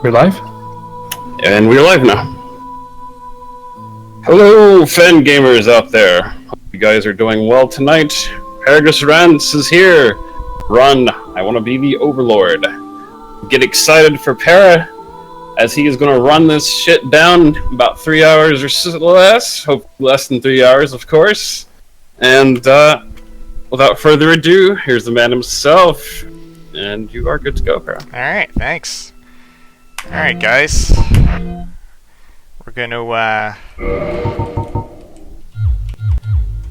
We're live? And we're live now. Hello, Fangamers out there. Hope you guys are doing well tonight. Paragus is here. Run, I want to be the Overlord. Get excited for Para, as he is going to run this shit down about 3 hours or less. Hope less than 3 hours, of course. And without further ado, here's the man himself. And you are good to go, Para. Alright, thanks. Alright, guys. We're gonna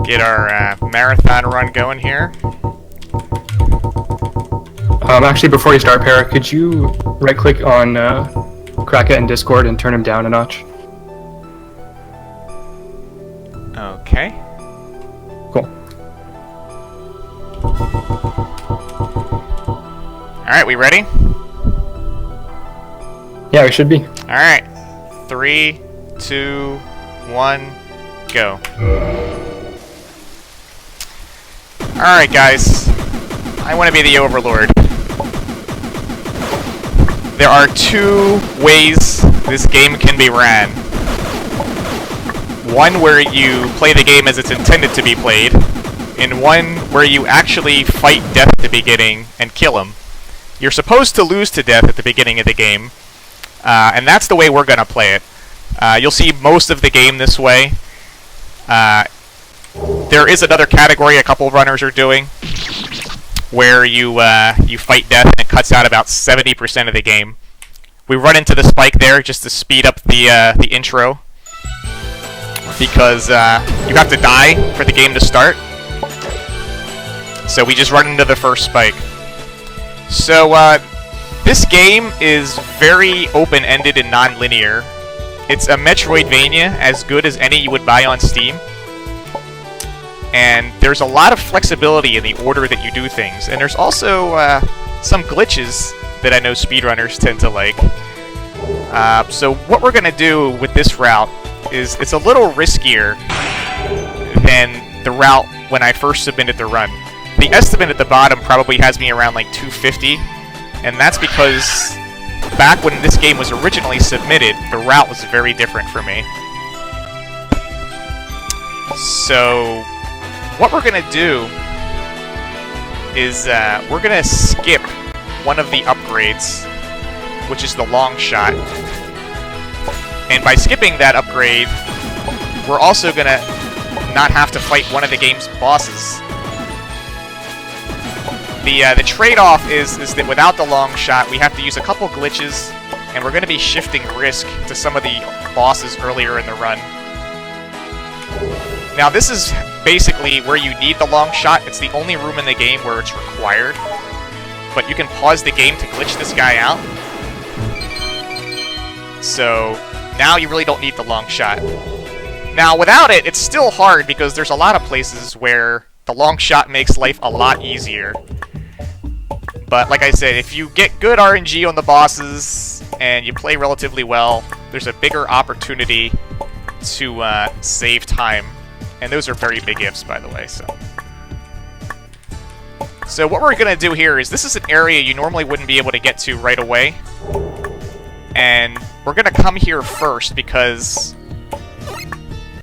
get our marathon run going here. Actually, before you start, Para, could you right-click on Kraken in Discord and turn him down a notch? Okay. Cool. Alright, we ready? Yeah, we should be. Alright. 3, 2, 1, go. Alright, guys. I want to be the Overlord. There are two ways this game can be ran. One where you play the game as it's intended to be played, and one where you actually fight death at the beginning and kill him. You're supposed to lose to death at the beginning of the game, and that's the way we're going to play it. You'll see most of the game this way. There is another category a couple runners are doing, where you fight death and it cuts out about 70% of the game. We run into the spike there just to speed up the intro, because you have to die for the game to start. So we just run into the first spike. So this game is very open-ended and non-linear. It's a Metroidvania as good as any you would buy on Steam. And there's a lot of flexibility in the order that you do things. And there's also some glitches that I know speedrunners tend to like. So what we're going to do with this route is it's a little riskier than the route when I first submitted the run. The estimate at the bottom probably has me around like 250, and that's because back when this game was originally submitted, the route was very different for me. So what we're going to do is we're going to skip one of the upgrades, which is the long shot. And by skipping that upgrade, we're also going to not have to fight one of the game's bosses. The trade-off is that without the long shot, we have to use a couple glitches, and we're going to be shifting risk to some of the bosses earlier in the run. Now, this is basically where you need the long shot. It's the only room in the game where it's required. But you can pause the game to glitch this guy out. So now you really don't need the long shot. Now, without it, it's still hard because there's a lot of places where the long shot makes life a lot easier. But like I said, if you get good RNG on the bosses and you play relatively well, there's a bigger opportunity to save time. And those are very big ifs, by the way. So what we're going to do here is, this is an area you normally wouldn't be able to get to right away. And we're going to come here first because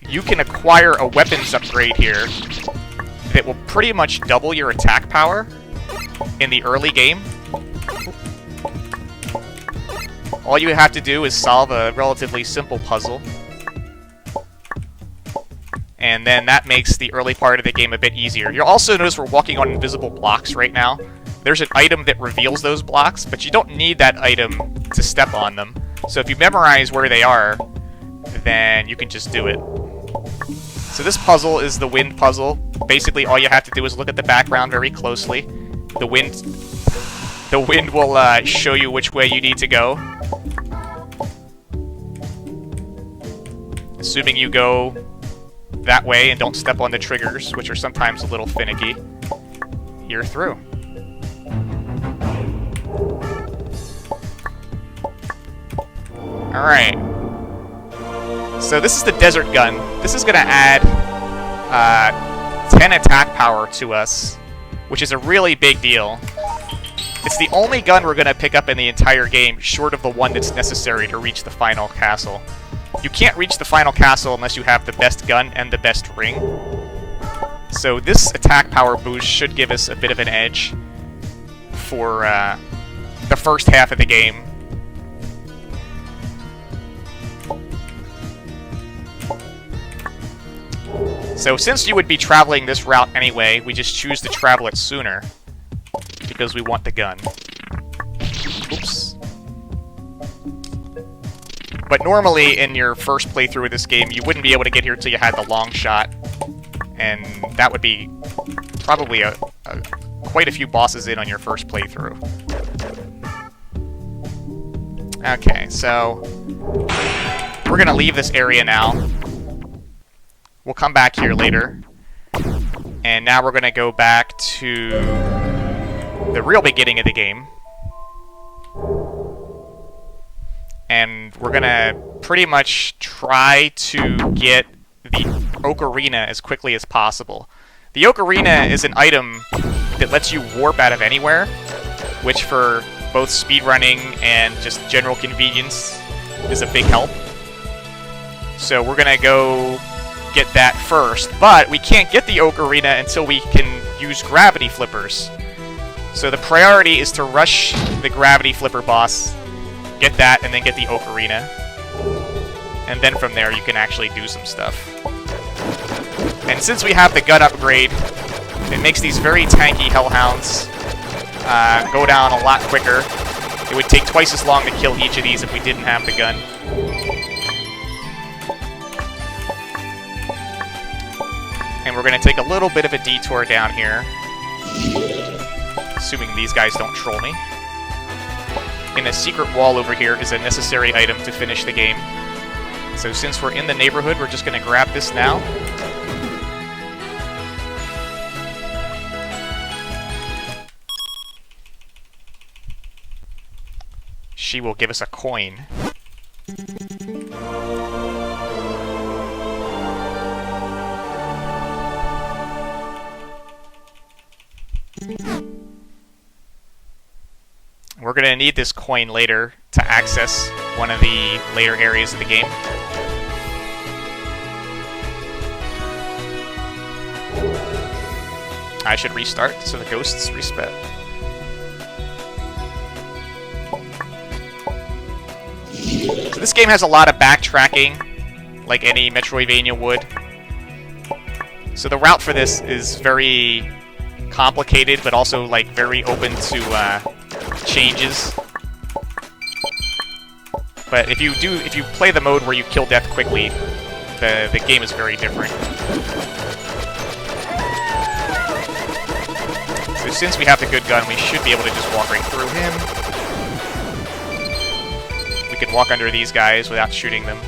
you can acquire a weapons upgrade here that will pretty much double your attack power in the early game. All you have to do is solve a relatively simple puzzle. And then that makes the early part of the game a bit easier. You'll also notice we're walking on invisible blocks right now. There's an item that reveals those blocks, but you don't need that item to step on them. So if you memorize where they are, then you can just do it. So this puzzle is the wind puzzle. Basically, all you have to do is look at the background very closely. The wind will show you which way you need to go. Assuming you go that way and don't step on the triggers, which are sometimes a little finicky, you're through. Alright. So this is the desert gun. This is going to add 10 attack power to us, which is a really big deal. It's the only gun we're going to pick up in the entire game, short of the one that's necessary to reach the final castle. You can't reach the final castle unless you have the best gun and the best ring. So this attack power boost should give us a bit of an edge for the first half of the game. So since you would be traveling this route anyway, we just choose to travel it sooner because we want the gun. Oops. But normally in your first playthrough of this game, you wouldn't be able to get here until you had the long shot. And that would be probably quite a few bosses in on your first playthrough. Okay, so we're gonna leave this area now. We'll come back here later. And now we're gonna go back to the real beginning of the game. And we're gonna pretty much try to get the Ocarina as quickly as possible. The Ocarina is an item that lets you warp out of anywhere, which for both speedrunning and just general convenience is a big help. So we're gonna go get that first, but we can't get the Ocarina until we can use gravity flippers. So the priority is to rush the gravity flipper boss, get that, and then get the Ocarina. And then from there you can actually do some stuff. And since we have the gun upgrade, it makes these very tanky hellhounds go down a lot quicker. It would take twice as long to kill each of these if we didn't have the gun. And we're going to take a little bit of a detour down here, assuming these guys don't troll me. And a secret wall over here is a necessary item to finish the game. So since we're in the neighborhood, we're just going to grab this now. She will give us a coin. We're going to need this coin later to access one of the later areas of the game. I should restart so the ghosts reset. So this game has a lot of backtracking, like any Metroidvania would. So the route for this is very complicated, but also like very open to changes. But if you play the mode where you kill death quickly, the game is very different. So since we have the good gun, we should be able to just walk right through him. We can walk under these guys without shooting them.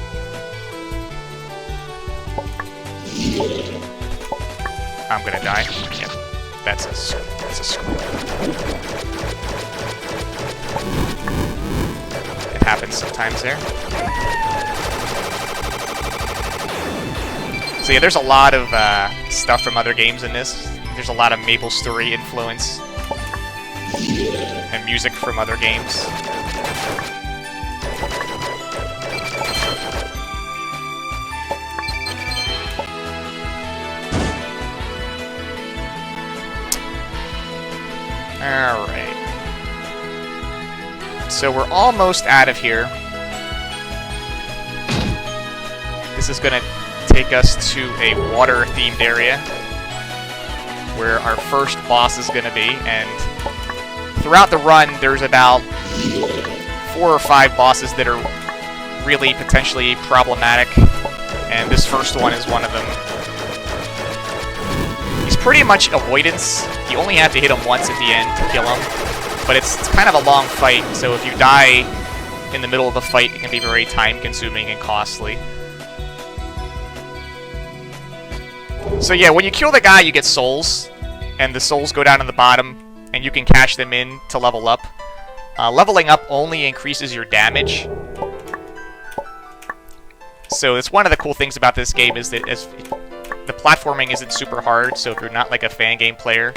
I'm gonna die. Yep. That's a screw. It happens sometimes there. So yeah, there's a lot of stuff from other games in this. There's a lot of Maple Story influence and music from other games. Alright. So we're almost out of here. This is going to take us to a water-themed area where our first boss is going to be, and throughout the run there's about 4 or 5 bosses that are really potentially problematic, and this first one is one of them. He's pretty much avoidance. You only have to hit him once at the end to kill him, but it's kind of a long fight, so if you die in the middle of the fight, it can be very time-consuming and costly. So yeah, when you kill the guy, you get souls, and the souls go down to the bottom, and you can cash them in to level up. Leveling up only increases your damage. So it's one of the cool things about this game is that the platforming isn't super hard, so if you're not like a Fangame player,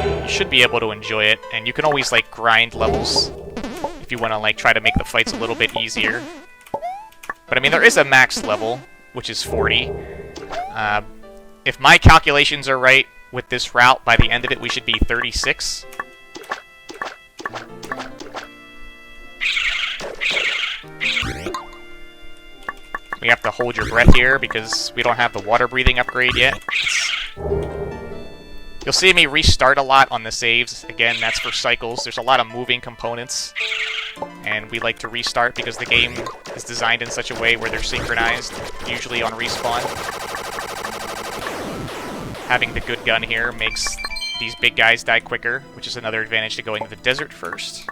you should be able to enjoy it, and you can always like grind levels if you want to like try to make the fights a little bit easier. But I mean, there is a max level, which is 40. If my calculations are right with this route, by the end of it we should be 36. We have to hold your breath here because we don't have the water breathing upgrade yet. You'll see me restart a lot on the saves. Again, that's for cycles. There's a lot of moving components, and we like to restart because the game is designed in such a way where they're synchronized, usually on respawn. Having the good gun here makes these big guys die quicker, which is another advantage to going to the desert first.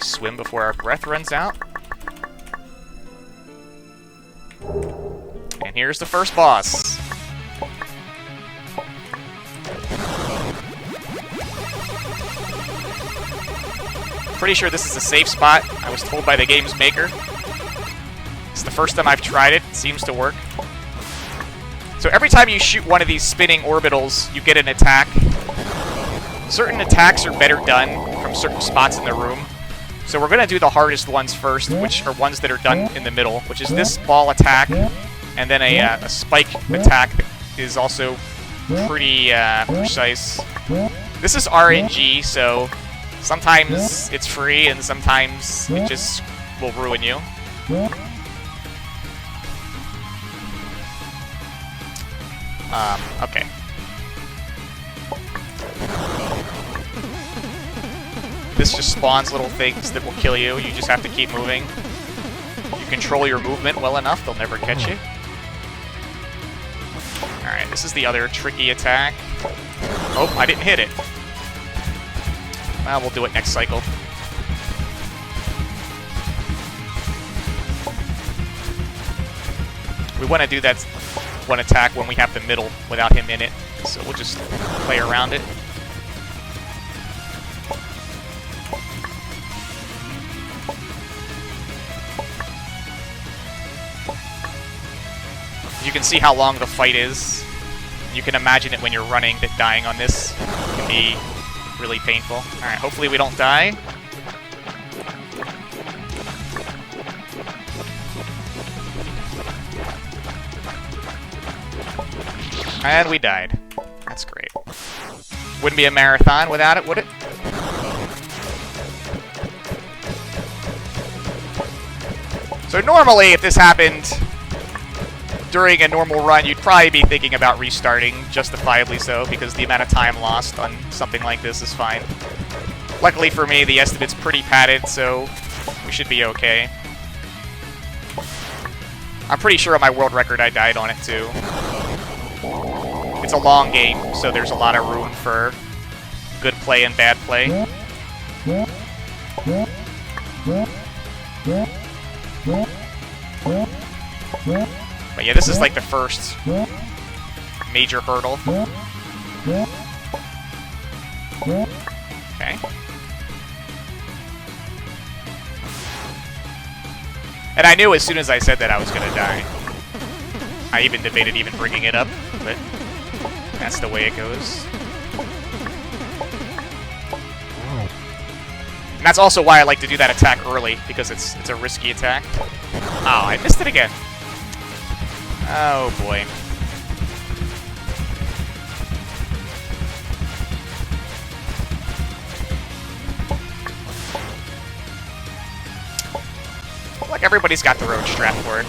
Swim before our breath runs out. And here's the first boss. Pretty sure this is a safe spot. I was told by the game's maker. It's the first time I've tried it. It seems to work. So every time you shoot one of these spinning orbitals, you get an attack. Certain attacks are better done from certain spots in the room. So we're going to do the hardest ones first, which are ones that are done in the middle, which is this ball attack, and then a spike attack that is also pretty precise. This is RNG, so sometimes it's free and sometimes it just will ruin you. Okay. This just spawns little things that will kill you. You just have to keep moving. You control your movement well enough, they'll never catch you. Alright, this is the other tricky attack. Oh, I didn't hit it. Well, we'll do it next cycle. We want to do that one attack when we have the middle without him in it, so we'll just play around it. You can see how long the fight is. You can imagine it when you're running, that dying on this can be really painful. Alright, hopefully we don't die. And we died. That's great. Wouldn't be a marathon without it, would it? So normally, if this happened during a normal run, you'd probably be thinking about restarting, justifiably so, because the amount of time lost on something like this is fine. Luckily for me, the estimate's pretty padded, so we should be okay. I'm pretty sure on my world record I died on it too. It's a long game, so there's a lot of room for good play and bad play. But yeah, this is like the first major hurdle. Okay. And I knew as soon as I said that I was gonna die. I even debated even bringing it up, but that's the way it goes. And that's also why I like to do that attack early, because it's a risky attack. Oh, I missed it again. Oh boy. Like everybody's got their own strat for it.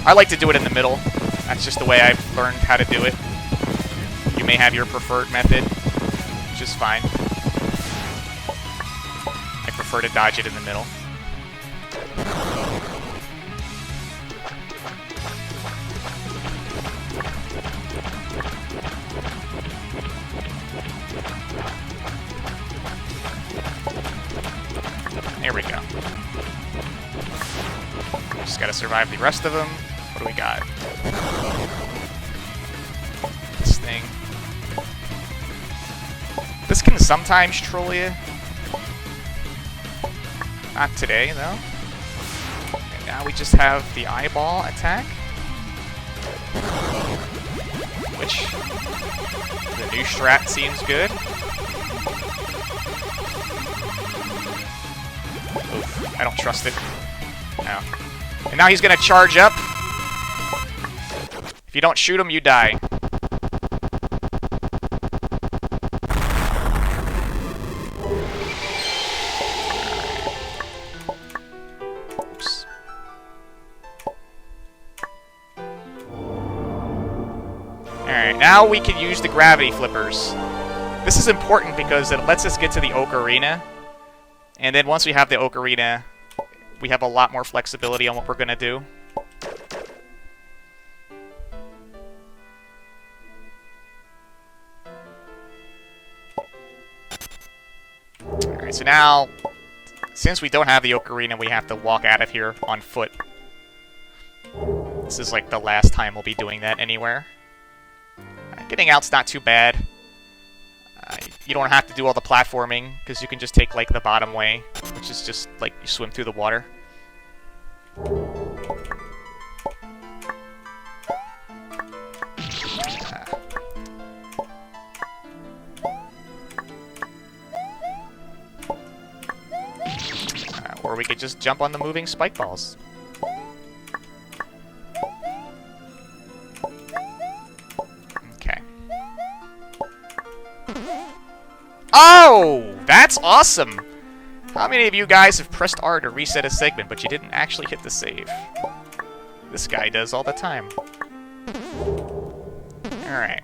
I like to do it in the middle. That's just the way I've learned how to do it. You may have your preferred method, which is fine. I prefer to dodge it in the middle. There we go. Just gotta survive the rest of them. What do we got? This thing. This can sometimes troll you. Not today, though. And now we just have the eyeball attack. Which, the new strat seems good. Oof, I don't trust it. No. And now he's gonna charge up. If you don't shoot him, you die. Oops. Alright, now we can use the gravity flippers. This is important because it lets us get to the Oak Arena. And then once we have the Oak Arena, we have a lot more flexibility on what we're gonna do. Alright, so now, since we don't have the Oak Arena, we have to walk out of here on foot. This is like the last time we'll be doing that anywhere. Getting out's not too bad. You don't have to do all the platforming, because you can just take like the bottom way, which is just like you swim through the water. Or we could just jump on the moving spike balls. Okay. Oh! That's awesome! How many of you guys have pressed R to reset a segment, but you didn't actually hit the save? This guy does all the time. Alright.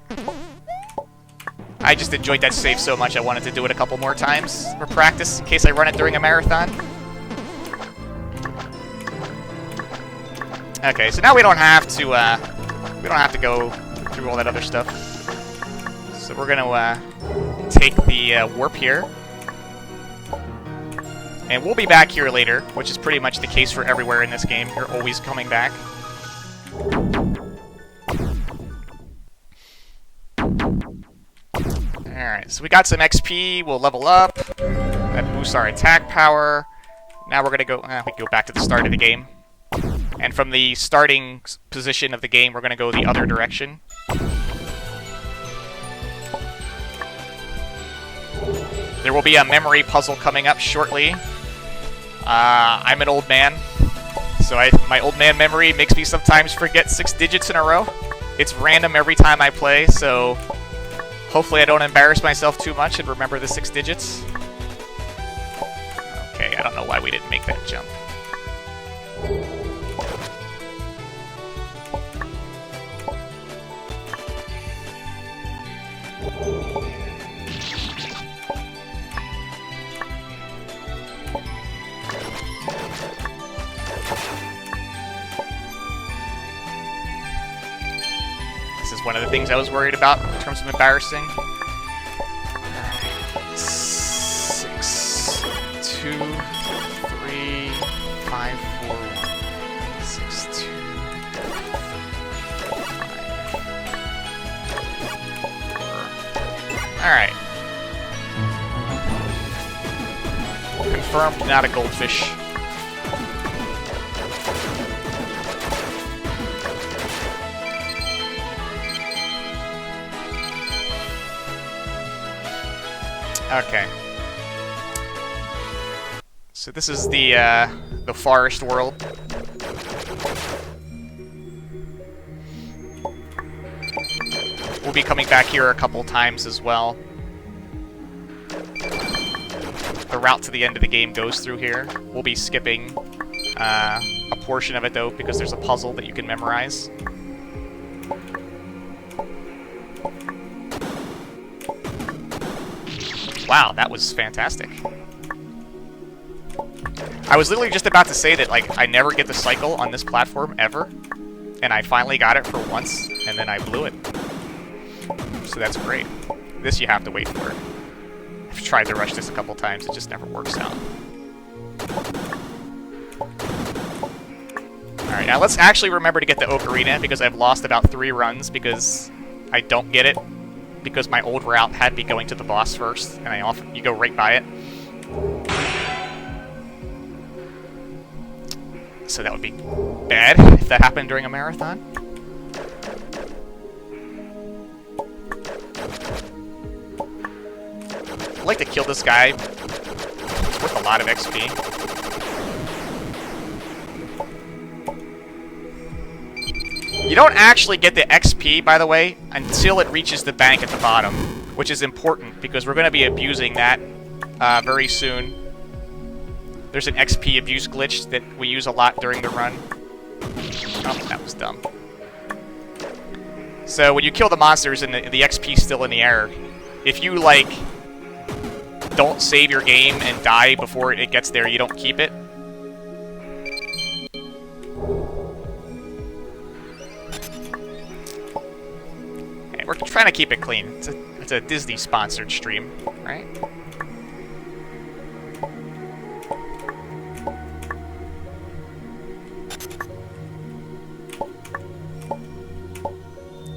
I just enjoyed that save so much I wanted to do it a couple more times for practice in case I run it during a marathon. Okay, so now we don't have to go through all that other stuff. So we're gonna take the warp here. And we'll be back here later, which is pretty much the case for everywhere in this game. You're always coming back. Alright, so we got some XP. We'll level up. That boosts our attack power. Now we're gonna go... we go back to the start of the game. And from the starting position of the game, we're gonna go the other direction. There will be a memory puzzle coming up shortly. I'm an old man, so my old man memory makes me sometimes forget 6 digits in a row. It's random every time I play, so hopefully I don't embarrass myself too much and remember the 6 digits. Okay, I don't know why we didn't make that jump. This is one of the things I was worried about in terms of embarrassing. 6, 2, 3, 5, 4, 1. 6, 2, 5, 4. Alright. Confirmed, not a goldfish. Okay. So this is the forest world. We'll be coming back here a couple times as well. The route to the end of the game goes through here. We'll be skipping a portion of it though, because there's a puzzle that you can memorize. Wow, that was fantastic. I was literally just about to say that, like, I never get the cycle on this platform, ever. And I finally got it for once, and then I blew it. So that's great. This you have to wait for. I've tried to rush this a couple times, it just never works out. Alright, now let's actually remember to get the Oak Arena, because I've lost about 3 runs because I don't get it. Because my old route had me going to the boss first, and you go right by it. So that would be bad if that happened during a marathon. kill this guy. It's worth a lot of XP. You don't actually get the XP, by the way, until it reaches the bank at the bottom, which is important because we're going to be abusing that very soon. There's an XP abuse glitch that we use a lot during the run. Oh, that was dumb. So when you kill the monsters and the XP's still in the air, if you, like, don't save your game and die before it gets there, you don't keep it. And we're trying to keep it clean. It's a Disney-sponsored stream, right?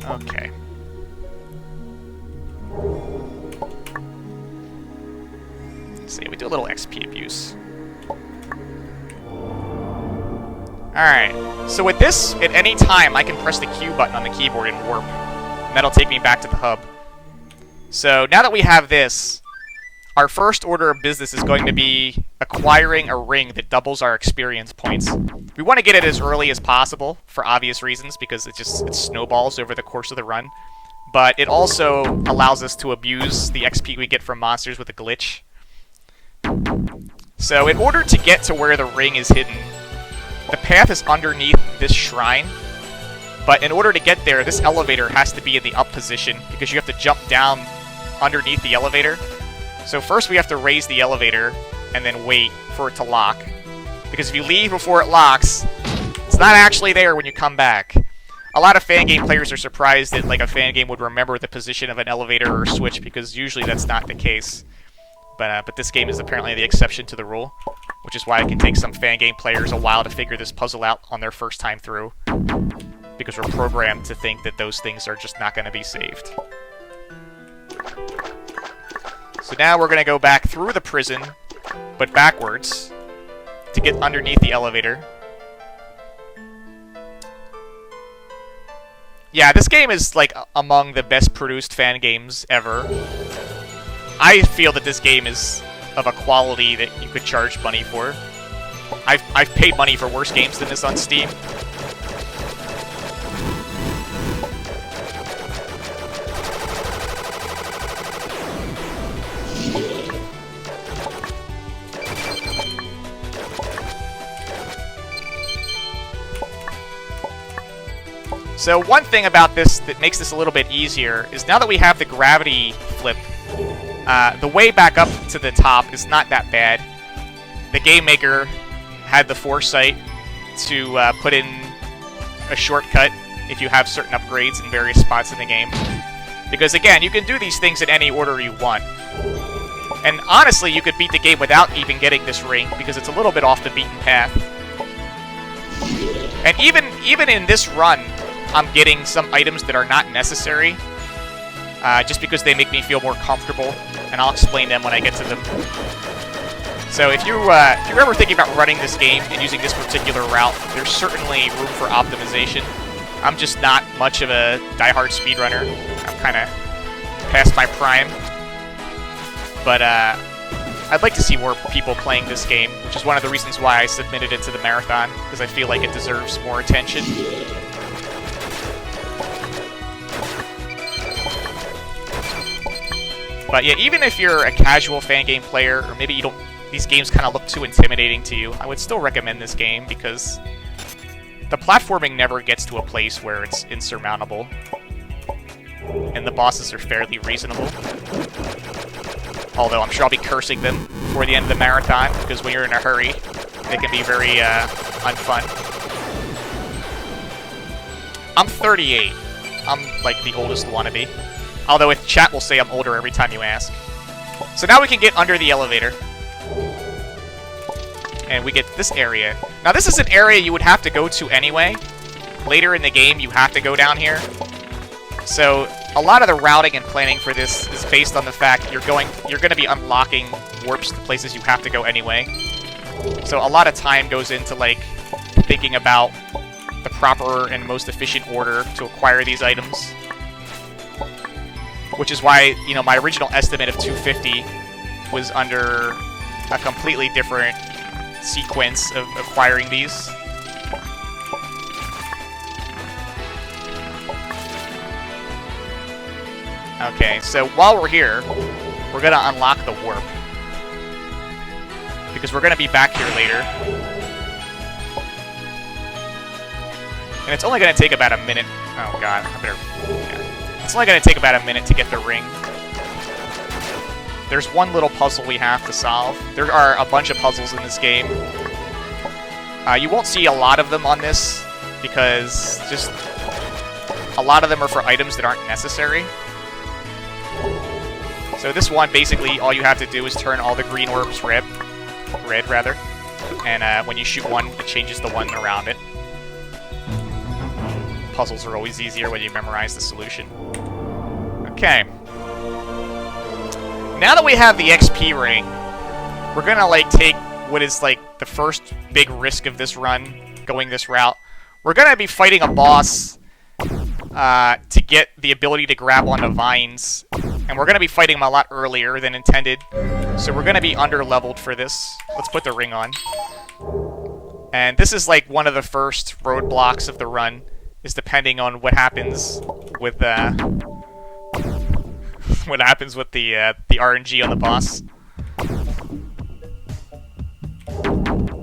Okay. Let's see, we do a little XP abuse. Alright, so with this, at any time, I can press the Q button on the keyboard and warp. And that'll take me back to the hub. So now that we have this, our first order of business is going to be acquiring a ring that doubles our experience points. We want to get it as early as possible, for obvious reasons, because it snowballs over the course of the run. But it also allows us to abuse the XP we get from monsters with a glitch. So in order to get to where the ring is hidden, the path is underneath this shrine. But in order to get there, this elevator has to be in the up position, because you have to jump down underneath the elevator. So first we have to raise the elevator, and then wait for it to lock. Because if you leave before it locks, it's not actually there when you come back. A lot of Fangame players are surprised that like a Fangame would remember the position of an elevator or switch, because usually that's not the case. But this game is apparently the exception to the rule, which is why it can take some Fangame players a while to figure this puzzle out on their first time through. Because we're programmed to think that those things are just not going to be saved. So now we're going to go back through the prison, but backwards, to get underneath the elevator. Yeah, this game is, like, among the best produced fan games ever. I feel that this game is of a quality that you could charge money for. I've paid money for worse games than this on Steam. So one thing about this that makes this a little bit easier is now that we have the gravity flip, the way back up to the top is not that bad. The game maker had the foresight to put in a shortcut if you have certain upgrades in various spots in the game. Because again, you can do these things in any order you want. And honestly, you could beat the game without even getting this ring, because it's a little bit off the beaten path. And even in this run, I'm getting some items that are not necessary, just because they make me feel more comfortable, and I'll explain them when I get to them. So if you're ever thinking about running this game and using this particular route, there's certainly room for optimization. I'm just not much of a diehard speedrunner. I'm kind of past my prime. But I'd like to see more people playing this game, which is one of the reasons why I submitted it to the marathon, because I feel like it deserves more attention. But yeah, even if you're a casual Fangame player, or maybe you don't, these games kind of look too intimidating to you, I would still recommend this game because the platforming never gets to a place where it's insurmountable, and the bosses are fairly reasonable. Although I'm sure I'll be cursing them before the end of the marathon, because when you're in a hurry, they can be very unfun. I'm 38. I'm like the oldest wannabe. Although if chat will say I'm older every time you ask. So now we can get under the elevator. And we get this area. Now this is an area you would have to go to anyway. Later in the game you have to go down here. So a lot of the routing and planning for this is based on the fact you're going to be unlocking warps to places you have to go anyway. So a lot of time goes into like thinking about the proper and most efficient order to acquire these items. Which is why, you know, my original estimate of 250 was under a completely different sequence of acquiring these. Okay, so while we're here, we're gonna unlock the warp. Because we're gonna be back here later. And it's only gonna take about a minute. Oh god, I better... Yeah. It's only gonna take about a minute to get the ring. There's one little puzzle we have to solve. There are a bunch of puzzles in this game. You won't see a lot of them on this, because just a lot of them are for items that aren't necessary. So this one, basically, all you have to do is turn all the green orbs red, rather. And when you shoot one, it changes the one around it. Puzzles are always easier when you memorize the solution. Okay. Now that we have the XP ring, we're gonna, like, take what is, like, the first big risk of this run, going this route. We're gonna be fighting a boss to get the ability to grab onto vines. And we're going to be fighting him a lot earlier than intended. So we're going to be under-leveled for this. Let's put the ring on. And this is like one of the first roadblocks of the run, is depending on what happens with the RNG on the boss.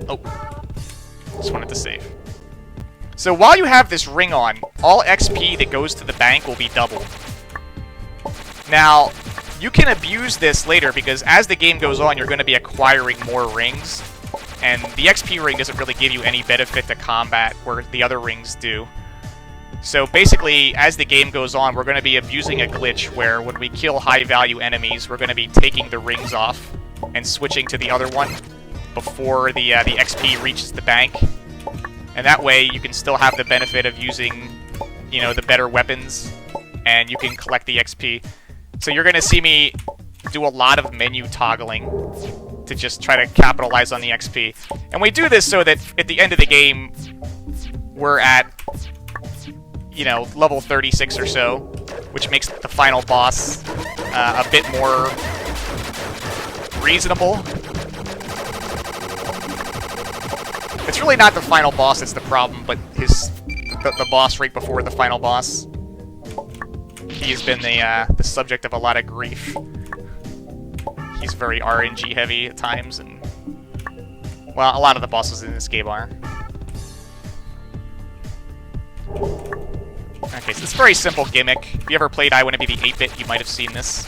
Oh. Just wanted to save. So while you have this ring on, all XP that goes to the bank will be doubled. Now, you can abuse this later, because as the game goes on, you're going to be acquiring more rings. And the XP ring doesn't really give you any benefit to combat, where the other rings do. So basically, as the game goes on, we're going to be abusing a glitch where when we kill high-value enemies, we're going to be taking the rings off and switching to the other one before the XP reaches the bank. And that way, you can still have the benefit of using, you know, the better weapons, and you can collect the XP. So you're going to see me do a lot of menu toggling to just try to capitalize on the XP. And we do this so that at the end of the game, we're at, you know, level 36 or so, which makes the final boss a bit more reasonable. It's really not the final boss that's the problem, but the boss right before the final boss. He's been the subject of a lot of grief. He's very RNG heavy at times, and well, a lot of the bosses in this game are. Okay, so it's a very simple gimmick. If you ever played I Wanna Be the 8-Bit, you might have seen this.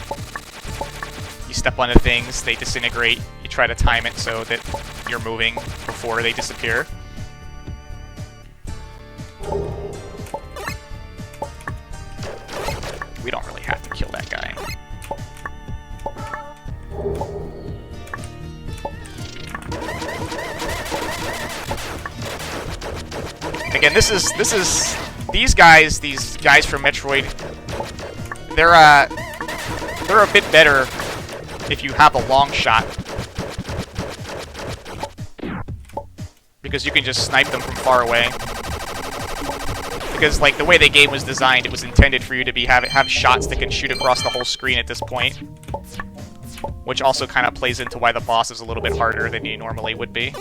You step onto things, they disintegrate. You try to time it so that you're moving before they disappear. We don't really have to kill that guy. Again, these guys from Metroid, they're a bit better if you have a long shot, because you can just snipe them from far away. Because, like, the way the game was designed, it was intended for you to have shots that can shoot across the whole screen at this point. Which also kind of plays into why the boss is a little bit harder than he normally would be.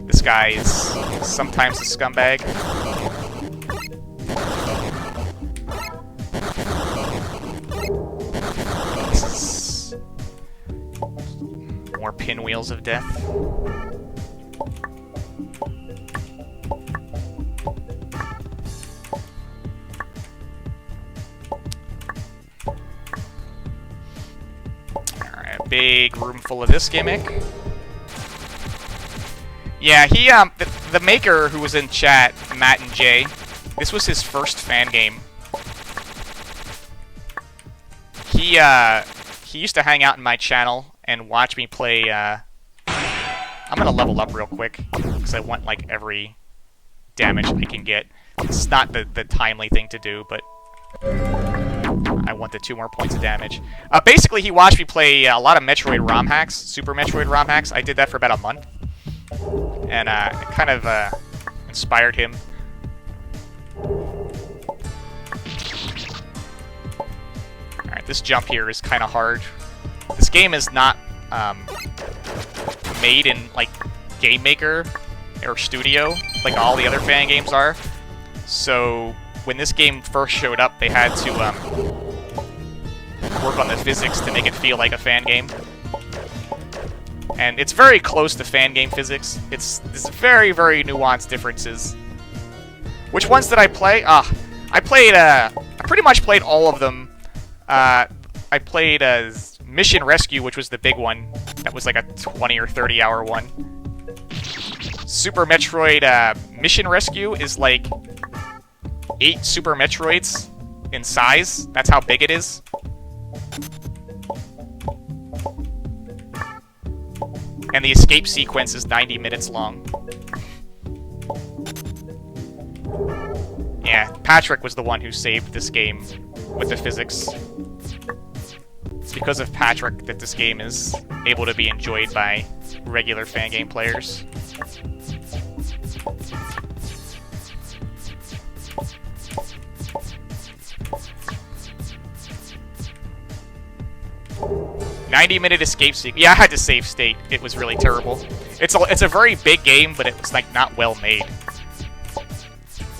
This guy is sometimes a scumbag. This is more pinwheels of death. Big room full of this gimmick. Yeah, he, the maker who was in chat, Matt and Jay, this was his first fan game. He used to hang out in my channel and watch me play, I'm gonna level up real quick, because I want, like, every damage I can get. It's not the timely thing to do, but I want the 2 more points of damage. Basically, he watched me play a lot of Metroid ROM hacks, Super Metroid ROM hacks. I did that for about a month. And it kind of inspired him. Alright, Alright, this jump here is kind of hard. This game is not made in, like, Game Maker or Studio, like all the other fan games are. So, when this game first showed up, they had to work on the physics to make it feel like a fan game. And it's very close to fan game physics. It's very, very nuanced differences. Which ones did I play? I pretty much played all of them. I played Mission Rescue, which was the big one. That was like a 20 or 30 hour one. Super Metroid Mission Rescue is like 8 Super Metroids in size. That's how big it is. And the escape sequence is 90 minutes long. Yeah, Patrick was the one who saved this game with the physics. It's because of Patrick that this game is able to be enjoyed by regular fan game players. "90-minute escape sequence." Yeah, I had to save state. It was really terrible. It's a very big game, but it's like not well made.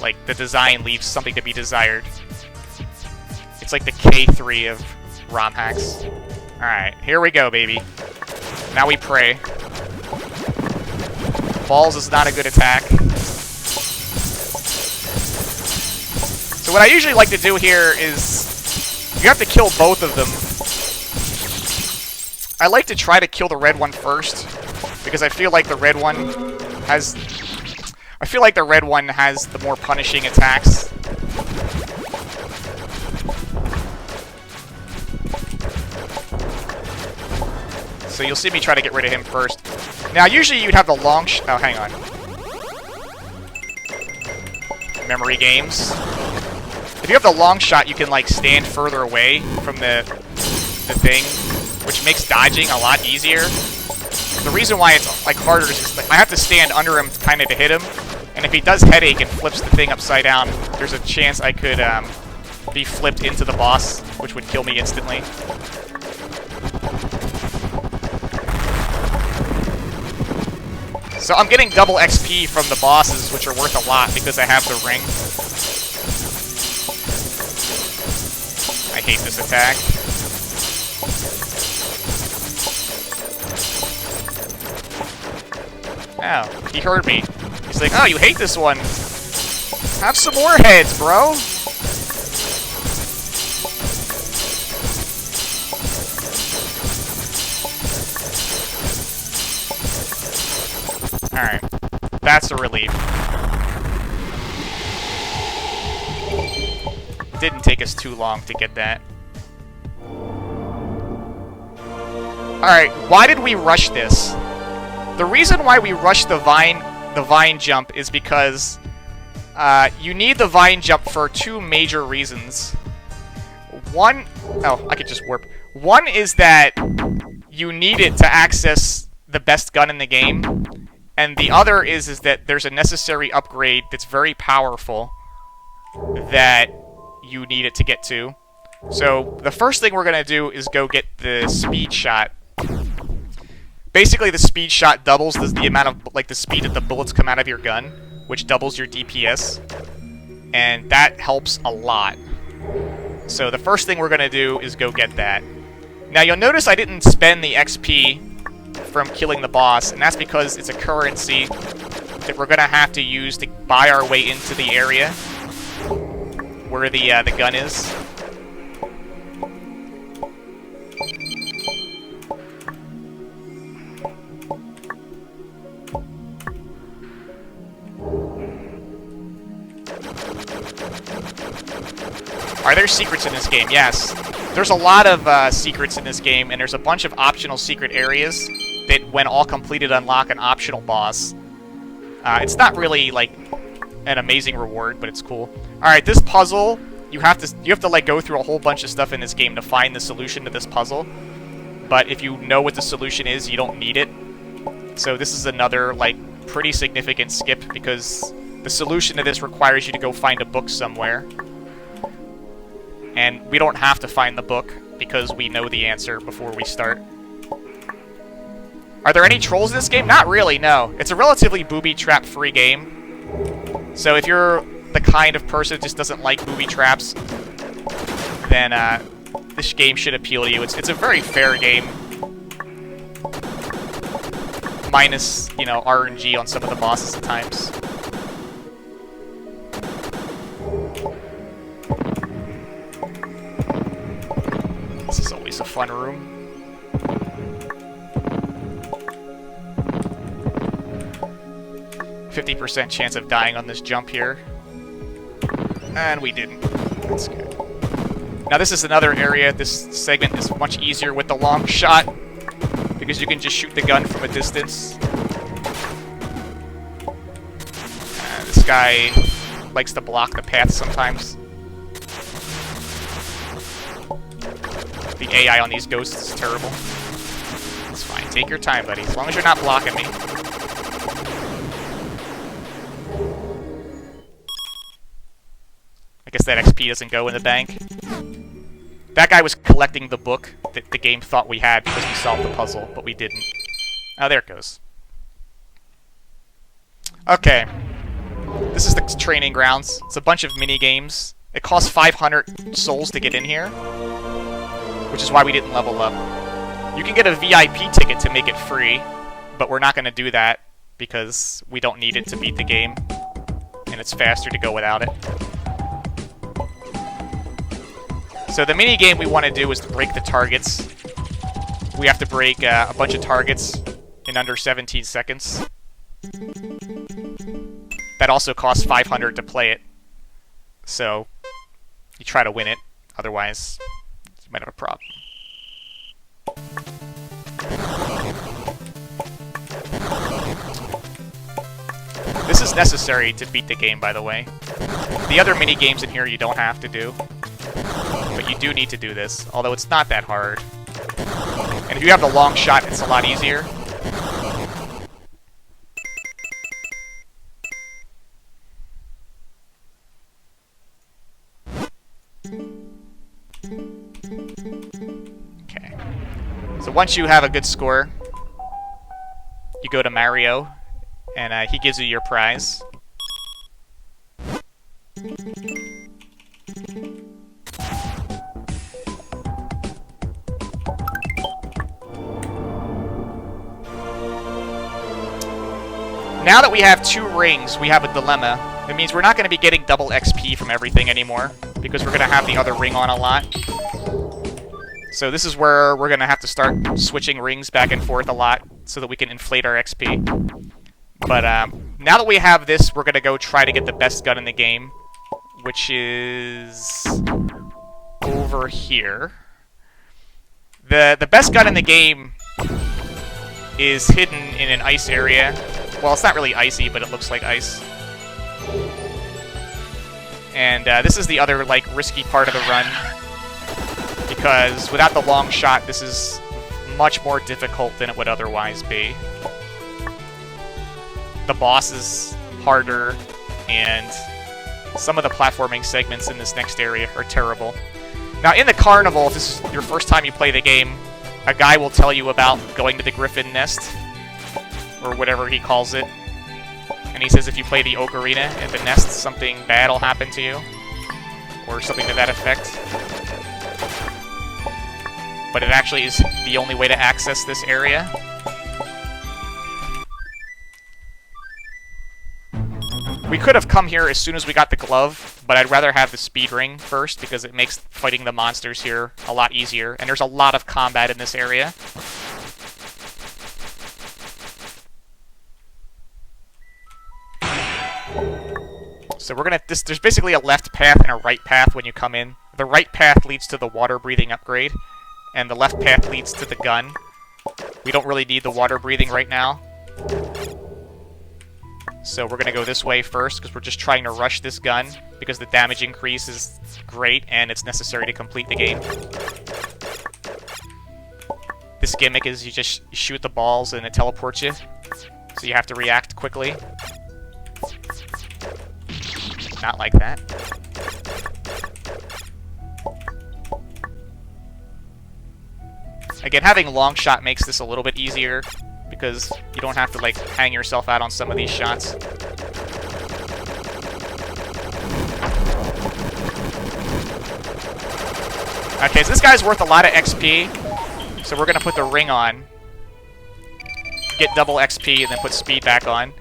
Like the design leaves something to be desired. It's like the K3 of ROM hacks. All right, here we go, baby. Now we pray. Balls is not a good attack. So what I usually like to do here is you have to kill both of them. I like to try to kill the red one first, because I feel like the red one has the more punishing attacks. So you'll see me try to get rid of him first. Now usually you'd have the long oh, hang on. Memory games. If you have the long shot, you can like stand further away from the thing, which makes dodging a lot easier. The reason why it's like harder is like I have to stand under him kind of to hit him, and if he does headache and flips the thing upside down, there's a chance I could be flipped into the boss, which would kill me instantly. So I'm getting double XP from the bosses, which are worth a lot because I have the ring. I hate this attack. Oh, he heard me. He's like, "Oh, you hate this one. Have some more heads, bro." Alright. That's a relief. Didn't take us too long to get that. Alright, why did we rush this? The reason why we rushed the vine jump is because you need the vine jump for 2 major reasons. One, oh, I could just warp. One is that you need it to access the best gun in the game, and the other is that there's a necessary upgrade that's very powerful that you need it to get to. So the first thing we're gonna do is go get the speed shot. Basically, the speed shot doubles the amount of, like, the speed that the bullets come out of your gun, which doubles your DPS, and that helps a lot. So the first thing we're gonna do is go get that. Now you'll notice I didn't spend the XP from killing the boss, and that's because it's a currency that we're gonna have to use to buy our way into the area where the gun is. Are there secrets in this game? Yes. There's a lot of secrets in this game, and there's a bunch of optional secret areas that, when all completed, unlock an optional boss. It's not really, like, an amazing reward, but it's cool. Alright, this puzzle, you have to, like, go through a whole bunch of stuff in this game to find the solution to this puzzle. But if you know what the solution is, you don't need it. So this is another, like, pretty significant skip, because the solution to this requires you to go find a book somewhere. And we don't have to find the book, because we know the answer before we start. Are there any trolls in this game? Not really, no. It's a relatively booby trap free game. So if you're the kind of person that just doesn't like booby traps, then this game should appeal to you. It's a very fair game. Minus, you know, RNG on some of the bosses at times. This is always a fun room. %50 chance of dying on this jump here. And we didn't. That's good. Now this is another area. This segment is much easier with the long shot, because you can just shoot the gun from a distance. This guy likes to block the path sometimes. The AI on these ghosts is terrible. It's fine. Take your time, buddy. As long as you're not blocking me. I guess that XP doesn't go in the bank. That guy was collecting the book that the game thought we had because we solved the puzzle, but we didn't. Oh, there it goes. Okay. This is the training grounds. It's a bunch of mini-games. It costs 500 souls to get in here, which is why we didn't level up. You can get a VIP ticket to make it free, but we're not going to do that because we don't need it to beat the game, and it's faster to go without it. So the mini game we want to do is to break the targets. We have to break a bunch of targets in under 17 seconds. That also costs 500 to play it. So you try to win it, otherwise you might have a problem. This is necessary to beat the game, by the way. The other mini games in here you don't have to do. But you do need to do this, although it's not that hard. And if you have the long shot, it's a lot easier. Okay. So once you have a good score, you go to Mario, and he gives you your prize. Now that we have 2 rings, we have a dilemma. It means we're not going to be getting double XP from everything anymore, because we're going to have the other ring on a lot. So this is where we're going to have to start switching rings back and forth a lot, so that we can inflate our XP. But now that we have this, we're going to go try to get the best gun in the game, which is over here. The best gun in the game is hidden in an ice area. Well, it's not really icy, but it looks like ice. And this is the other, like, risky part of the run. Because without the long shot, this is much more difficult than it would otherwise be. The boss is harder, and some of the platforming segments in this next area are terrible. Now, in the carnival, if this is your first time you play the game, a guy will tell you about going to the Griffin Nest, or whatever he calls it. And he says if you play the Ocarina at the nest, something bad will happen to you. Or something to that effect. But it actually is the only way to access this area. We could have come here as soon as we got the glove, but I'd rather have the speed ring first, because it makes fighting the monsters here a lot easier. And there's a lot of combat in this area. So we're gonna, there's basically a left path and a right path when you come in. The right path leads to the water breathing upgrade, and the left path leads to the gun. We don't really need the water breathing right now. So we're gonna go this way first, because we're just trying to rush this gun, because the damage increase is great, and it's necessary to complete the game. This gimmick is you just shoot the balls and it teleports you, so you have to react quickly. Not like that. Again, having long shot makes this a little bit easier because you don't have to like hang yourself out on some of these shots. Okay, so this guy's worth a lot of XP, so we're gonna put the ring on, get double XP, and then put speed back on.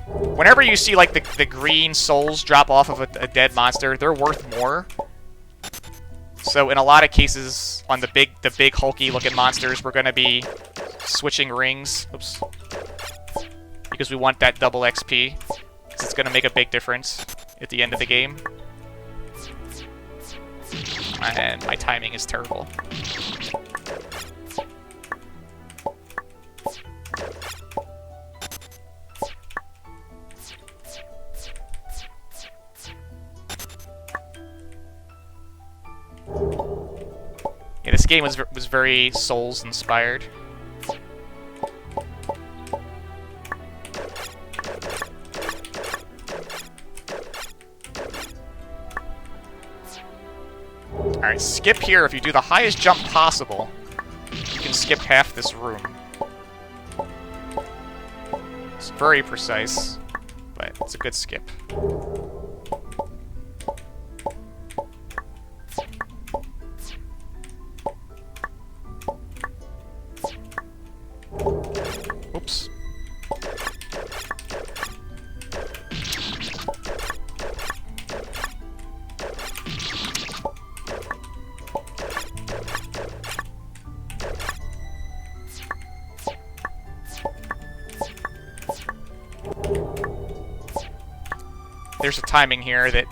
Whenever you see like the green souls drop off of a dead monster, they're worth more. So in a lot of cases, on the big hulky looking monsters, we're gonna be switching rings. Oops. Because we want that double XP, because it's gonna make a big difference at the end of the game. And my timing is terrible. Yeah, this game was very Souls inspired. Alright, skip here. If you do the highest jump possible, you can skip half this room. It's very precise, but it's a good skip. Oops. There's a timing here that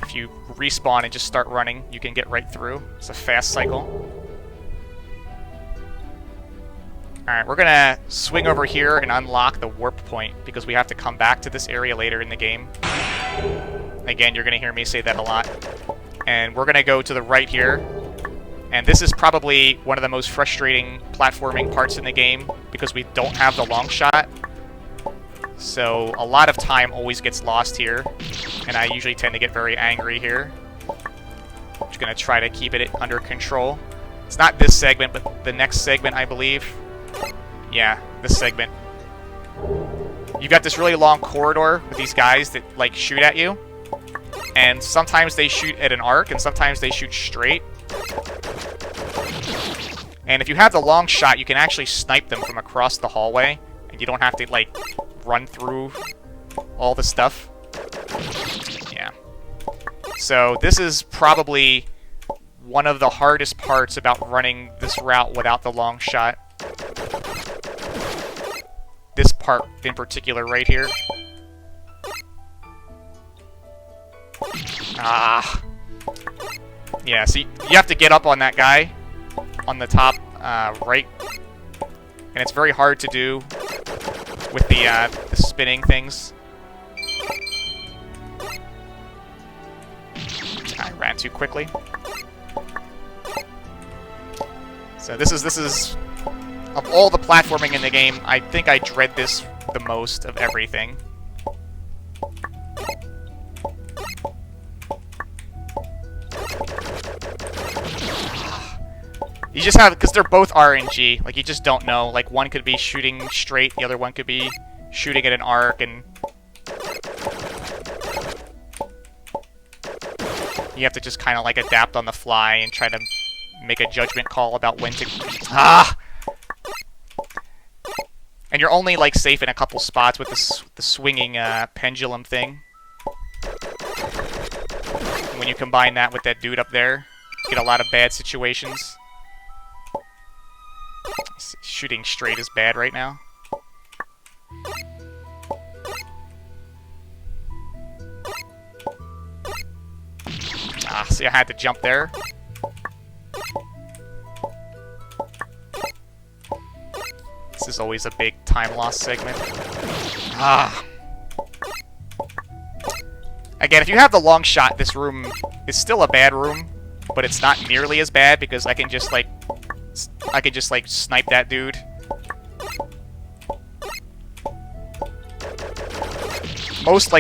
if you respawn and just start running, you can get right through. It's a fast cycle. Alright, we're gonna swing over here and unlock the warp point because we have to come back to this area later in the game. Again, you're gonna hear me say that a lot. And we're gonna go to the right here. And this is probably one of the most frustrating platforming parts in the game because we don't have the long shot. So a lot of time always gets lost here. And I usually tend to get very angry here. I'm just gonna try to keep it under control. It's not this segment, but the next segment, I believe. Yeah, this segment. You've got this really long corridor with these guys that, like, shoot at you. And sometimes they shoot at an arc, and sometimes they shoot straight. And if you have the long shot, you can actually snipe them from across the hallway. And you don't have to, like, run through all the stuff. Yeah. So this is probably one of the hardest parts about running this route without the long shot. This part in particular right here. Ah. Yeah, see, you have to get up on that guy on the top right. And it's very hard to do with the spinning things. I ran too quickly. So this is of all the platforming in the game, I think I dread this the most of everything. You just have, because they're both RNG, like you just don't know. Like one could be shooting straight, the other one could be shooting at an arc, and you have to just kind of like adapt on the fly and try to make a judgment call about when to... And you're only like safe in a couple spots with the swinging pendulum thing. When you combine that with that dude up there, you get a lot of bad situations. Shooting straight is bad right now. Ah, see, I had to jump there. This is always a big time loss segment. Ah. Again, if you have the long shot, this room is still a bad room, but it's not nearly as bad because I can just like snipe that dude.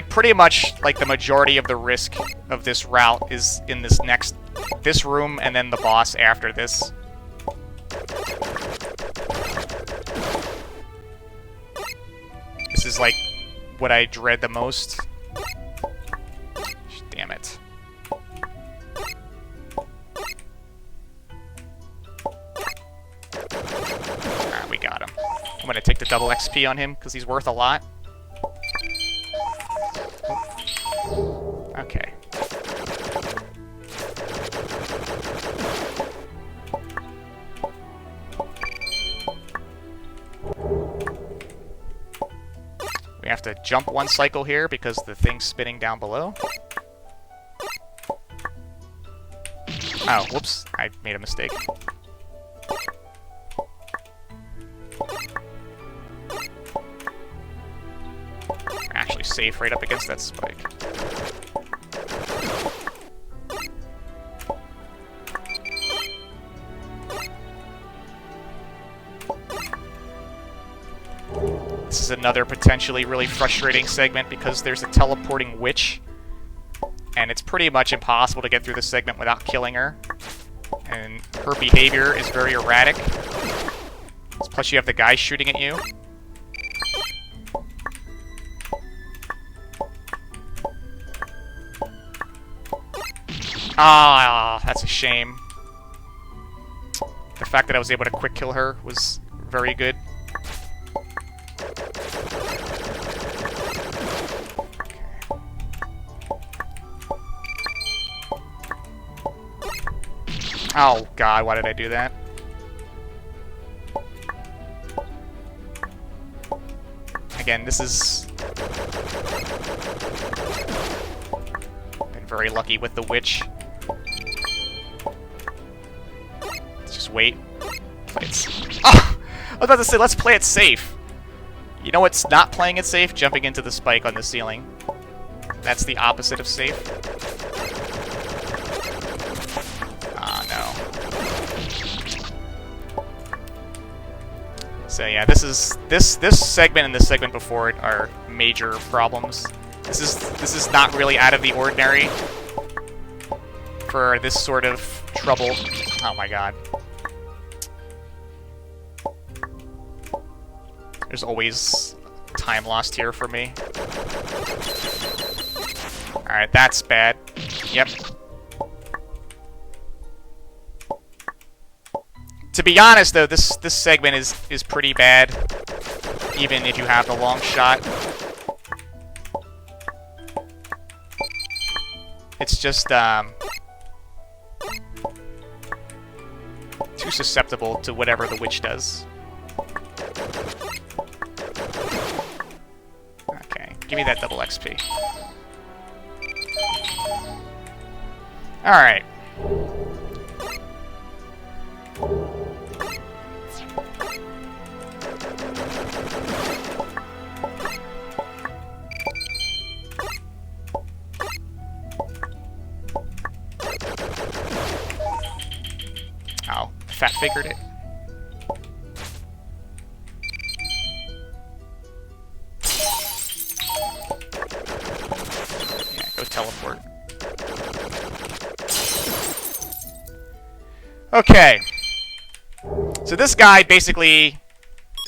Pretty much like the majority of the risk of this route is in this room and then the boss after this. is, like, what I dread the most. Damn it. Alright, we got him. I'm gonna take the double XP on him, because he's worth a lot. Okay. We have to jump one cycle here because the thing's spinning down below. Oh, whoops. I made a mistake. We're actually safe right up against that spike. This is another potentially really frustrating segment because there's a teleporting witch, and it's pretty much impossible to get through this segment without killing her. And her behavior is very erratic. Plus you have the guy shooting at you. Ah, that's a shame. The fact that I was able to quick kill her was very good. Oh god, why did I do that? Again, this is... Been very lucky with the witch. Let's just wait. Play it safe. Oh! I was about to say, let's play it safe. You know what's not playing it safe? Jumping into the spike on the ceiling. That's the opposite of safe. So yeah, this segment and this segment before it are major problems. This is not really out of the ordinary for this sort of trouble. Oh my god. There's always time lost here for me. Alright, that's bad. Yep. To be honest, though, this segment is pretty bad, even if you have the long shot. It's just too susceptible to whatever the witch does. Okay, give me that double XP. Alright. Oh, fat figured it. Yeah, go teleport. Okay. So this guy basically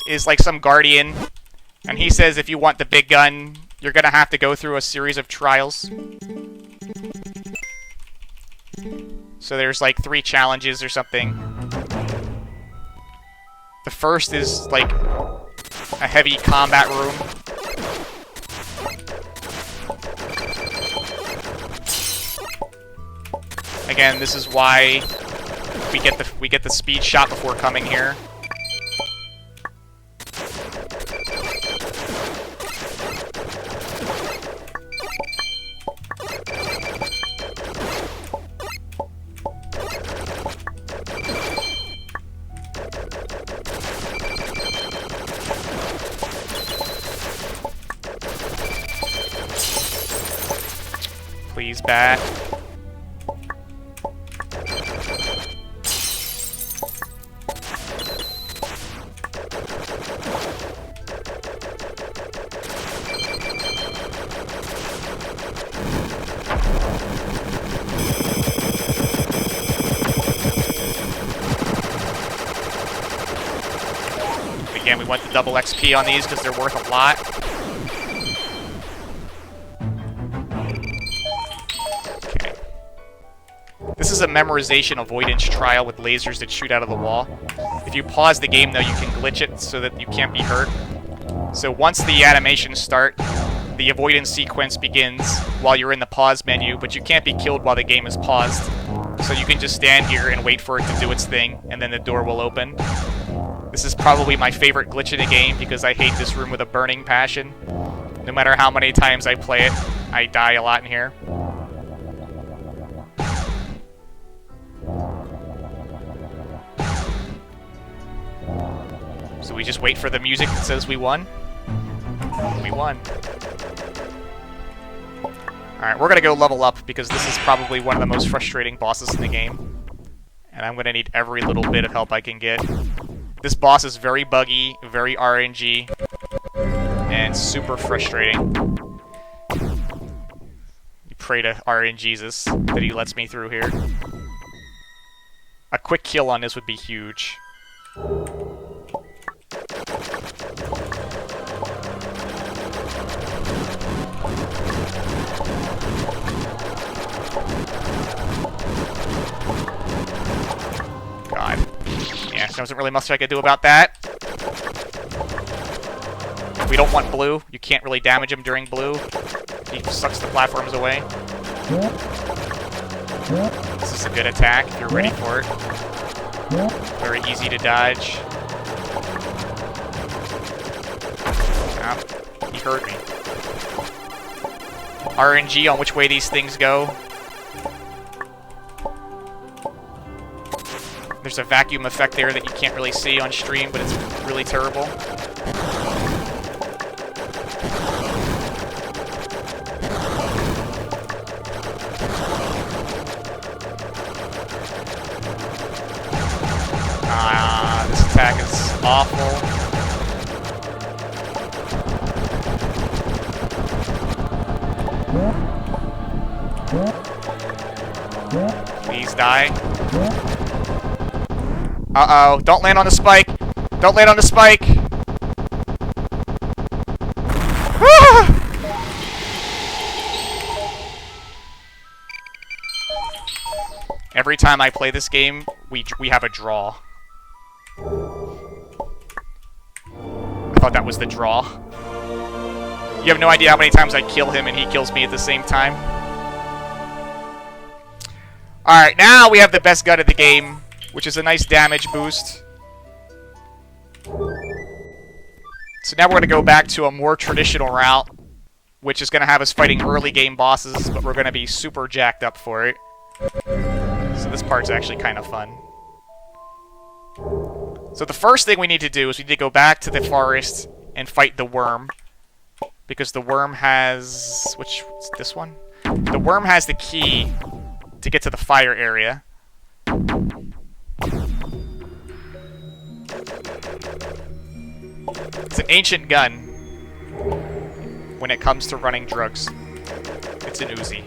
is like some guardian, and he says if you want the big gun, you're gonna have to go through a series of trials. So there's like 3 challenges or something. The first is like a heavy combat room. Again, this is why we get the speed shot before coming here. Please, bat. Again, we want the double XP on these because they're worth a lot. This is a memorization avoidance trial with lasers that shoot out of the wall. If you pause the game, though, you can glitch it so that you can't be hurt. So once the animations start, the avoidance sequence begins while you're in the pause menu, but you can't be killed while the game is paused. So you can just stand here and wait for it to do its thing, and then the door will open. This is probably my favorite glitch in the game because I hate this room with a burning passion. No matter how many times I play it, I die a lot in here. So we just wait for the music that says we won. We won. Alright, we're gonna go level up because this is probably one of the most frustrating bosses in the game. And I'm gonna need every little bit of help I can get. This boss is very buggy, very RNG, and super frustrating. You pray to RNGesus that he lets me through here. A quick kill on this would be huge. God. Yeah, there wasn't really much I could do about that. We don't want blue. You can't really damage him during blue. He sucks the platforms away. This is a good attack if you're ready for it. Very easy to dodge. Ah, he heard me. RNG on which way these things go. There's a vacuum effect there that you can't really see on stream, but it's really terrible. This attack is awful. Please die. Uh-oh, don't land on the spike! Don't land on the spike! Ah! Every time I play this game, we have a draw. I thought that was the draw. You have no idea how many times I kill him and he kills me at the same time. Alright, now we have the best gun of the game, which is a nice damage boost. So now we're going to go back to a more traditional route, which is going to have us fighting early game bosses, but we're going to be super jacked up for it. So this part's actually kind of fun. So the first thing we need to do is we need to go back to the forest and fight the worm. Because the worm has... this one? The worm has the key to get to the fire area. It's an ancient gun when it comes to running drugs. It's an Uzi.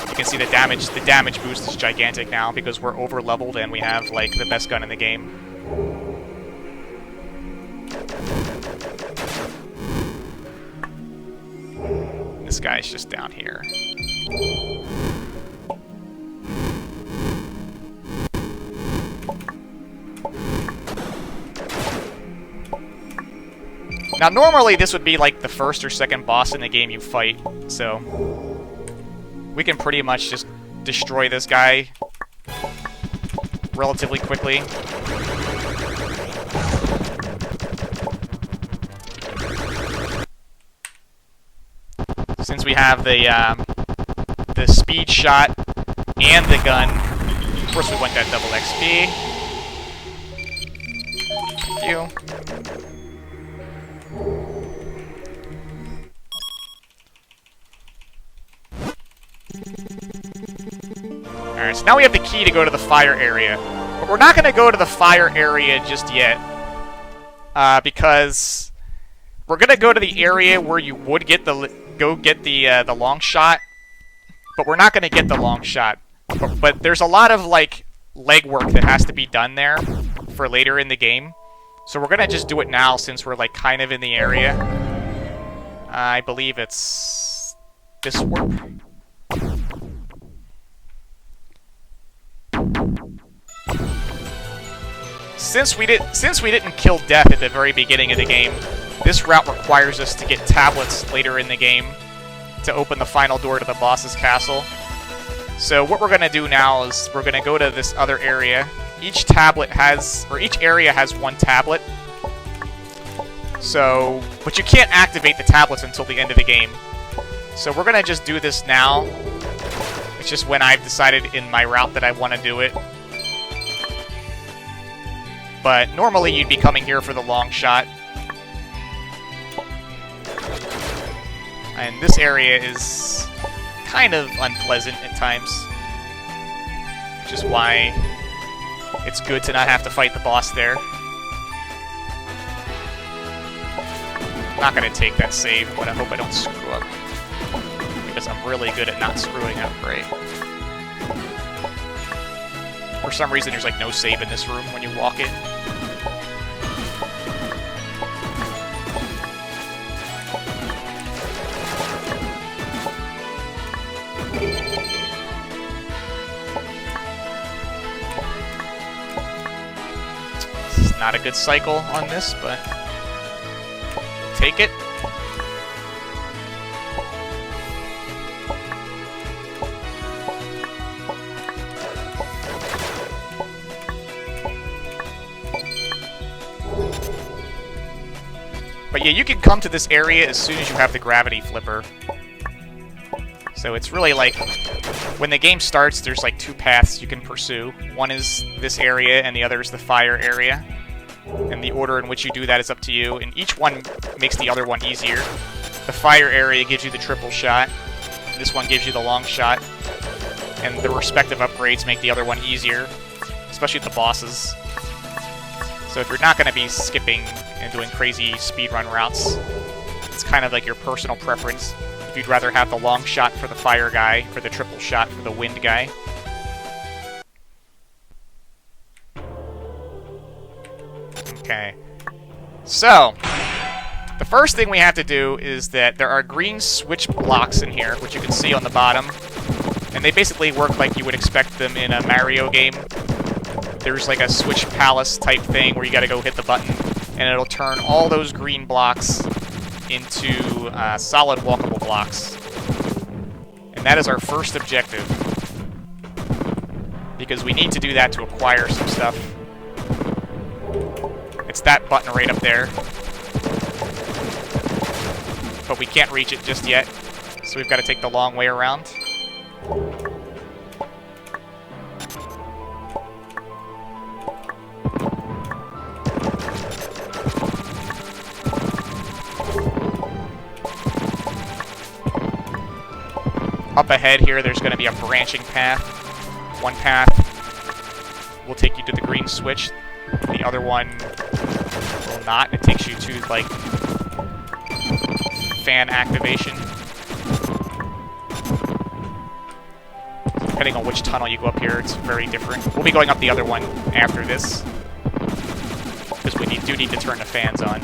You can see the damage boost is gigantic now because we're over leveled and we have like the best gun in the game. This guy's just down here. Now, normally this would be like the first or second boss in the game you fight, so we can pretty much just destroy this guy relatively quickly. Since we have the speed shot and the gun, of course we want that double XP. Thank you. Alright, so now we have the key to go to the fire area. But we're not going to go to the fire area just yet. Because we're going to go to the area where you would get the long shot. But we're not going to get the long shot. But there's a lot of, like, legwork that has to be done there for later in the game. So we're going to just do it now since we're, like, kind of in the area. I believe it's this warp. Since we didn't kill Death at the very beginning of the game, this route requires us to get tablets later in the game to open the final door to the boss's castle. So what we're gonna do now is we're gonna go to this other area. Each area has one tablet. So, but you can't activate the tablets until the end of the game. So we're gonna just do this now. It's just when I've decided in my route that I want to do it. But normally you'd be coming here for the long shot. And this area is kind of unpleasant at times. Which is why it's good to not have to fight the boss there. I'm not going to take that save, but I hope I don't screw up. Because I'm really good at not screwing up, right? For some reason, there's like no save in this room when you walk in. It's not a good cycle on this, but we'll take it. But yeah, you can come to this area as soon as you have the gravity flipper. So it's really like, when the game starts, there's like two paths you can pursue. One is this area, and the other is the fire area. And the order in which you do that is up to you, and each one makes the other one easier. The fire area gives you the triple shot. This one gives you the long shot. And the respective upgrades make the other one easier, especially the bosses. So if you're not going to be skipping and doing crazy speedrun routes, it's kind of like your personal preference. If you'd rather have the long shot for the fire guy, or the triple shot for the wind guy. Okay. So, the first thing we have to do is that there are green switch blocks in here, which you can see on the bottom. And they basically work like you would expect them in a Mario game. There's like a switch palace type thing where you gotta go hit the button, and it'll turn all those green blocks into solid walkable blocks. And that is our first objective. Because we need to do that to acquire some stuff. It's that button right up there. But we can't reach it just yet, so we've got to take the long way around. Up ahead here, there's going to be a branching path. One path will take you to the green switch. The other one will not. It takes you to, like, fan activation. Depending on which tunnel you go up here, it's very different. We'll be going up the other one after this, because we do need to turn the fans on.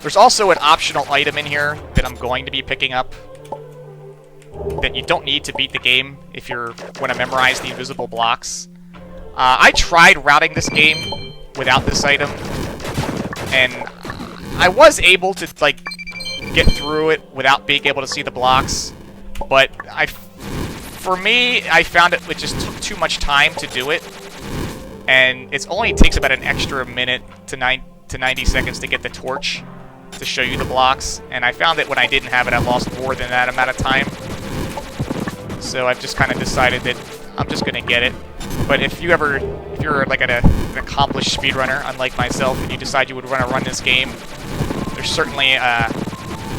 There's also an optional item in here that I'm going to be picking up that you don't need to beat the game if you want to memorize the invisible blocks. I tried routing this game without this item, and I was able to, like, get through it without being able to see the blocks, but for me, I found it just took too much time to do it, and it only takes about an extra minute to 90 seconds to get the torch to show you the blocks, and I found that when I didn't have it, I lost more than that amount of time. So I've just kind of decided that I'm just gonna get it. But if you're like an accomplished speedrunner, unlike myself, and you decide you would want to run this game, there's certainly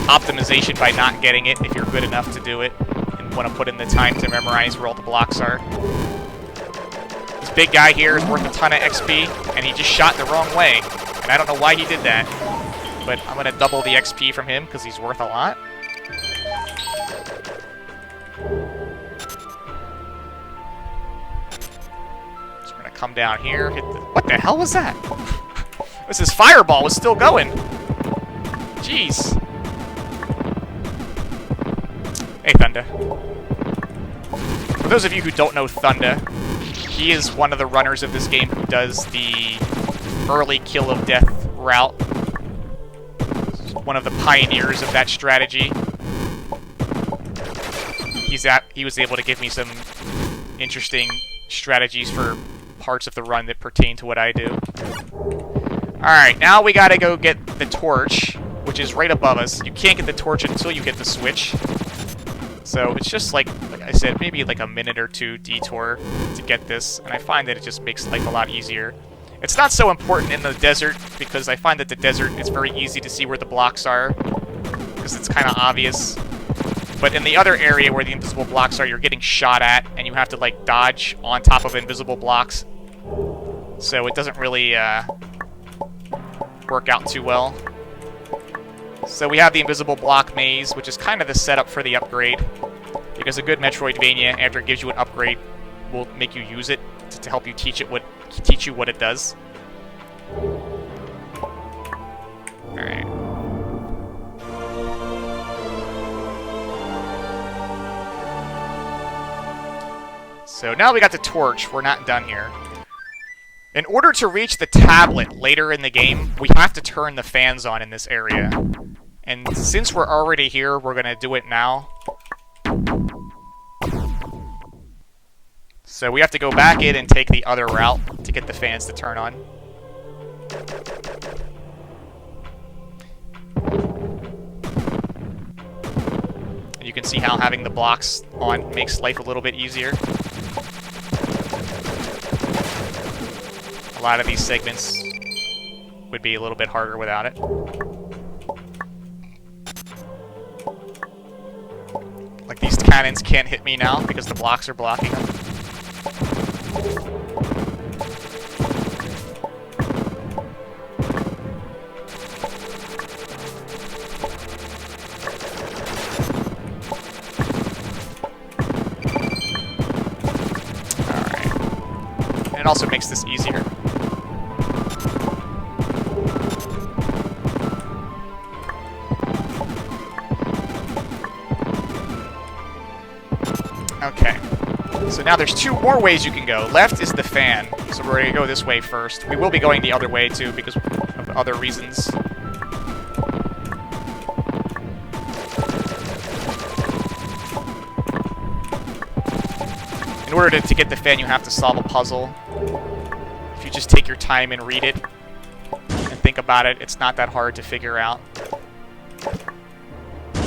optimization by not getting it if you're good enough to do it and want to put in the time to memorize where all the blocks are. This big guy here is worth a ton of XP, and he just shot the wrong way. And I don't know why he did that, but I'm going to double the XP from him because he's worth a lot. So we're going to come down here, hit the... What the hell was that? This fireball was still going. Jeez. Hey, Thunder. For those of you who don't know Thunder, he is one of the runners of this game who does the early kill of death route. One of the pioneers of that strategy. He was able to give me some interesting strategies for parts of the run that pertain to what I do. Alright, now we gotta go get the torch, which is right above us. You can't get the torch until you get the switch. So it's just like I said, maybe like a minute or two detour to get this, and I find that it just makes life a lot easier. It's not so important in the desert, because I find that the desert, it's very easy to see where the blocks are, because it's kind of obvious. But in the other area where the invisible blocks are, you're getting shot at, and you have to, like, dodge on top of invisible blocks. So it doesn't really work out too well. So we have the invisible block maze, which is kind of the setup for the upgrade. Because a good Metroidvania, after it gives you an upgrade, will make you use it to help you teach you what it does. Alright. So now we got the torch. We're not done here. In order to reach the tablet later in the game, we have to turn the fans on in this area. And since we're already here, we're going to do it now. So we have to go back in and take the other route to get the fans to turn on. And you can see how having the blocks on makes life a little bit easier. A lot of these segments would be a little bit harder without it. Like, these cannons can't hit me now because the blocks are blocking them. Alright. And it also makes this easier. Okay, so now there's two more ways you can go. Left is the fan, so we're going to go this way first. We will be going the other way too because of other reasons. In order to get the fan, you have to solve a puzzle. If you just take your time and read it and think about it, it's not that hard to figure out.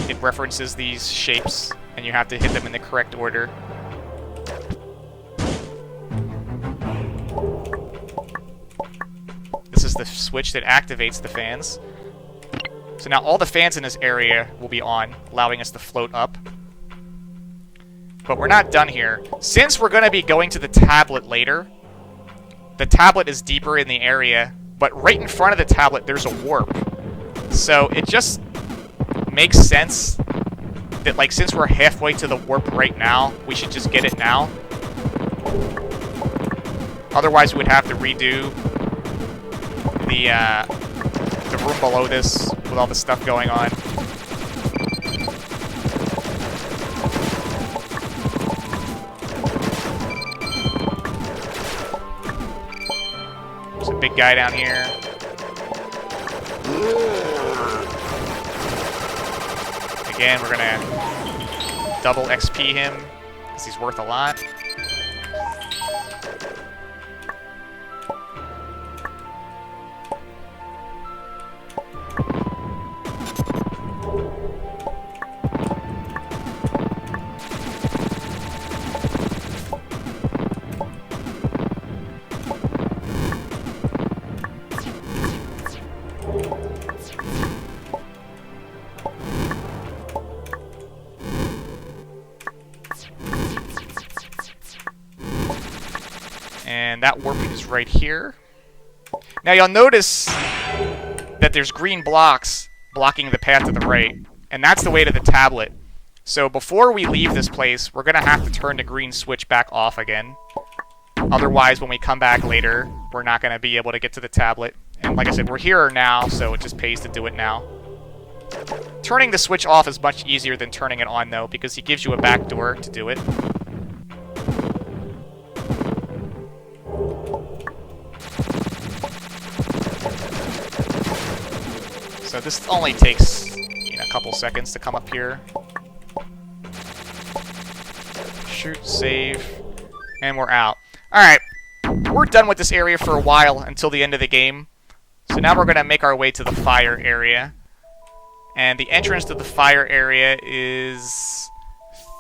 It references these shapes, and you have to hit them in the correct order. This is the switch that activates the fans. So now all the fans in this area will be on, allowing us to float up. But we're not done here. Since we're going to be going to the tablet later, the tablet is deeper in the area, but right in front of the tablet there's a warp. So it just makes sense that, like, since we're halfway to the warp right now, we should just get it now. Otherwise, we would have to redo the room below this with all the stuff going on. There's a big guy down here. Again, we're gonna double XP him, because he's worth a lot. And that warp is right here. Now you'll notice that there's green blocks blocking the path to the right, and that's the way to the tablet. So before we leave this place, we're going to have to turn the green switch back off again. Otherwise, when we come back later, we're not going to be able to get to the tablet. And like I said, we're here now, so it just pays to do it now. Turning the switch off is much easier than turning it on, though, because he gives you a back door to do it. So this only takes, you know, a couple seconds to come up here. Shoot, save, and we're out. Alright, we're done with this area for a while until the end of the game. So now we're going to make our way to the fire area. And the entrance to the fire area is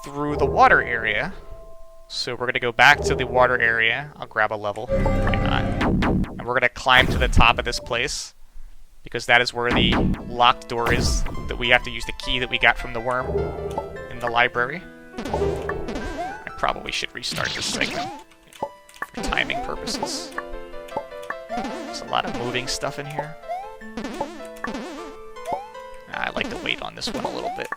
through the water area. So we're going to go back to the water area. I'll grab a level. Why not? And we're going to climb to the top of this place, because that is where the locked door is, that we have to use the key that we got from the worm in the library. I probably should restart this segment for timing purposes. There's a lot of moving stuff in here. I like to wait on this one a little bit.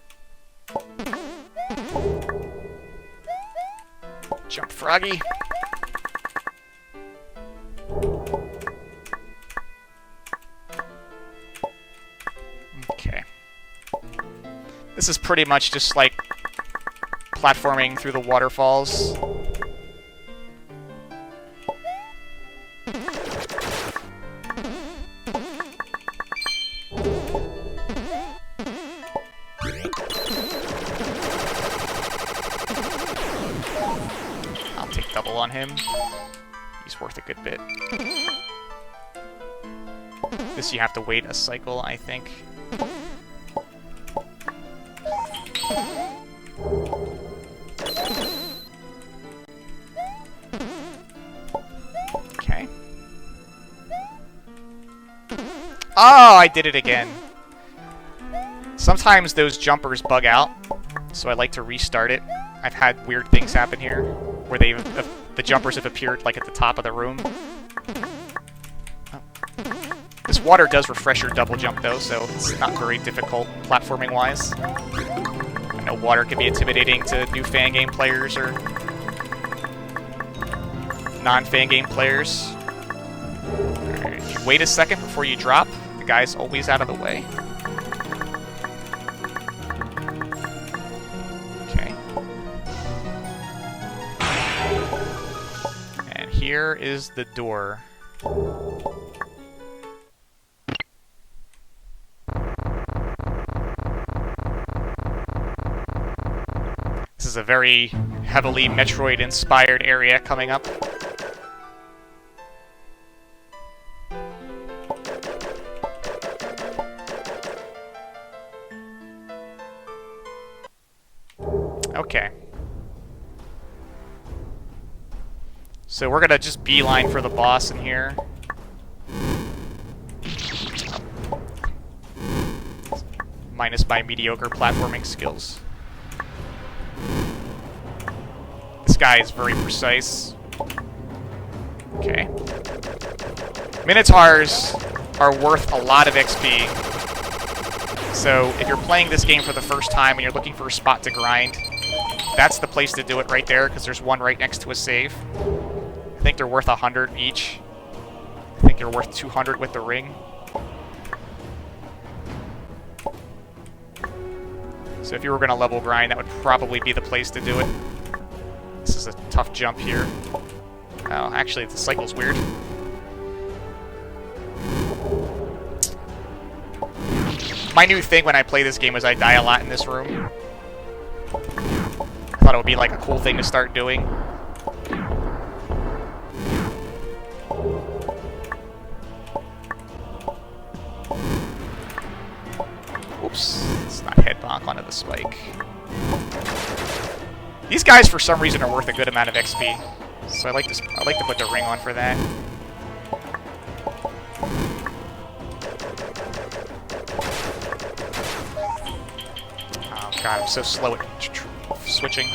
Jump Froggy. Okay. This is pretty much just like platforming through the waterfalls. I'll take double on him. He's worth a good bit. This you have to wait a cycle, I think. Okay. Oh, I did it again. Sometimes those jumpers bug out, so I like to restart it. I've had weird things happen here, where the jumpers have appeared like at the top of the room. Oh. This water does refresh your double jump though, so it's not very difficult platforming-wise. I know water can be intimidating to new Fangame players or non-Fangame players. Alright, if you wait a second before you drop, the guy's always out of the way. Okay. And here is the door. This is a very heavily Metroid-inspired area coming up. Okay. So we're gonna just beeline for the boss in here. Minus my mediocre platforming skills. This guy is very precise. Okay. Minotaurs are worth a lot of XP. So if you're playing this game for the first time and you're looking for a spot to grind, that's the place to do it right there, because there's one right next to a save. I think they're worth 100 each. I think they're worth 200 with the ring. So if you were going to level grind, that would probably be the place to do it. This is a tough jump here. Oh, actually, the cycle's weird. My new thing when I play this game is I die a lot in this room. I thought it would be like a cool thing to start doing. Oops, let's not head bonk onto the spike. These guys, for some reason, are worth a good amount of XP, so I like to put the ring on for that. Oh god, I'm so slow at switching.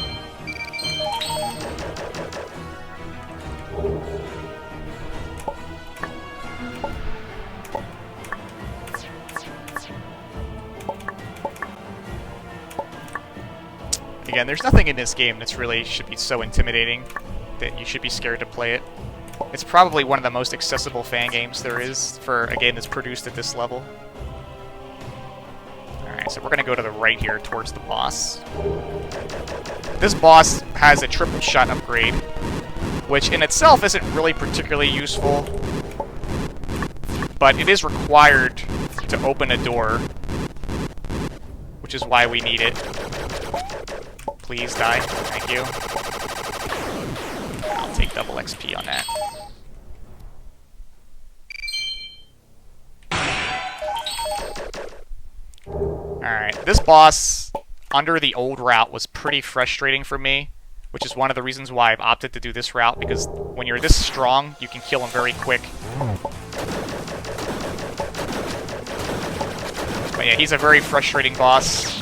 Again, there's nothing in this game that's really should be so intimidating that you should be scared to play it. It's probably one of the most accessible fan games there is for a game that's produced at this level. Alright. so we're gonna go to the right here towards the boss. This boss has a triple shot upgrade, which in itself isn't really particularly useful, but it is required to open a door, which is why we need it. Please die. Thank you. I'll take double XP on that. Alright, this boss under the old route was pretty frustrating for me, which is one of the reasons why I've opted to do this route, because when you're this strong, you can kill him very quick. But yeah, he's a very frustrating boss,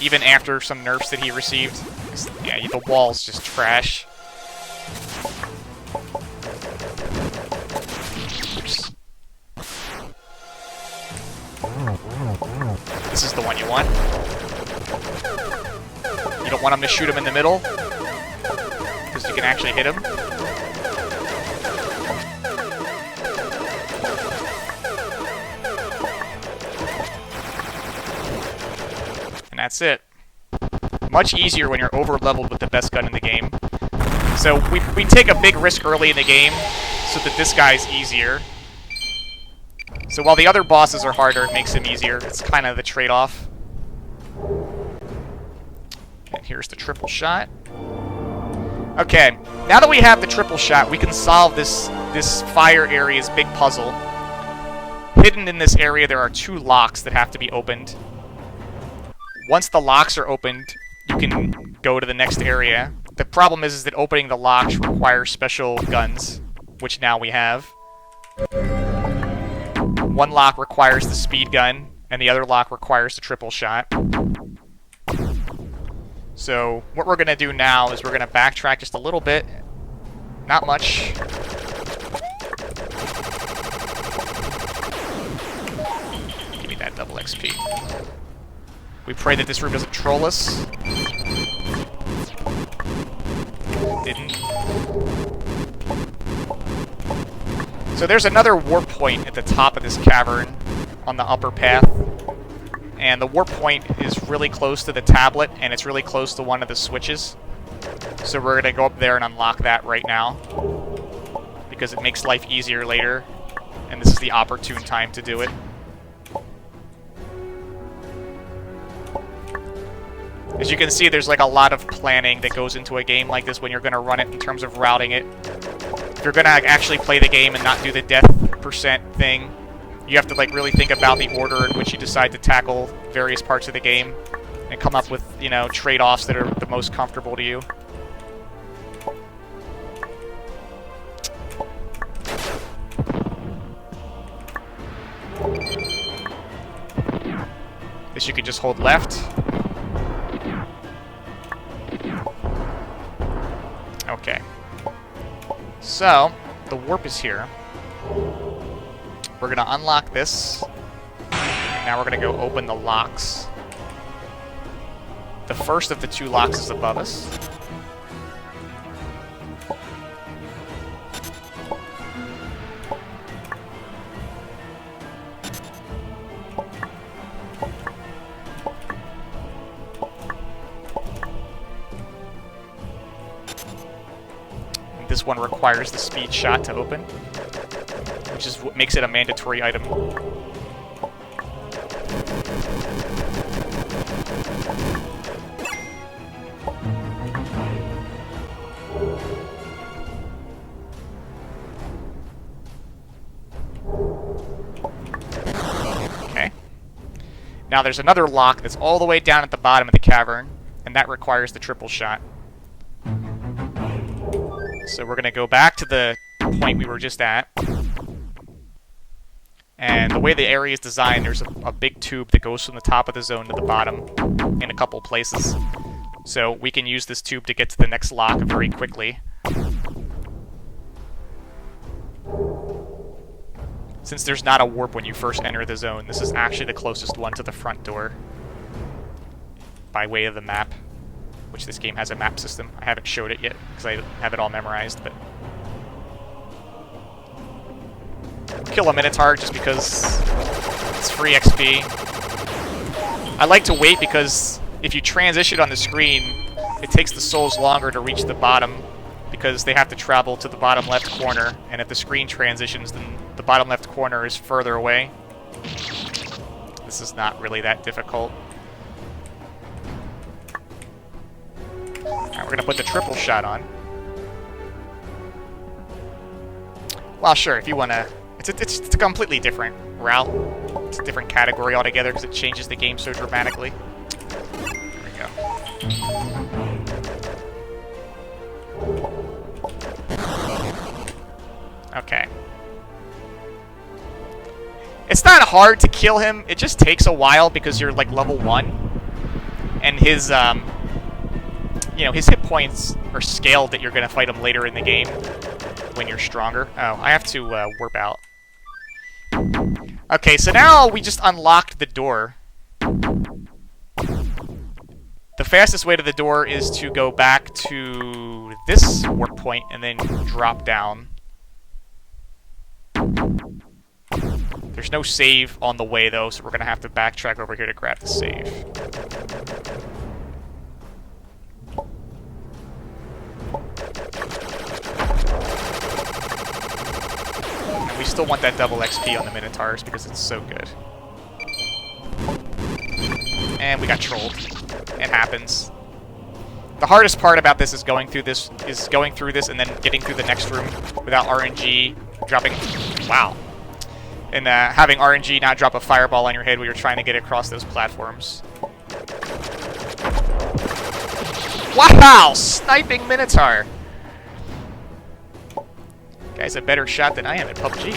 even after some nerfs that he received. Yeah, the wall's just trash. Oops. This is the one you want. You don't want him to shoot him in the middle, because you can actually hit him. And that's it. Much easier when you're over-leveled with the best gun in the game. So we take a big risk early in the game so that this guy's easier. So while the other bosses are harder, it makes him easier. It's kind of the trade-off. And here's the triple shot. Okay, now that we have the triple shot, we can solve this fire area's big puzzle. Hidden in this area, there are 2 locks that have to be opened. Once the locks are opened, you can go to the next area. The problem is that opening the locks requires special guns, which now we have. One lock requires the speed gun, and the other lock requires the triple shot. So what we're going to do now is we're going to backtrack just a little bit. Not much. Give me that double XP. We pray that this room doesn't troll us. Didn't. So there's another warp point at the top of this cavern on the upper path. And the warp point is really close to the tablet, and it's really close to one of the switches. So we're going to go up there and unlock that right now, because it makes life easier later, and this is the opportune time to do it. As you can see, there's like a lot of planning that goes into a game like this when you're going to run it in terms of routing it. If you're going to actually play the game and not do the death percent thing, you have to like really think about the order in which you decide to tackle various parts of the game and come up with, you know, trade-offs that are the most comfortable to you. This you can just hold left. Okay. So, the warp is here. We're going to unlock this. And now we're going to go open the locks. The first of the 2 locks is above us. This one requires the speed shot to open, which is what makes it a mandatory item. Okay. Now there's another lock that's all the way down at the bottom of the cavern, and that requires the triple shot. So we're going to go back to the point we were just at. And the way the area is designed, there's a big tube that goes from the top of the zone to the bottom in a couple places. So we can use this tube to get to the next lock very quickly. Since there's not a warp when you first enter the zone, this is actually the closest one to the front door by way of the map. Which this game has a map system. I haven't showed it yet, because I have it all memorized, but... Kill a Minotaur just because it's free XP. I like to wait because if you transition on the screen, it takes the souls longer to reach the bottom because they have to travel to the bottom left corner, and if the screen transitions, then the bottom left corner is further away. This is not really that difficult. Alright, we're gonna put the triple shot on. Well, sure, if you wanna... It's a completely different route. It's a different category altogether because it changes the game so dramatically. There we go. Okay. It's not hard to kill him, it just takes a while because you're like level 1. And his, you know, his hit points are scaled that you're gonna fight him later in the game when you're stronger. Oh, I have to warp out. Okay, so now we just unlocked the door. The fastest way to the door is to go back to this warp point and then drop down. There's no save on the way, though, so we're going to have to backtrack over here to grab the save. And we still want that double XP on the Minotaurs because it's so good. And we got trolled. It happens. The hardest part about this is going through this and then getting through the next room without RNG dropping. Wow. And having RNG not drop a fireball on your head while you're trying to get across those platforms. Wow! Sniping Minotaur! Guy's a better shot than I am at PUBG.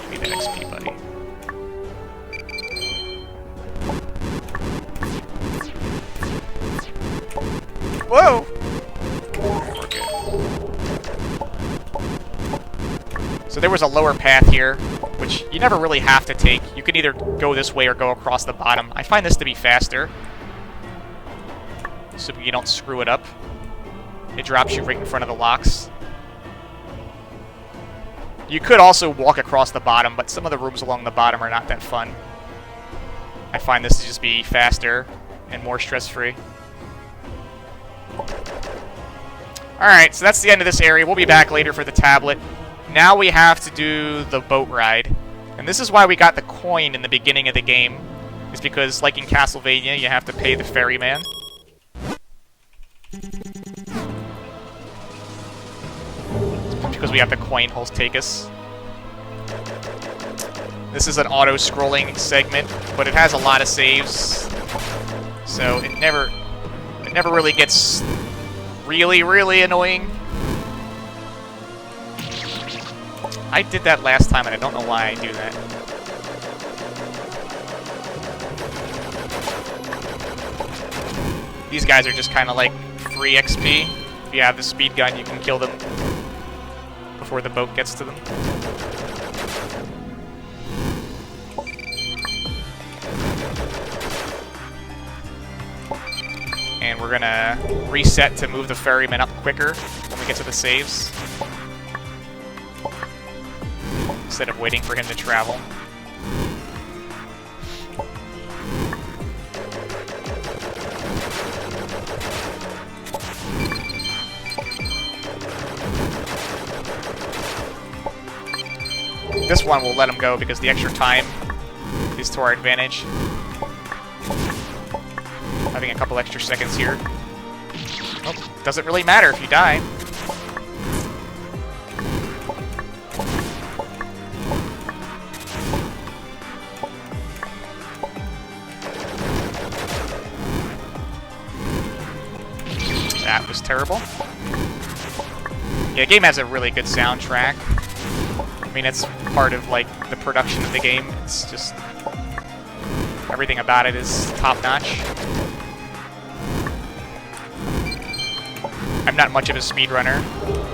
Give me that XP, buddy. Whoa! We're good. So there was a lower path here, which you never really have to take. You can either go this way or go across the bottom. I find this to be faster, so you don't screw it up. It drops you right in front of the locks. You could also walk across the bottom, but some of the rooms along the bottom are not that fun. I find this to just be faster and more stress-free. Alright, so that's the end of this area. We'll be back later for the tablet. Now we have to do the boat ride. And this is why we got the coin in the beginning of the game. Is because, like in Castlevania, you have to pay the ferryman. Because we have the coin he'll take us. This is an auto-scrolling segment, but it has a lot of saves. So it never really gets really annoying. I did that last time and I don't know why I do that. These guys are just kind of like free XP. If you have the speed gun, you can kill them before the boat gets to them. And we're gonna reset to move the ferryman up quicker when we get to the saves, instead of waiting for him to travel. This one will let him go because the extra time is to our advantage. Having a couple extra seconds here. Oh, doesn't really matter if you die. That was terrible. Yeah, the game has a really good soundtrack. I mean, it's part of, like, the production of the game. It's just... everything about it is top-notch. I'm not much of a speedrunner,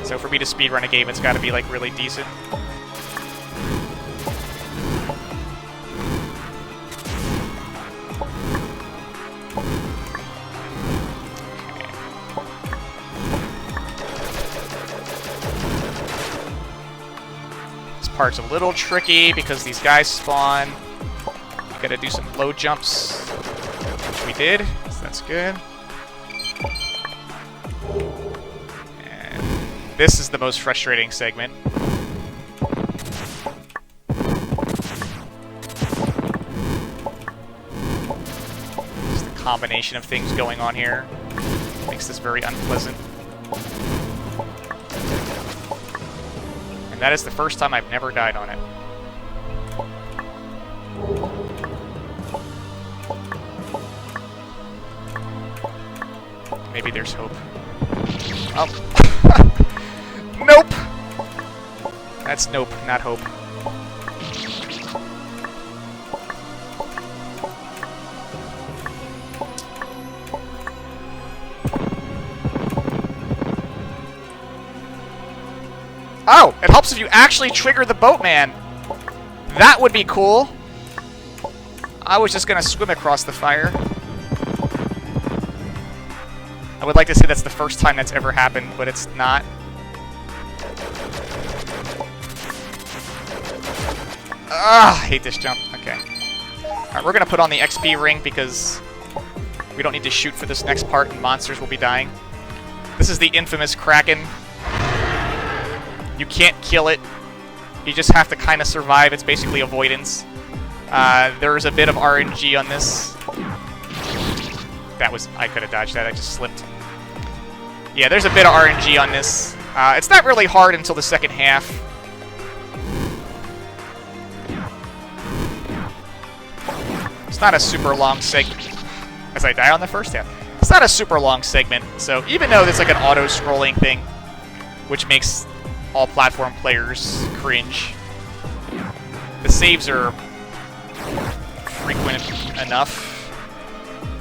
so for me to speedrun a game, it's gotta be, like, really decent. part's a little tricky because these guys spawn. You gotta do some low jumps, which we did, so that's good. And this is the most frustrating segment. Just the combination of things going on here makes this very unpleasant. And that is the first time I've never died on it. Maybe there's hope. Oh. Nope! That's nope, not hope. Oh! It helps if you actually trigger the boatman! That would be cool! I was just gonna swim across the fire. I would like to say that's the first time that's ever happened, but it's not. Ah, I hate this jump. Okay. Alright, we're gonna put on the XP ring because we don't need to shoot for this next part and monsters will be dying. This is the infamous Kraken. You can't kill it. You just have to kind of survive. It's basically avoidance. There's a bit of RNG on this. That was... I could have dodged that. I just slipped. Yeah, there's a bit of RNG on this. It's not really hard until the second half. It's not a super long segment. As I die on the first half. It's not a super long segment. So even though it's like an auto-scrolling thing, which makes all platform players cringe, the saves are frequent enough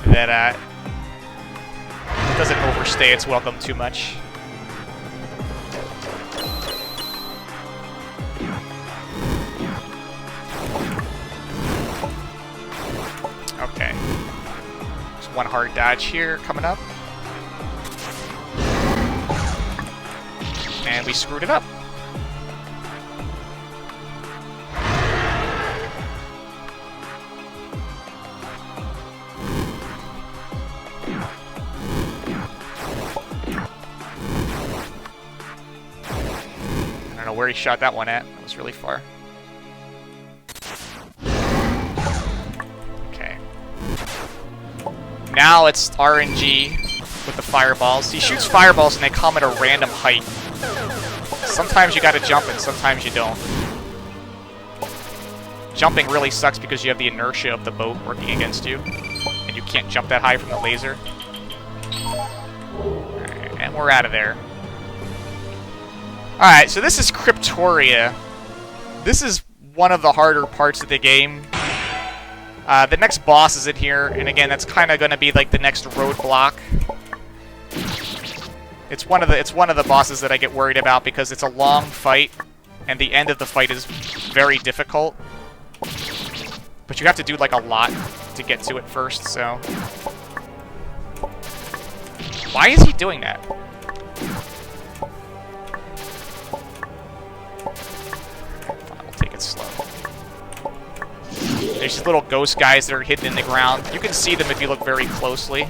that it doesn't overstay its welcome too much. Okay. There's one hard dodge here coming up. And we screwed it up. I don't know where he shot that one at. That was really far. Okay. Now it's RNG with the fireballs. He shoots fireballs and they come at a random height. Sometimes you gotta jump and sometimes you don't. Jumping really sucks because you have the inertia of the boat working against you. And you can't jump that high from the laser. Alright, and we're out of there. Alright, so this is Cryptoria. This is one of the harder parts of the game. The next boss is in here, and again, that's kind of going to be like the next roadblock. It's one of the bosses that I get worried about because it's a long fight, and the end of the fight is very difficult. But you have to do like a lot to get to it first, so... Why is he doing that? Fine, we'll take it slow. There's these little ghost guys that are hidden in the ground. You can see them if you look very closely.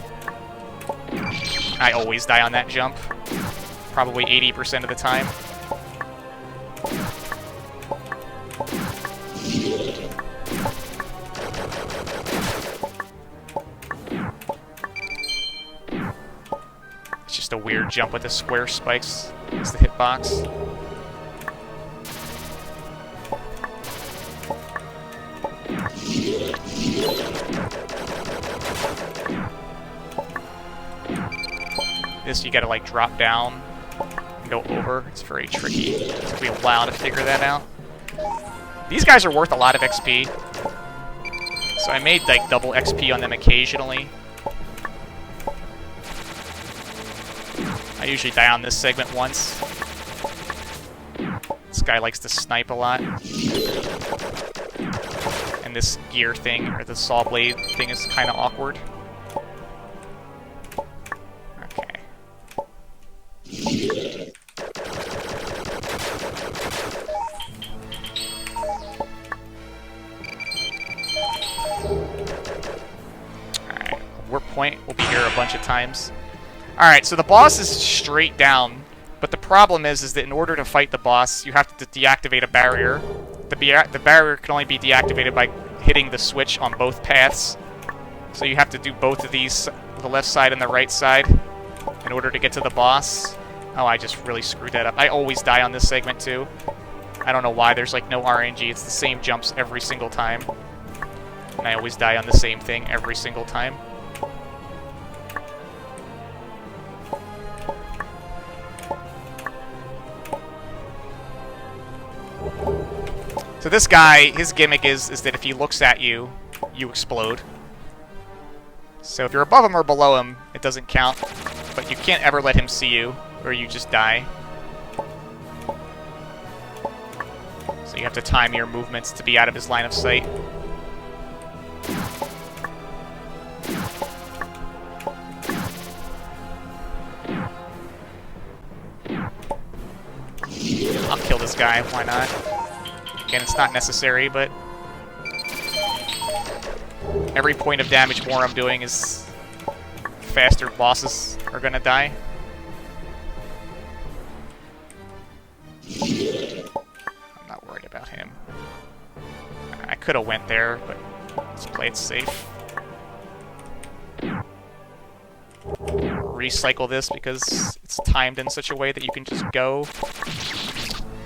I always die on that jump. Probably 80% of the time. It's just a weird jump with the square spikes. It's the hitbox. This you gotta like drop down and go over. It's very tricky. It's gonna be a while to figure that out. These guys are worth a lot of XP. So I made like double XP on them occasionally. I usually die on this segment once. This guy likes to snipe a lot. And this gear thing, or the saw blade thing, is kind of awkward. Okay. point. We'll be here a bunch of times. Alright, so the boss is straight down, but the problem is that in order to fight the boss, you have to deactivate a barrier. The barrier can only be deactivated by hitting the switch on both paths. So you have to do both of these, the left side and the right side, in order to get to the boss. Oh, I just really screwed that up. I always die on this segment too. I don't know why, there's like no RNG, it's the same jumps every single time. And I always die on the same thing every single time. So this guy, his gimmick is that if he looks at you, you explode. So if you're above him or below him, it doesn't count. But you can't ever let him see you, or you just die. So you have to time your movements to be out of his line of sight. I'll kill this guy, why not? Again, it's not necessary, but every point of damage more I'm doing is faster bosses are gonna die. I'm not worried about him. I could have went there, but let's play it safe. Recycle this because it's timed in such a way that you can just go,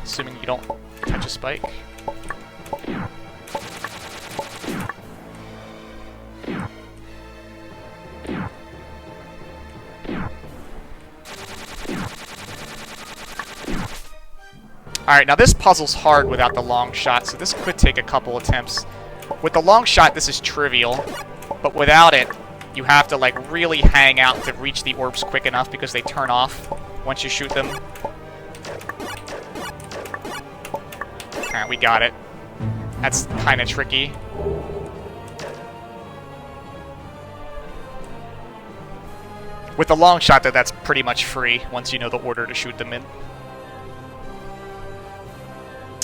assuming you don't touch a spike. Alright, now this puzzle's hard without the long shot, so this could take a couple attempts. With the long shot, this is trivial, but without it, you have to like really hang out to reach the orbs quick enough because they turn off once you shoot them. Alright, we got it. That's kind of tricky. With the long shot, though, that's pretty much free once you know the order to shoot them in.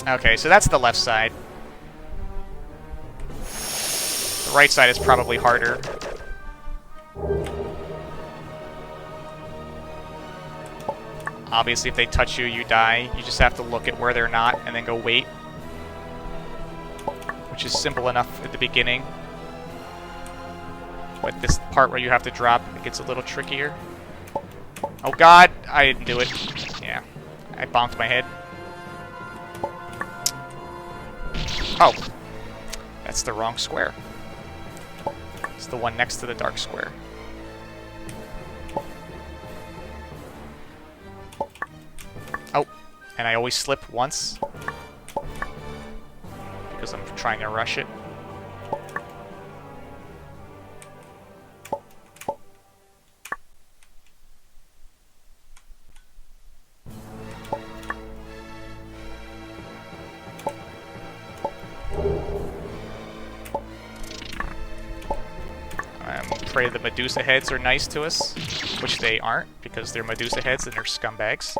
Okay, so that's the left side. The right side is probably harder. Obviously, if they touch you, you die. You just have to look at where they're not and then go wait. Which is simple enough at the beginning. But this part where you have to drop, it gets a little trickier. Oh god, I didn't do it. Yeah, I bonked my head. Oh, that's the wrong square. It's the one next to the dark square. Oh, and I always slip once because I'm trying to rush it. Pray the Medusa heads are nice to us, which they aren't, because they're Medusa heads and they're scumbags.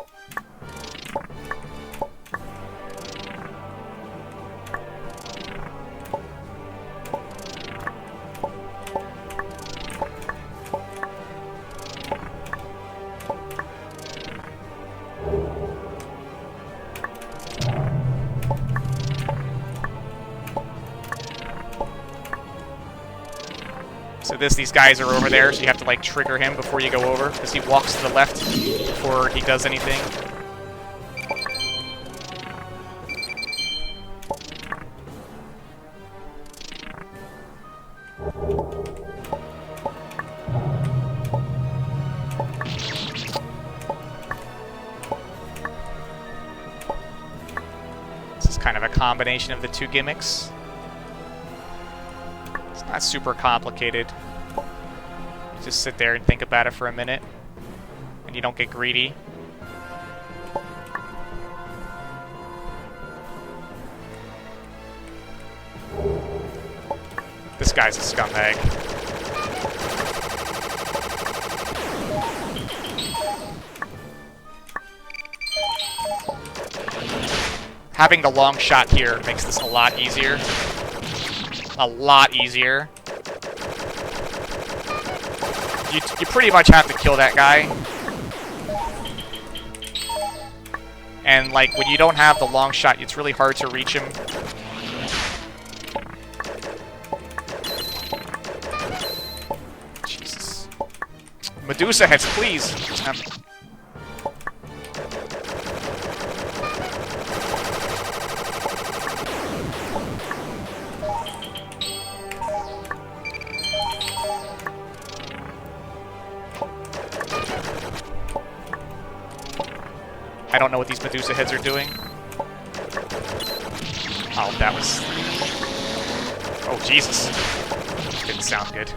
So these guys are over there, so you have to like trigger him before you go over, because he walks to the left before he does anything. This is kind of a combination of the two gimmicks. Not super complicated. You just sit there and think about it for a minute, and you don't get greedy. This guy's a scumbag. Having the long shot here makes this a lot easier. A lot easier. you pretty much have to kill that guy. And, like, when you don't have the long shot, it's really hard to reach him. Jesus. Medusa heads, please! I don't know what these Medusa heads are doing. Oh, that was... Oh, Jesus. Didn't sound good.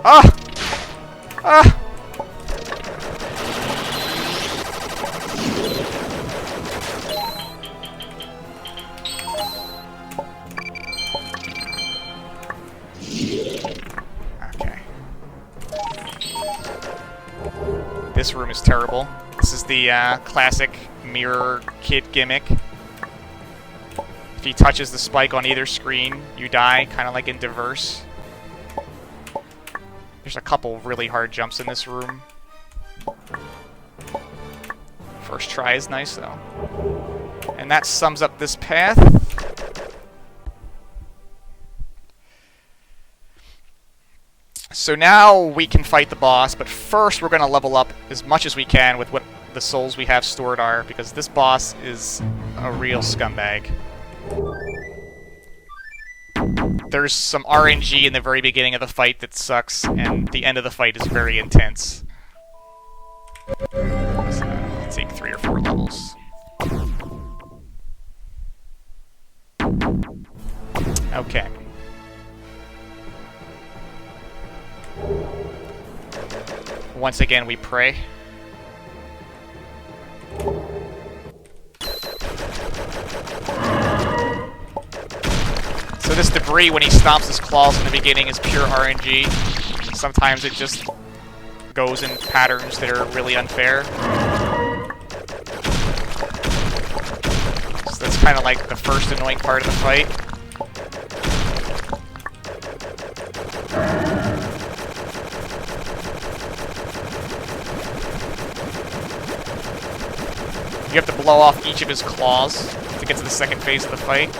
Ah! Ah! This room is terrible. This is the classic mirror kid gimmick. If he touches the spike on either screen, you die, kind of like in Diverse. There's a couple really hard jumps in this room. First try is nice, though. And that sums up this path. So now we can fight the boss, but first we're going to level up as much as we can with what the souls we have stored are, because this boss is a real scumbag. There's some RNG in the very beginning of the fight that sucks, and the end of the fight is very intense. It'll take 3 or 4 levels. Okay. Once again, we pray. So this debris, when he stomps his claws in the beginning, is pure RNG. Sometimes it just goes in patterns that are really unfair. So that's kind of like the first annoying part of the fight. You have to blow off each of his claws to get to the second phase of the fight.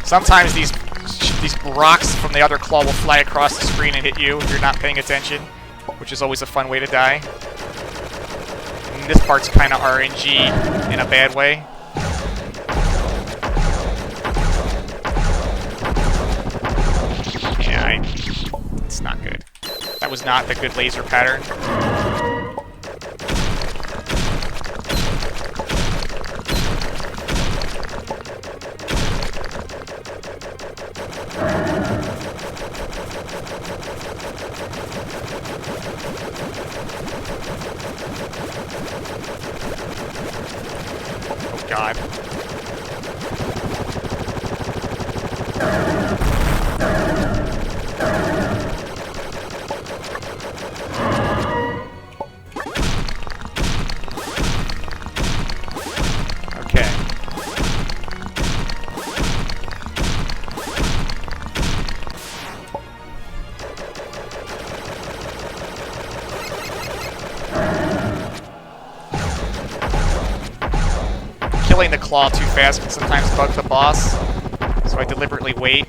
Sometimes these rocks from the other claw will fly across the screen and hit you if you're not paying attention, which is always a fun way to die. This part's kind of RNG in a bad way. Yeah, it's not good. That was not the good laser pattern. God. Okay. Killing the claw too fast can sometimes bug the boss, so I deliberately wait.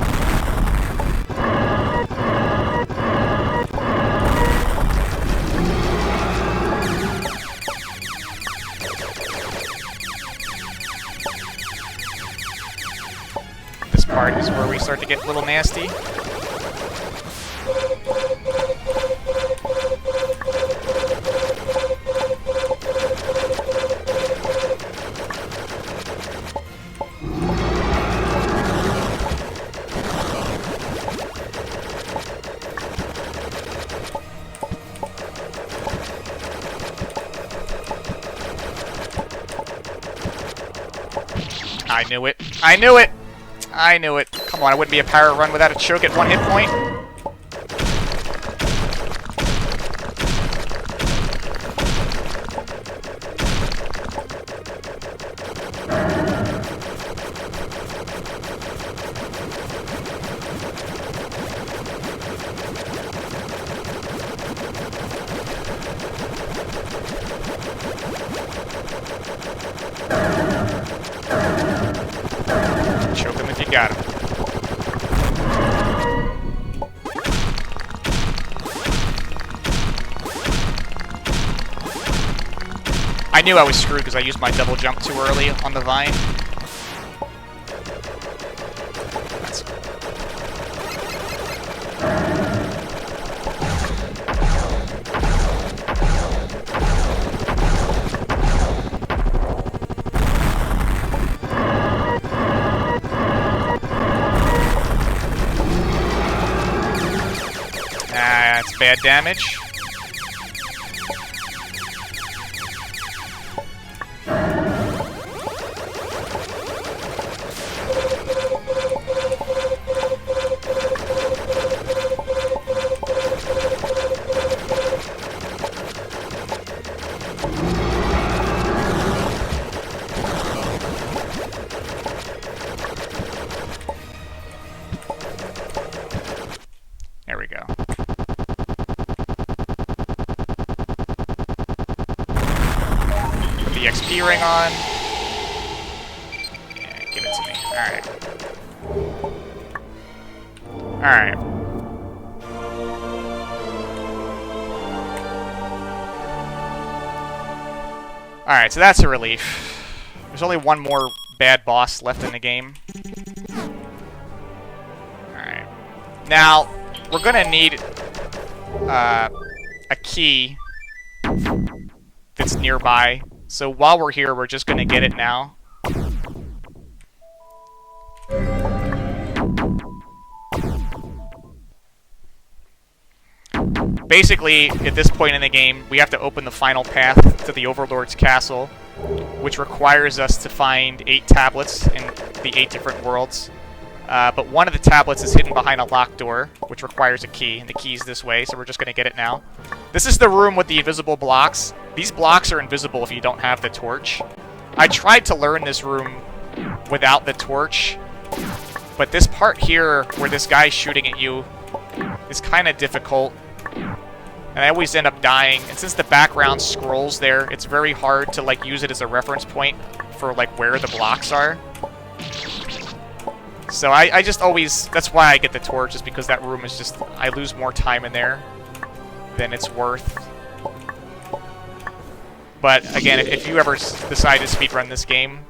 This part is where we start to get a little nasty. I knew it. I knew it! I knew it. Come on, it wouldn't be a power run without a choke at 1 hit point. Choke him if you got him. I knew I was screwed because I used my double jump too early on the vine. That's... That's bad damage. There we go. Put the XP ring on. Yeah, give it to me. Alright. Alright. Alright, so that's a relief. There's only one more bad boss left in the game. Alright. Now, we're gonna need a key that's nearby. So while we're here, we're just gonna get it now. Basically, at this point in the game, we have to open the final path to the Overlord's castle, which requires us to find 8 tablets in the 8 different worlds. But one of the tablets is hidden behind a locked door, which requires a key, and the key's this way, so we're just going to get it now. This is the room with the invisible blocks. These blocks are invisible if you don't have the torch. I tried to learn this room without the torch, but this part here, where this guy's shooting at you, is kind of difficult. And I always end up dying, and since the background scrolls there, it's very hard to, like, use it as a reference point for, like, where the blocks are. So I just always, that's why I get the torch, is because that room is just, I lose more time in there than it's worth. But again, if you ever decide to speedrun this game,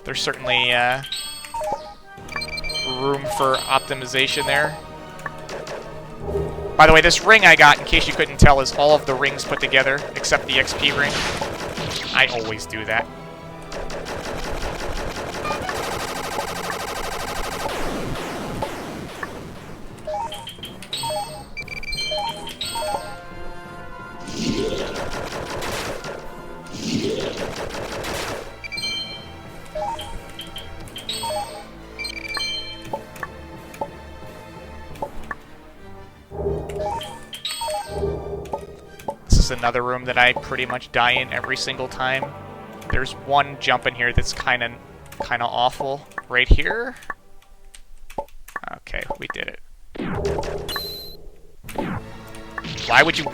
there's certainly room for optimization there. By the way, this ring I got, in case you couldn't tell, is all of the rings put together, except the XP ring. I always do that. This is another room that I pretty much die in every single time. There's one jump in here that's kind of awful. Right here. Okay, we did it. Why would you...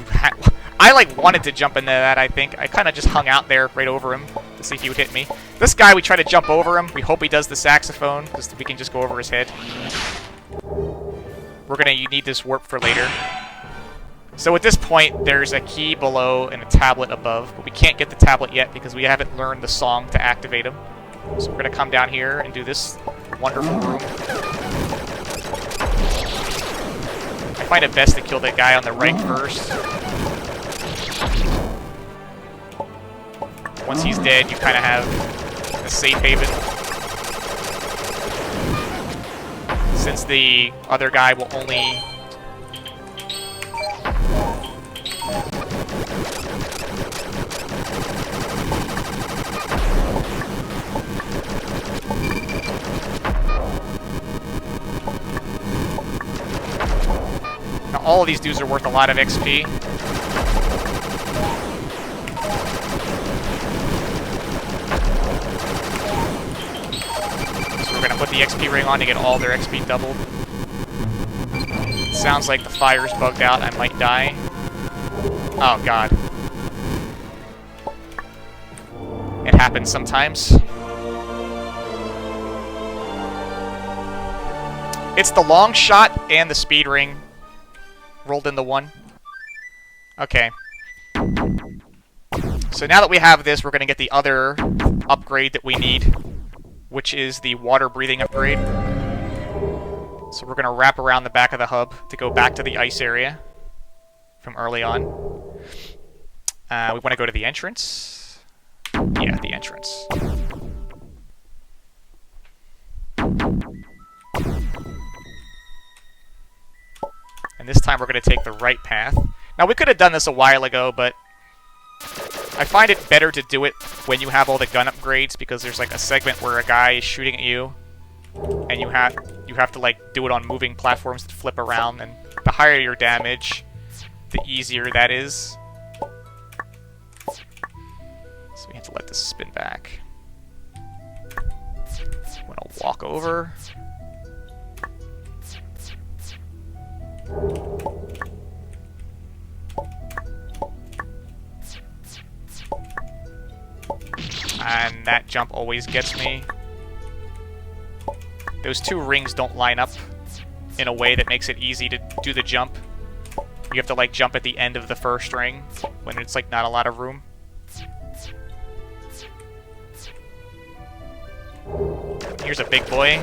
I, like, wanted to jump into that, I think. I kind of just hung out there right over him to see if he would hit me. This guy, we try to jump over him. We hope he does the saxophone, because we can just go over his head. You need this warp for later. So at this point, there's a key below and a tablet above, but we can't get the tablet yet because we haven't learned the song to activate them. So we're going to come down here and do this wonderful room. I find it best to kill that guy on the right first. Once he's dead, you kind of have a safe haven. Since the other guy will only... all of these dudes are worth a lot of XP. So we're gonna put the XP ring on to get all their XP doubled. Sounds like the fire's bugged out. I might die. Oh god. It happens sometimes. It's the long shot and the speed ring rolled into one. Okay. So now that we have this, we're going to get the other upgrade that we need, which is the water breathing upgrade. So we're going to wrap around the back of the hub to go back to the ice area from early on. We want to go to the entrance. Yeah, the entrance. And this time we're going to take the right path. Now, we could have done this a while ago, but I find it better to do it when you have all the gun upgrades, because there's like a segment where a guy is shooting at you, and you have to like do it on moving platforms that flip around, and the higher your damage, the easier that is. So we have to let this spin back. I'm going to walk over. And that jump always gets me. Those two rings don't line up in a way that makes it easy to do the jump. You have to like jump at the end of the first ring when it's like not a lot of room. Here's a big boy.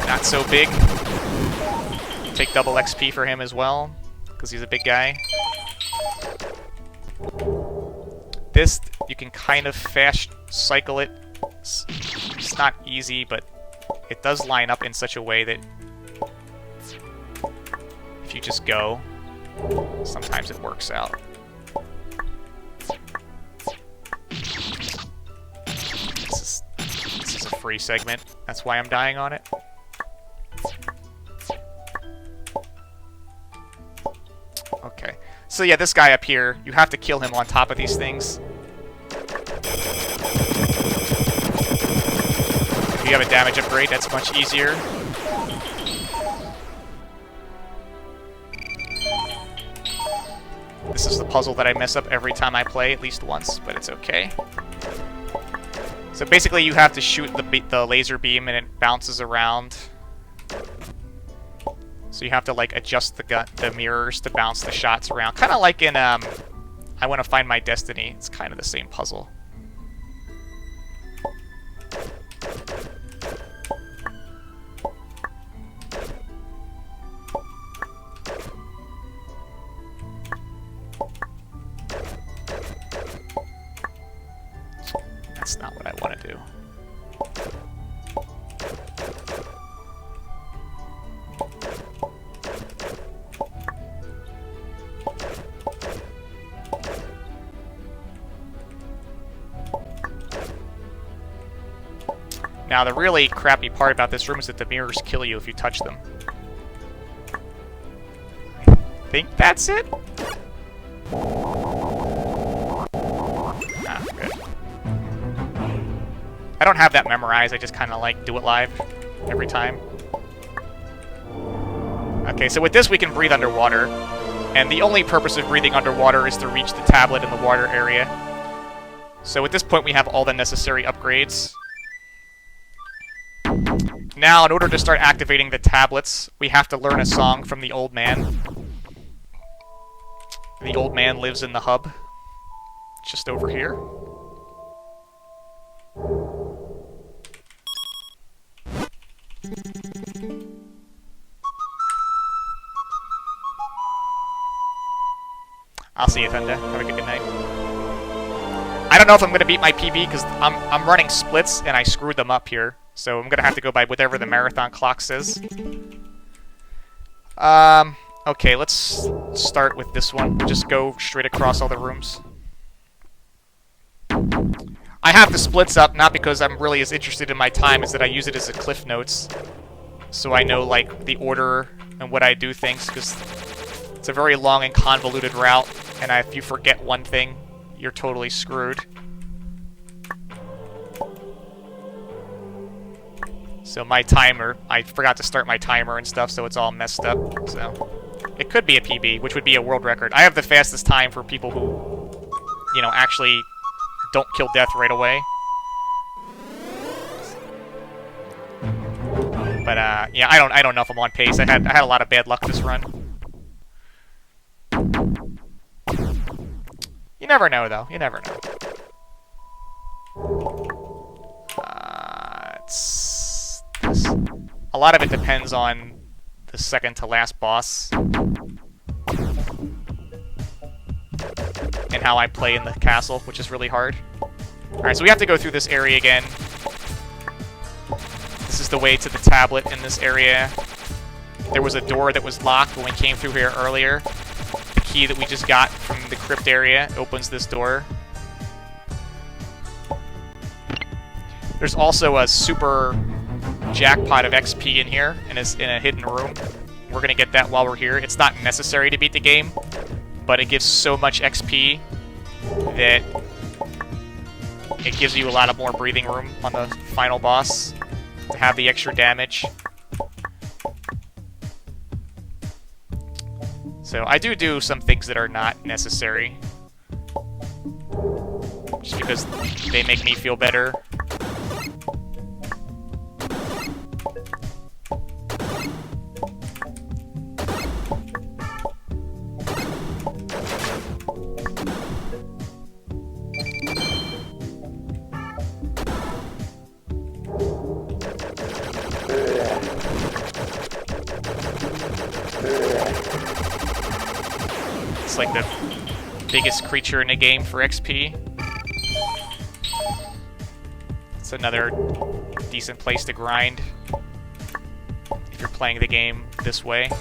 Not so big. Take double XP for him as well, because he's a big guy. This, you can kind of fast cycle it. It's not easy, but it does line up in such a way that if you just go, sometimes it works out. This is a free segment. That's why I'm dying on it. Okay. So yeah, this guy up here, you have to kill him on top of these things. If you have a damage upgrade, that's much easier. This is the puzzle that I mess up every time I play, at least once, but it's okay. So basically you have to shoot the laser beam and it bounces around. So you have to like adjust the mirrors to bounce the shots around. Kind of like in I Want to Find My Destiny. It's kind of the same puzzle. That's not what I want to do. Now, the really crappy part about this room is that the mirrors kill you if you touch them. I think that's it? Ah, good. I don't have that memorized, I just kind of like do it live every time. Okay, so with this we can breathe underwater, and the only purpose of breathing underwater is to reach the tablet in the water area. So at this point we have all the necessary upgrades. Now, in order to start activating the tablets, we have to learn a song from the old man. The old man lives in the hub, just over here. I'll see you, Thunder. Have a good night. I don't know if I'm going to beat my PB, because I'm running splits, and I screwed them up here. So I'm going to have to go by whatever the marathon clock says. Okay, let's start with this one. Just go straight across all the rooms. I have the splits up, not because I'm really as interested in my time, as that I use it as a cliff notes. So I know, like, the order and what I do things, because it's a very long and convoluted route, and if you forget one thing, you're totally screwed. So my timer, I forgot to start my timer and stuff, so it's all messed up. So it could be a PB, which would be a world record. I have the fastest time for people who, you know, actually don't kill death right away. But yeah, I don't know if I'm on pace. I had a lot of bad luck this run. You never know, though. You never know. A lot of it depends on the second to last boss and how I play in the castle, which is really hard. Alright, so we have to go through this area again. This is the way to the tablet in this area. There was a door that was locked when we came through here earlier. The key that we just got from the crypt area opens this door. There's also a super jackpot of XP in here, and it's in a hidden room. We're gonna get that while we're here. It's not necessary to beat the game, but it gives so much XP that it gives you a lot of more breathing room on the final boss to have the extra damage. So I do some things that are not necessary, just because they make me feel better. It's like the biggest creature in the game for XP. It's another decent place to grind if you're playing the game this way.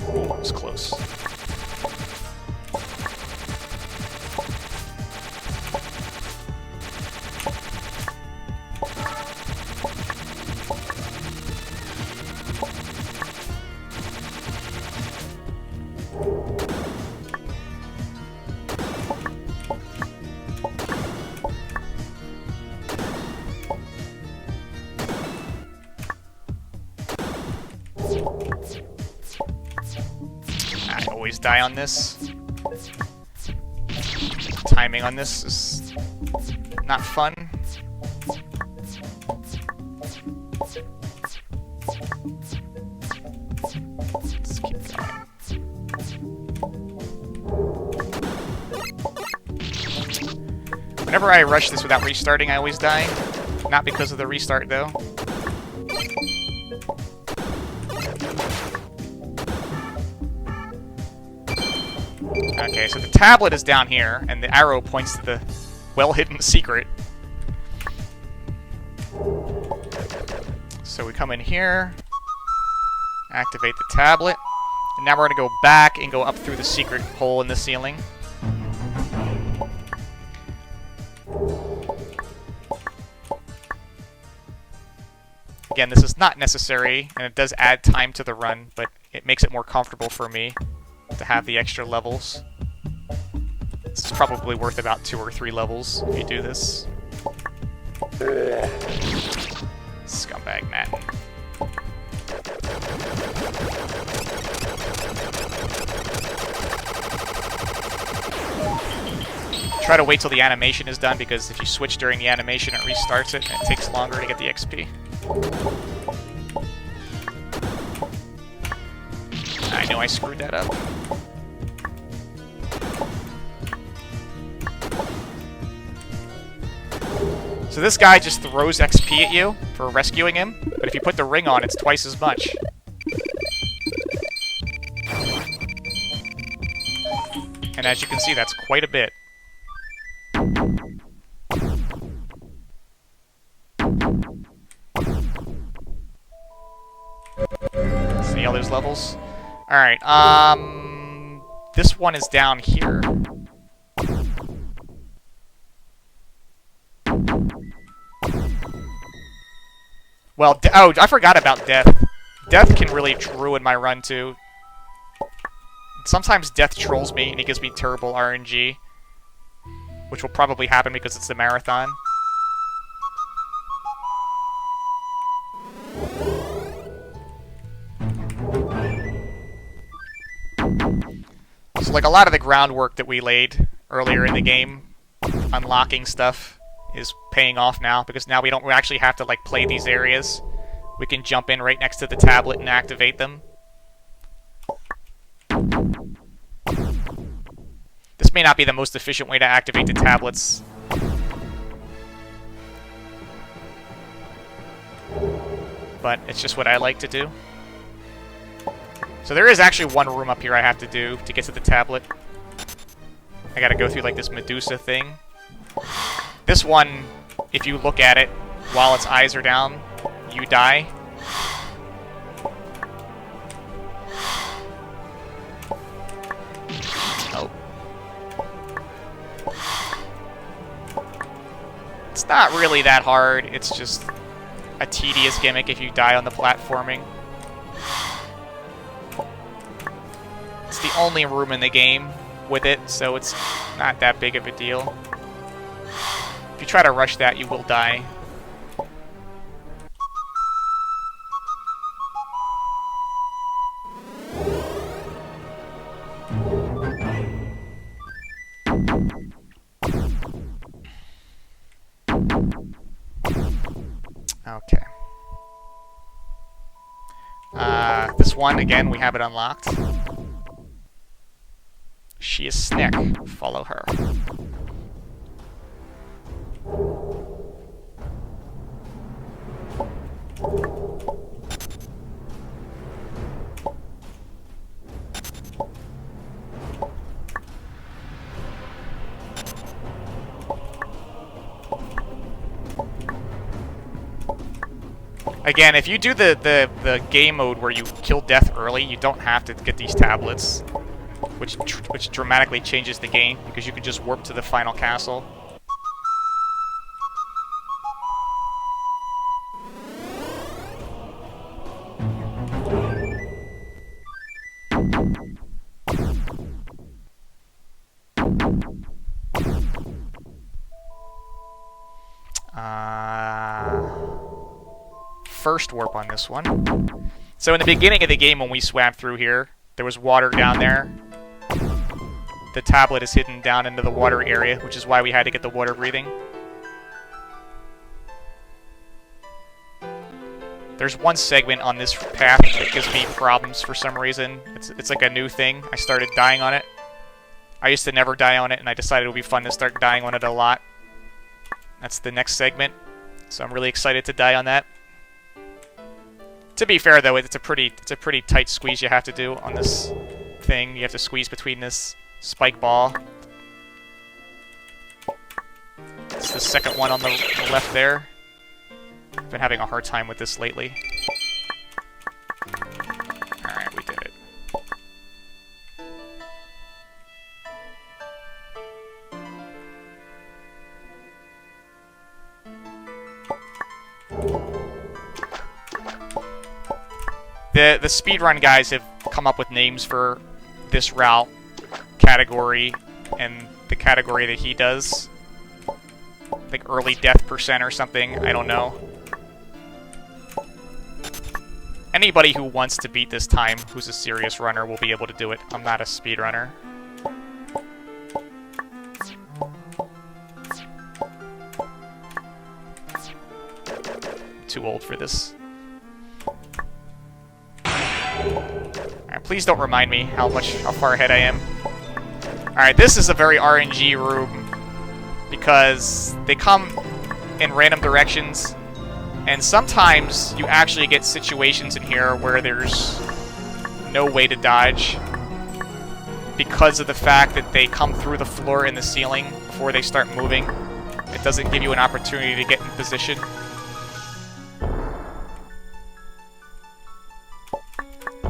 Ooh, that was close. I always die on this. Timing on this is not fun. Let's keep going. Whenever I rush this without restarting, I always die. Not because of the restart, though. Okay, so the tablet is down here, and the arrow points to the well-hidden secret. So we come in here, activate the tablet, and now we're going to go back and go up through the secret hole in the ceiling. Again, this is not necessary, and it does add time to the run, but it makes it more comfortable for me to have the extra levels. This is probably worth about 2 or 3 levels if you do this. Scumbag Matt. Try to wait till the animation is done, because if you switch during the animation, it restarts it, and it takes longer to get the XP. I know I screwed that up. So this guy just throws XP at you for rescuing him, but if you put the ring on, it's twice as much. And as you can see, that's quite a bit. See all those levels? Alright, this one is down here. Well, oh, I forgot about Death. Death can really ruin my run, too. Sometimes Death trolls me, and he gives me terrible RNG. Which will probably happen because it's the marathon. So, like, a lot of the groundwork that we laid earlier in the game, unlocking stuff, is paying off now, because now we actually have to, like, play these areas. We can jump in right next to the tablet and activate them. This may not be the most efficient way to activate the tablets. But it's just what I like to do. So there is actually one room up here I have to do to get to the tablet. I gotta go through like this Medusa thing. This one, if you look at it while its eyes are down, you die. Oh. It's not really that hard, it's just a tedious gimmick if you die on the platforming. It's the only room in the game with it, so it's not that big of a deal. If you try to rush that, you will die. Okay. This one, again, we have it unlocked. She is Snick. Follow her. Again, if you do the game mode where you kill death early, you don't have to get these tablets, which dramatically changes the game, because you can just warp to the final castle. First warp on this one. So in the beginning of the game when we swam through here, there was water down there. The tablet is hidden down into the water area, which is why we had to get the water breathing. There's one segment on this path that gives me problems for some reason. It's like a new thing. I started dying on it. I used to never die on it, and I decided it would be fun to start dying on it a lot. That's the next segment, so I'm really excited to die on that. To be fair, though, it's a pretty tight squeeze you have to do on this thing. You have to squeeze between this spike ball. It's the second one on the left there. I've been having a hard time with this lately. Alright, we did it. The speedrun guys have come up with names for this route category and the category that he does. Like early death percent or something, I don't know. Anybody who wants to beat this time, who's a serious runner, will be able to do it. I'm not a speedrunner. Too old for this. Alright, please don't remind me how far ahead I am. Alright, this is a very RNG room because they come in random directions, and sometimes you actually get situations in here where there's no way to dodge because of the fact that they come through the floor and the ceiling before they start moving. It doesn't give you an opportunity to get in position.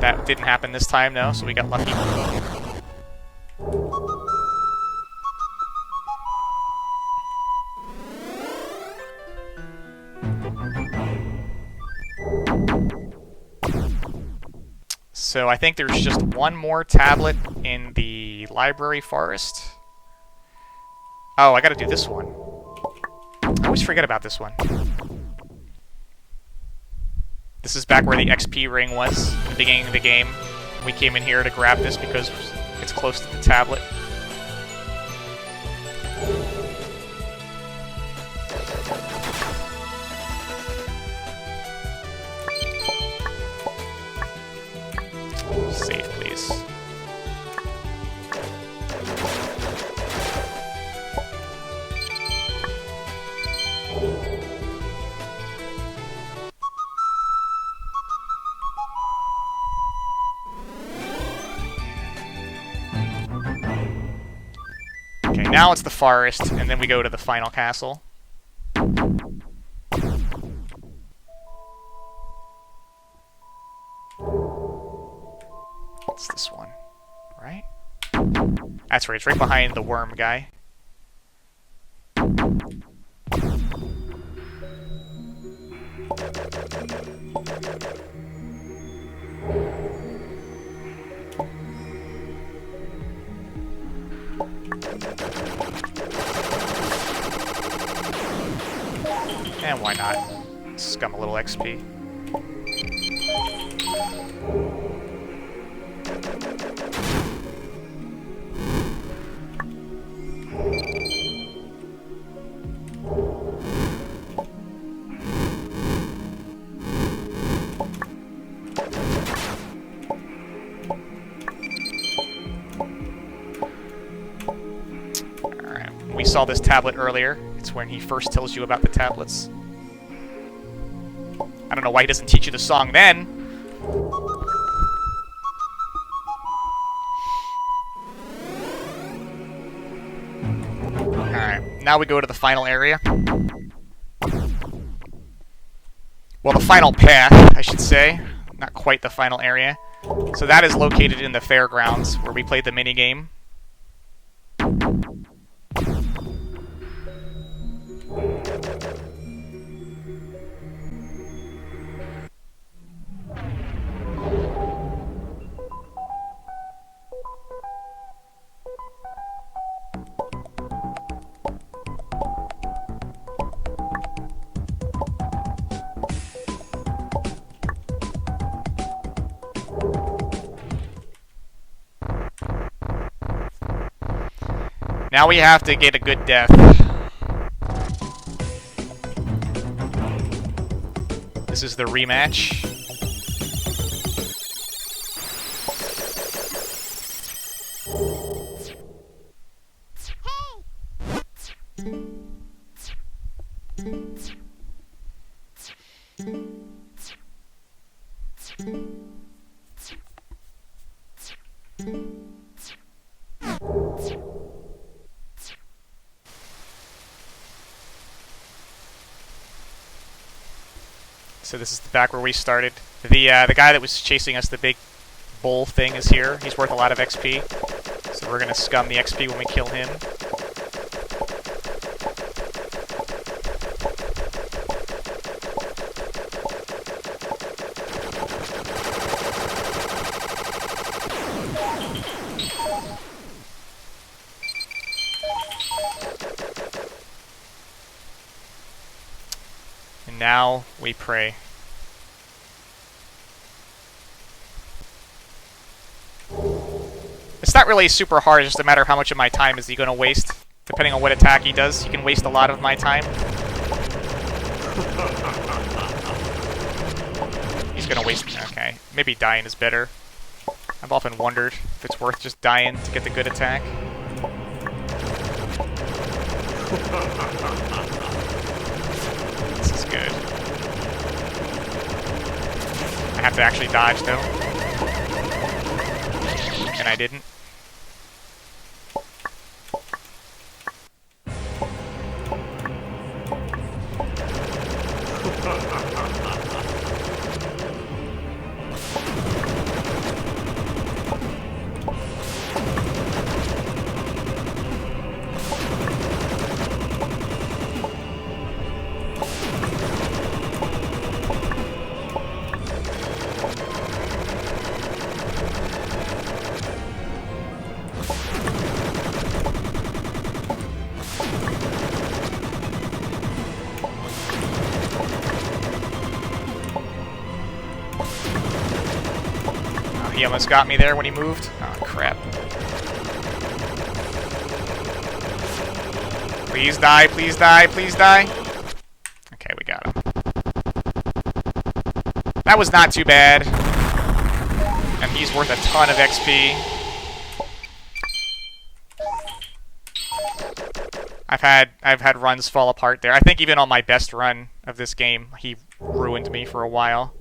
That didn't happen this time, though, so we got lucky. So I think there's just one more tablet in the library forest. Oh, I gotta do this one. I always forget about this one. This is back where the XP ring was at the beginning of the game. We came in here to grab this because it's close to the tablet. Save, please. Okay, now it's the forest, and then we go to the final castle. What's this one? Right? That's right, it's right behind the worm guy. And why not? Scum a little XP. Alright, we saw this tablet earlier. It's when he first tells you about the tablets. I don't know why he doesn't teach you the song then. Alright, now we go to the final area. Well, the final path, I should say. Not quite the final area. So that is located in the fairgrounds, where we played the minigame. Now we have to get a good death. This is the rematch. So this is back where we started. The guy that was chasing us, the big bull thing, is here. He's worth a lot of XP. So we're gonna scum the XP when we kill him. And now we pray. It's not really super hard, it's just a matter of how much of my time is he going to waste. Depending on what attack he does, he can waste a lot of my time. He's going to waste... Okay, maybe dying is better. I've often wondered if it's worth just dying to get the good attack. This is good. I have to actually dodge, though. And I didn't. He almost got me there when he moved. Oh, crap. Please die, please die, please die. Okay, we got him. That was not too bad. And he's worth a ton of XP. I've had runs fall apart there. I think even on my best run of this game, he ruined me for a while.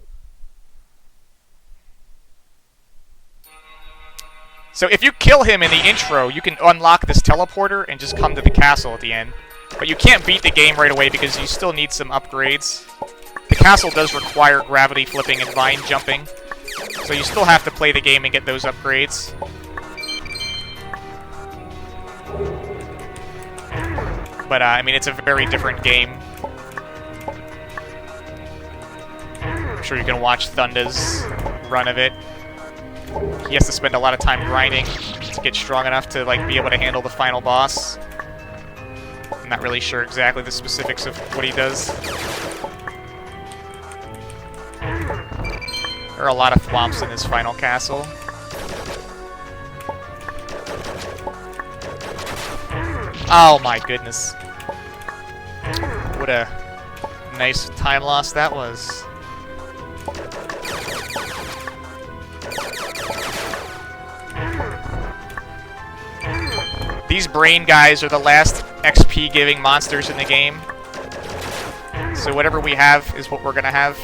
So if you kill him in the intro, you can unlock this teleporter and just come to the castle at the end. But you can't beat the game right away because you still need some upgrades. The castle does require gravity flipping and vine jumping, so you still have to play the game and get those upgrades. But, I mean, it's a very different game. I'm sure you can watch Thunda's run of it. He has to spend a lot of time grinding to get strong enough to like be able to handle the final boss. I'm not really sure exactly the specifics of what he does. There are a lot of thwomps in his final castle. Oh my goodness. What a nice time loss that was. These brain guys are the last XP giving monsters in the game. So whatever we have is what we're gonna have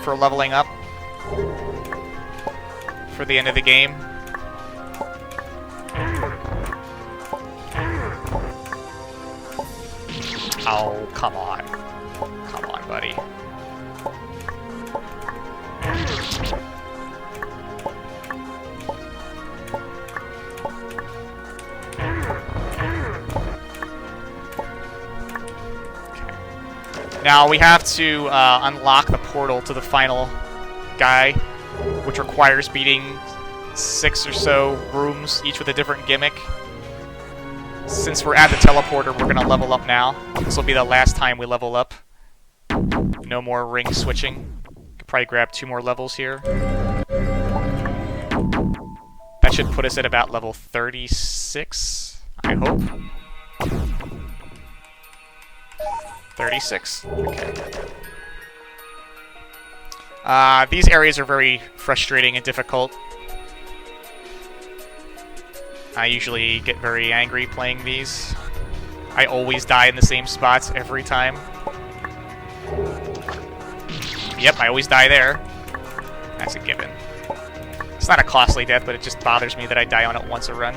for leveling up for the end of the game. Oh, come on. Come on, buddy. Now we have to unlock the portal to the final guy, which requires beating 6 or so rooms, each with a different gimmick. Since we're at the teleporter, we're going to level up now. This will be the last time we level up. No more ring switching. Could probably grab 2 more levels here. That should put us at about level 36, I hope. 36. Okay. These areas are very frustrating and difficult. I usually get very angry playing these. I always die in the same spots every time. Yep, I always die there. That's a given. It's not a costly death, but it just bothers me that I die on it once a run.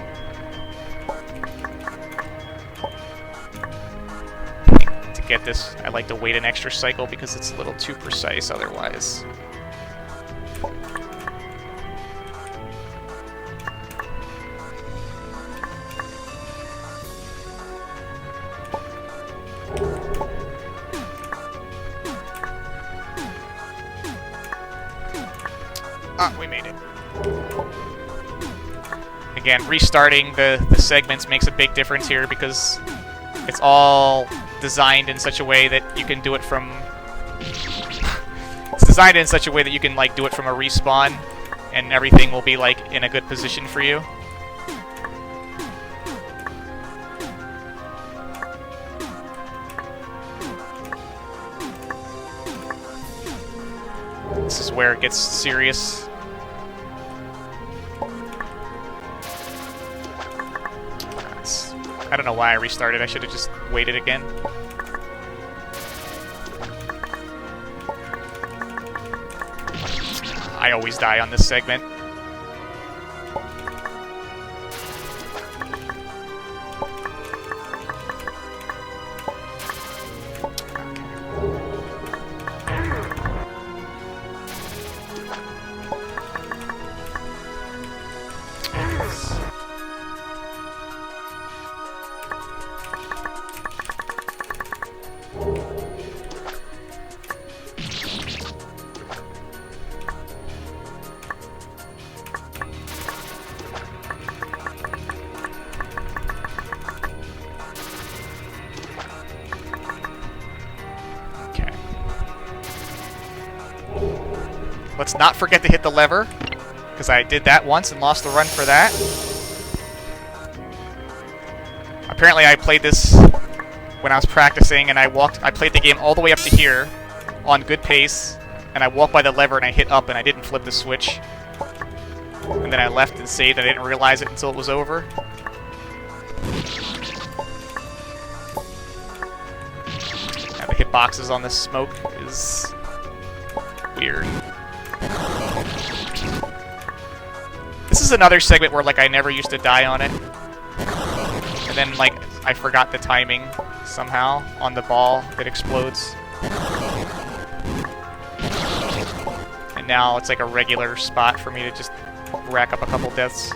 To get this, I like to wait an extra cycle because it's a little too precise otherwise. Ah, we made it. Again, restarting the segments makes a big difference here because it's all designed in such a way that you can do it from... It's designed in such a way that you can, like, do it from a respawn, and everything will be, like, in a good position for you. This is where it gets serious. I don't know why I restarted. I should have just waited again. I always die on this segment. Let's not forget to hit the lever. because I did that once and lost the run for that. Apparently I played this when I was practicing, and I played the game all the way up to here on good pace, and I walked by the lever and I hit up and I didn't flip the switch. And then I left and saved, and I didn't realize it until it was over. Now the hitboxes on this smoke is weird. This is another segment where, like, I never used to die on it. And then, like, I forgot the timing somehow on the ball that explodes. And now it's like a regular spot for me to just rack up a couple deaths.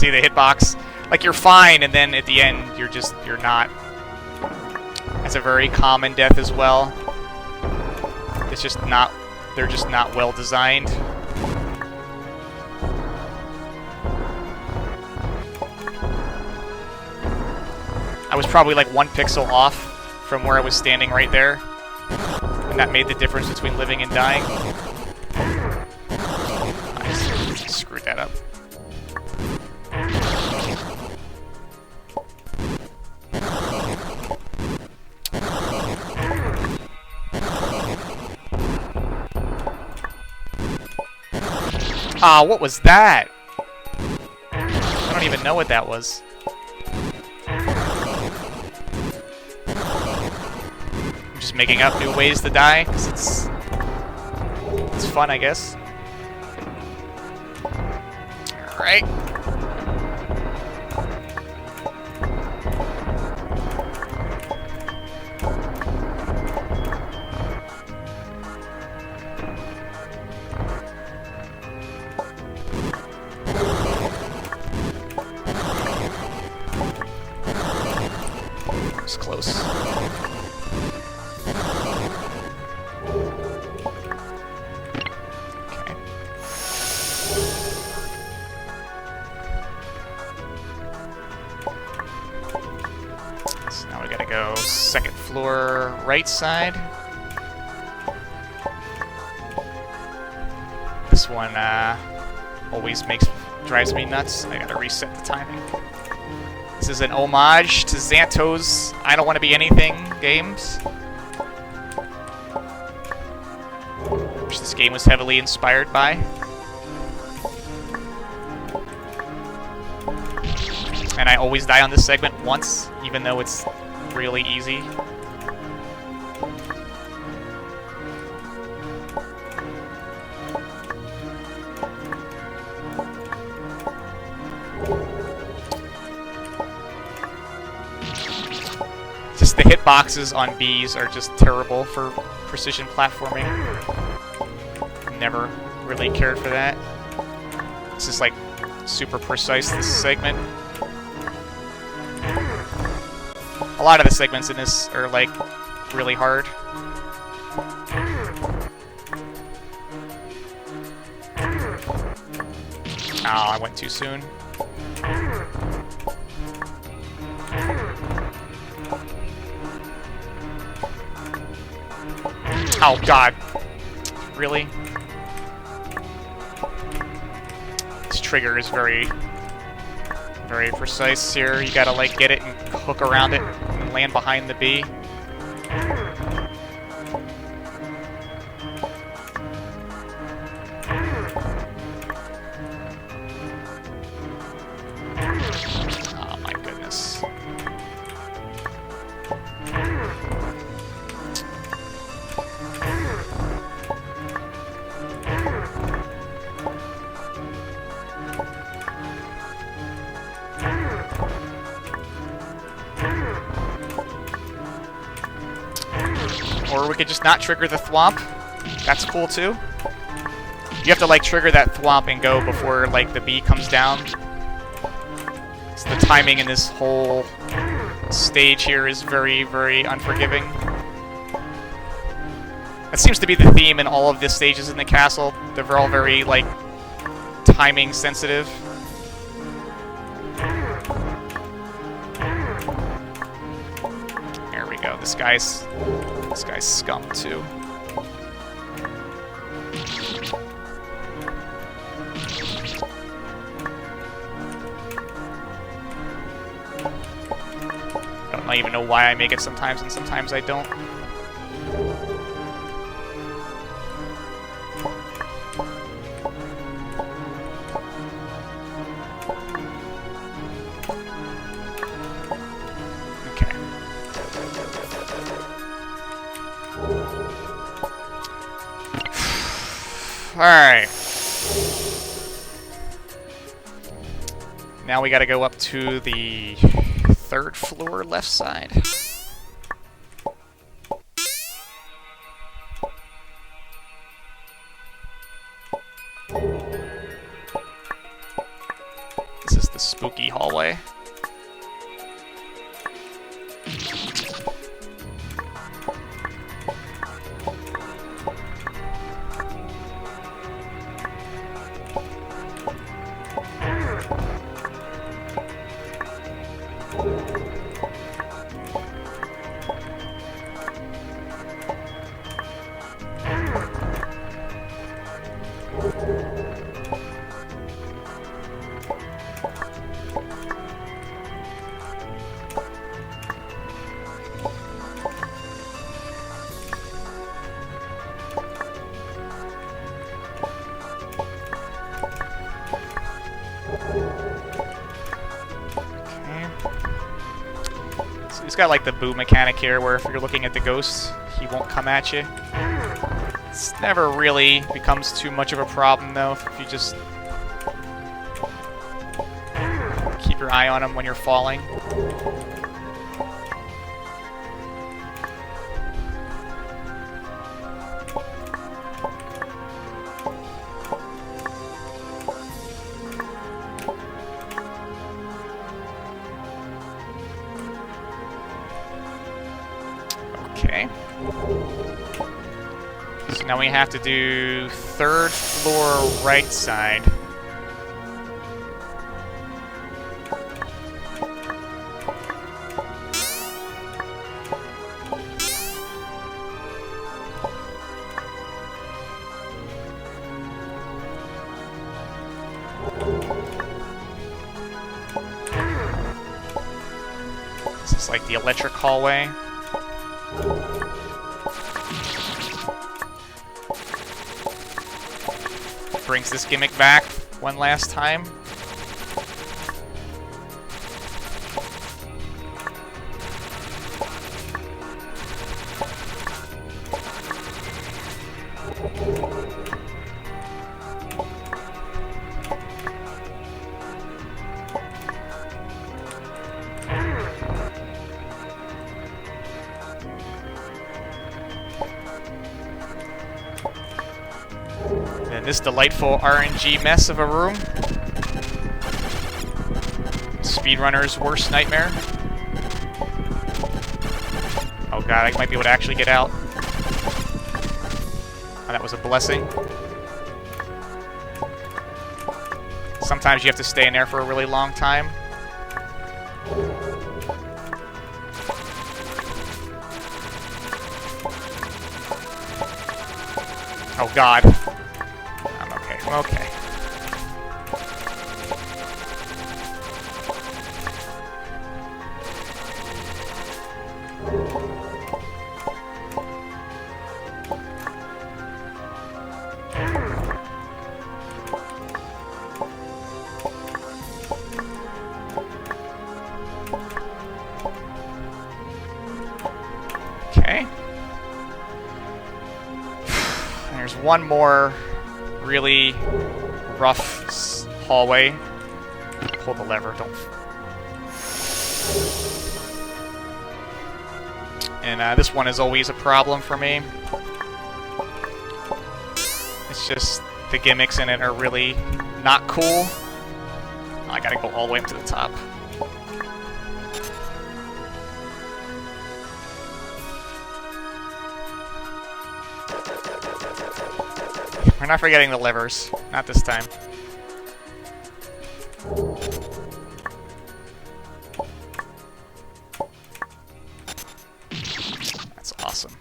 See the hitbox? Like, you're fine, and then at the end, you're not. That's a very common death as well. It's just not, they're just not well designed. I was probably like 1 pixel off from where I was standing right there, and that made the difference between living and dying. I screwed that up. Ah, what was that? I don't even know what that was. I'm just making up new ways to die, because it's fun, I guess. Alright. It's close. Okay. So now we gotta go second floor right side. This one always drives me nuts. I gotta reset the timing. This is an homage to Xanto's I Don't Want to Be Anything games, which this game was heavily inspired by. And I always die on this segment once, even though it's really easy. Just the hitboxes on Bs are just terrible for precision platforming. Never really cared for that. This is like super precise, this segment. A lot of the segments in this are like really hard. Oh, I went too soon. Oh god. Really? This trigger is very precise here. You gotta like get it and hook around it and land behind the bee. Oh my goodness. Or we could just not trigger the thwomp. That's cool too. You have to like trigger that thwomp and go before like the bee comes down. So the timing in this whole stage here is very, very unforgiving. That seems to be the theme in all of the stages in the castle. They're all very, like, timing sensitive. There we go. This guy's scum too. I don't even know why I make it sometimes and sometimes I don't. Okay. Alright. Now we gotta go up to the 3rd floor left side. This is the spooky hallway. He's got like the boo mechanic here where if you're looking at the ghost, he won't come at you. It's never really becomes too much of a problem though if you just keep your eye on him when you're falling. Okay. So now we have to do 3rd floor right side. This is like the electric hallway. Brings this gimmick back one last time. And this delightful RNG mess of a room. Speedrunner's worst nightmare. Oh god, I might be able to actually get out. Oh, that was a blessing. Sometimes you have to stay in there for a really long time. Oh god. I'm okay. I'm okay. Okay. There's one more really rough hallway. Pull the lever, don't. And this one is always a problem for me. It's just the gimmicks in it are really not cool. I gotta go all the way up to the top. We're not forgetting the livers. Not this time. That's awesome.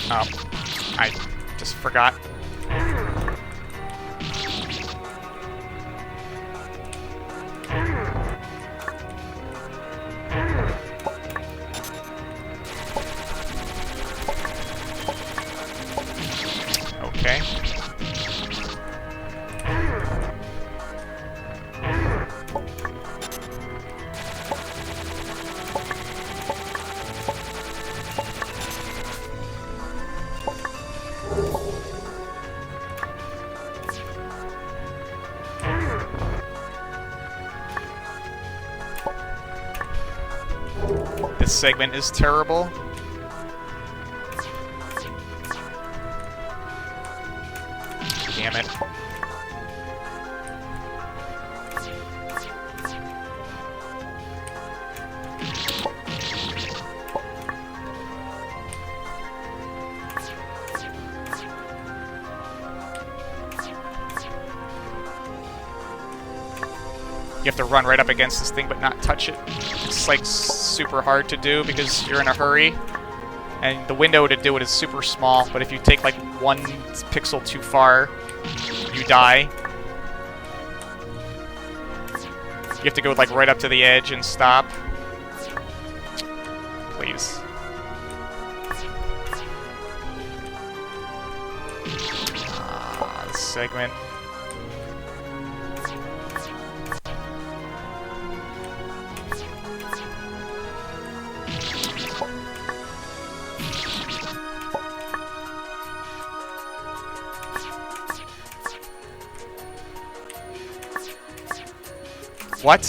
Oh, I just forgot. Okay. This segment is terrible. Damn it. You have to run right up against this thing but not touch it. It's like super hard to do because you're in a hurry. And the window to do it is super small, but if you take like 1 pixel too far, you die. You have to go like right up to the edge and stop. Please. This segment. What?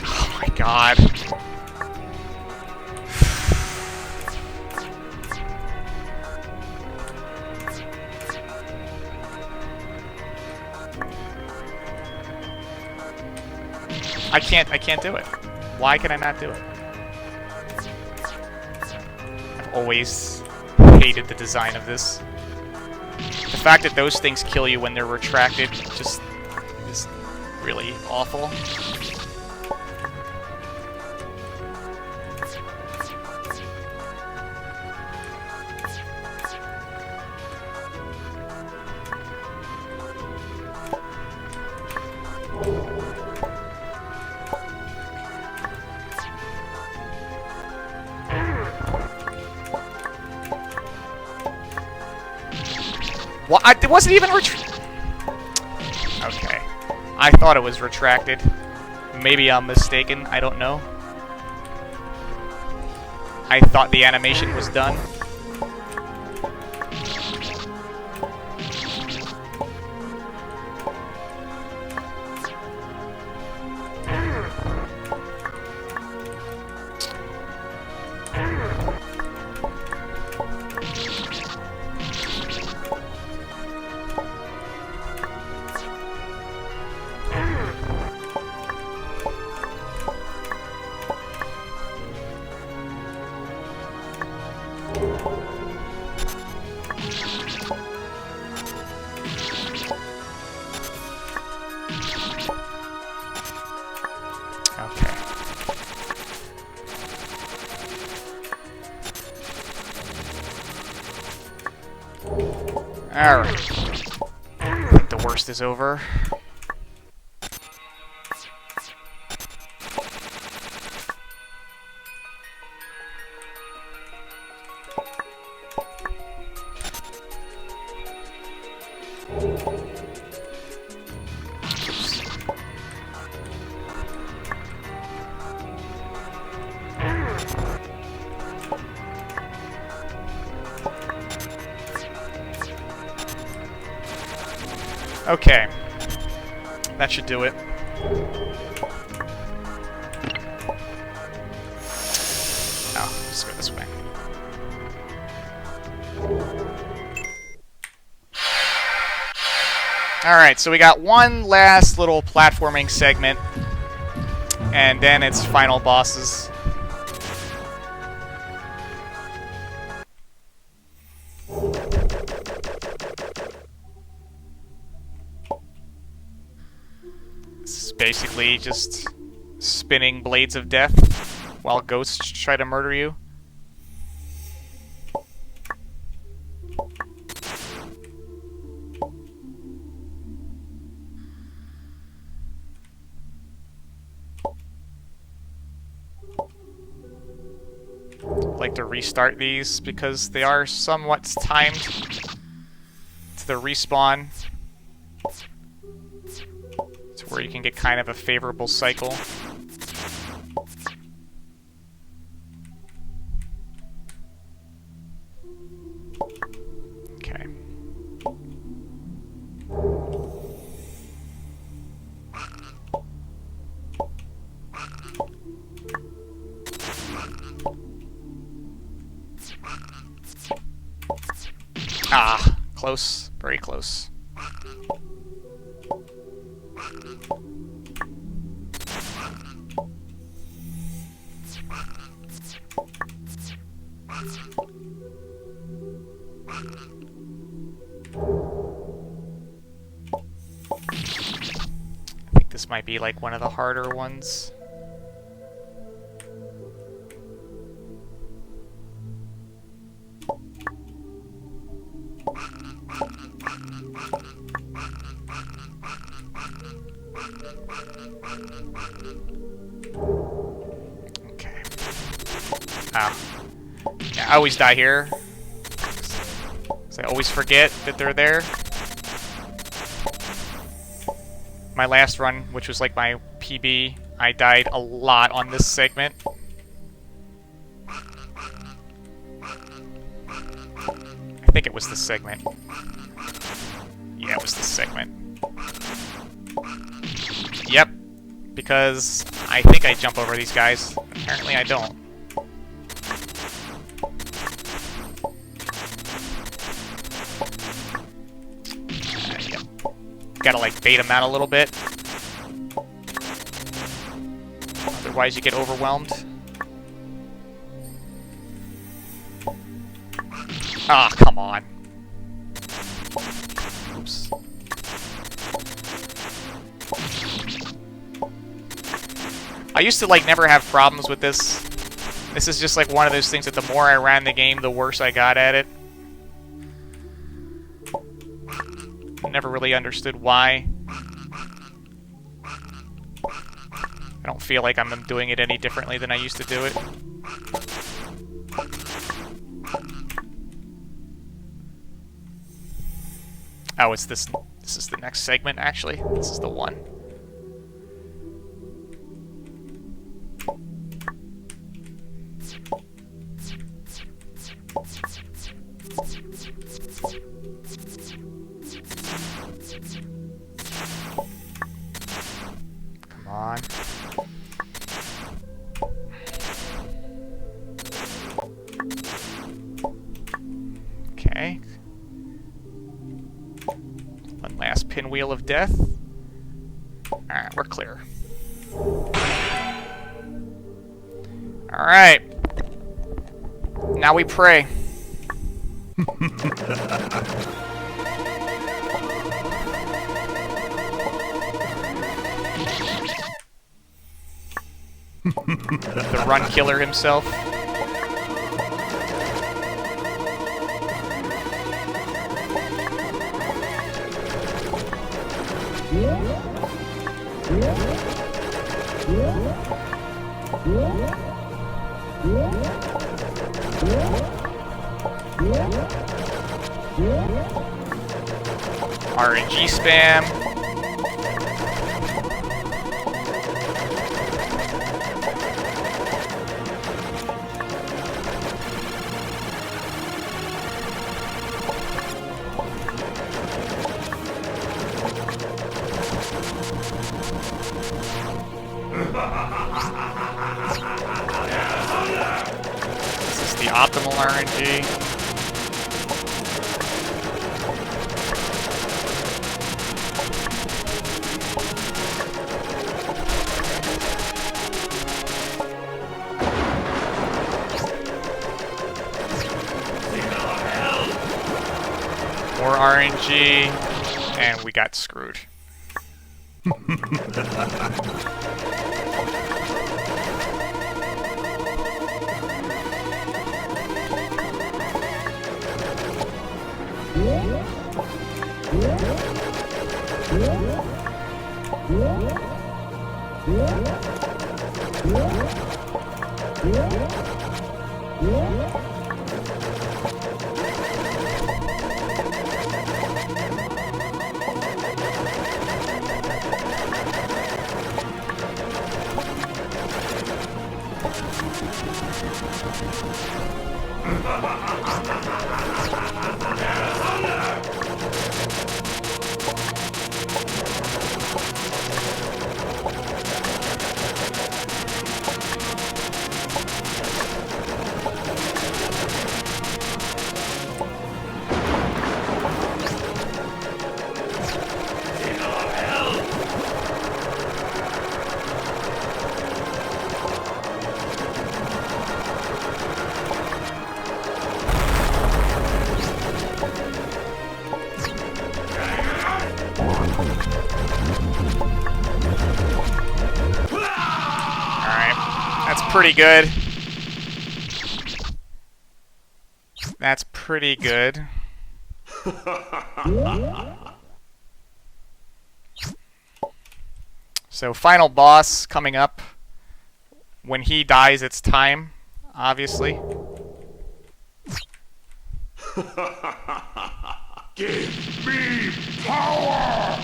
Oh my god. I can't do it. Why can I not do it? Always hated the design of this. The fact that those things kill you when they're retracted just is really awful. What? It wasn't even Okay. I thought it was retracted. Maybe I'm mistaken. I don't know. I thought the animation was done. Alright. I think the worst is over. Okay. That should do it. go this way. Alright, so we got one last little platforming segment, and then it's final bosses. This is basically just spinning blades of death while ghosts try to murder you. Like to restart these because they are somewhat timed to the respawn, to where you can get kind of a favorable cycle. Okay. Ah, close. Very close. I think this might be like one of the harder ones. Okay. Yeah, I always die here. 'Cause I always forget that they're there. My last run, which was like my PB, I died a lot on this segment. I think it was this segment. Yeah, it was this segment. Yep. Because I think I jump over these guys. Apparently I don't. Yep. Gotta like bait them out a little bit. Otherwise you get overwhelmed. Ah, come on. Oops. I used to like never have problems with this. This is just like one of those things that the more I ran the game, the worse I got at it. I never really understood why. I don't feel like I'm doing it any differently than I used to do it. Oh, it's this. This is the next segment, actually. This is the one. Come on. Okay. One last pinwheel of death. Alright, we're clear. Alright. Now we pray. The run killer himself. RNG spam. the optimal RNG. More RNG, and we got screwed. Pretty good. That's pretty good. So final boss coming up. When he dies, it's time, obviously. Give me power!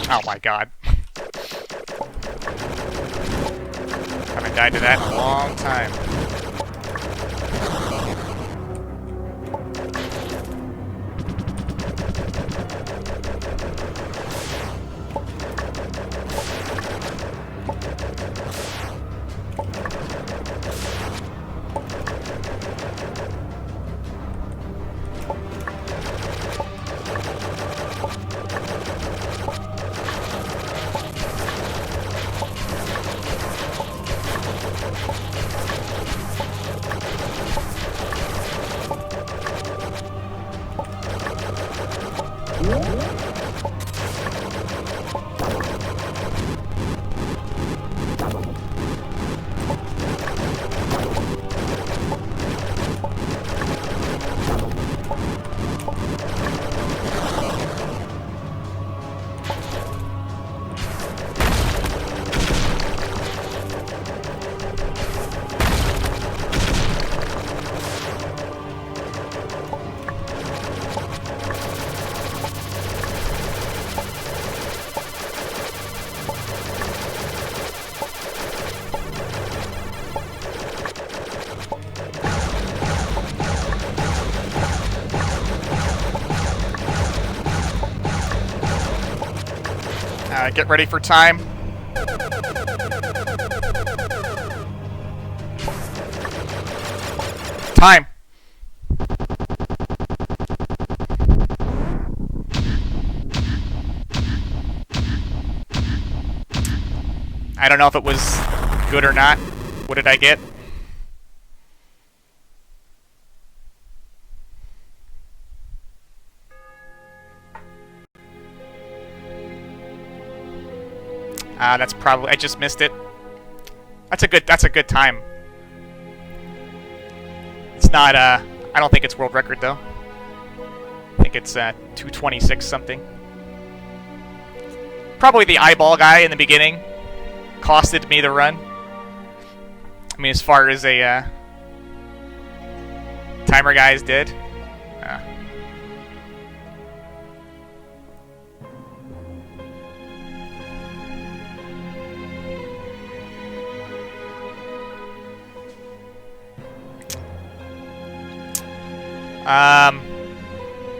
Oh my god. Haven't died to that in a long time. Get ready for time. Time. I don't know if it was good or not. What did I get? That's probably, I just missed it. That's a good time. It's not I don't think it's world record though. I think it's 226 something. Probably the eyeball guy in the beginning costed me the run. I mean, as far as a timer guys did.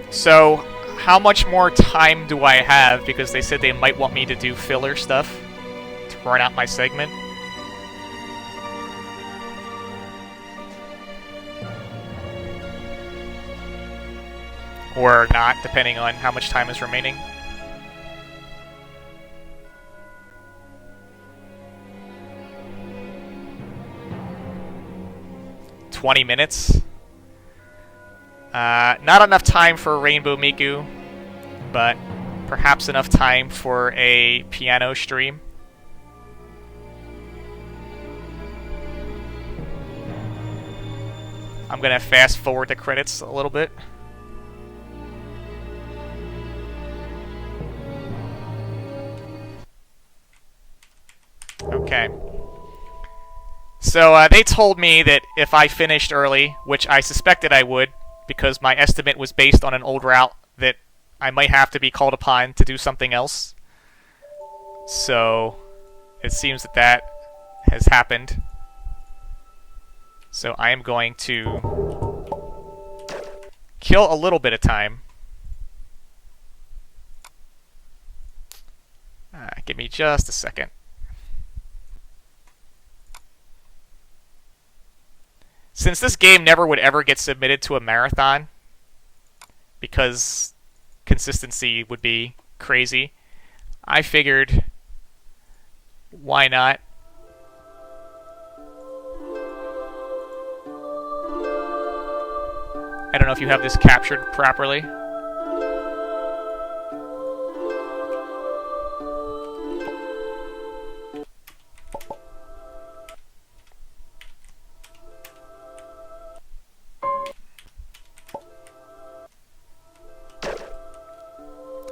So, how much more time do I have? Because they said they might want me to do filler stuff to run out my segment. Or not, depending on how much time is remaining. "20 minutes. Not enough time for Rainbow Miku, but perhaps enough time for a piano stream. I'm gonna fast forward the credits a little bit. Okay. So they told me that if I finished early, which I suspected I would, because my estimate was based on an old route, that I might have to be called upon to do something else. So it seems that that has happened. So I am going to kill a little bit of time. Give me just a second. Since this game never would ever get submitted to a marathon, because consistency would be crazy, I figured, why not? I don't know if you have this captured properly.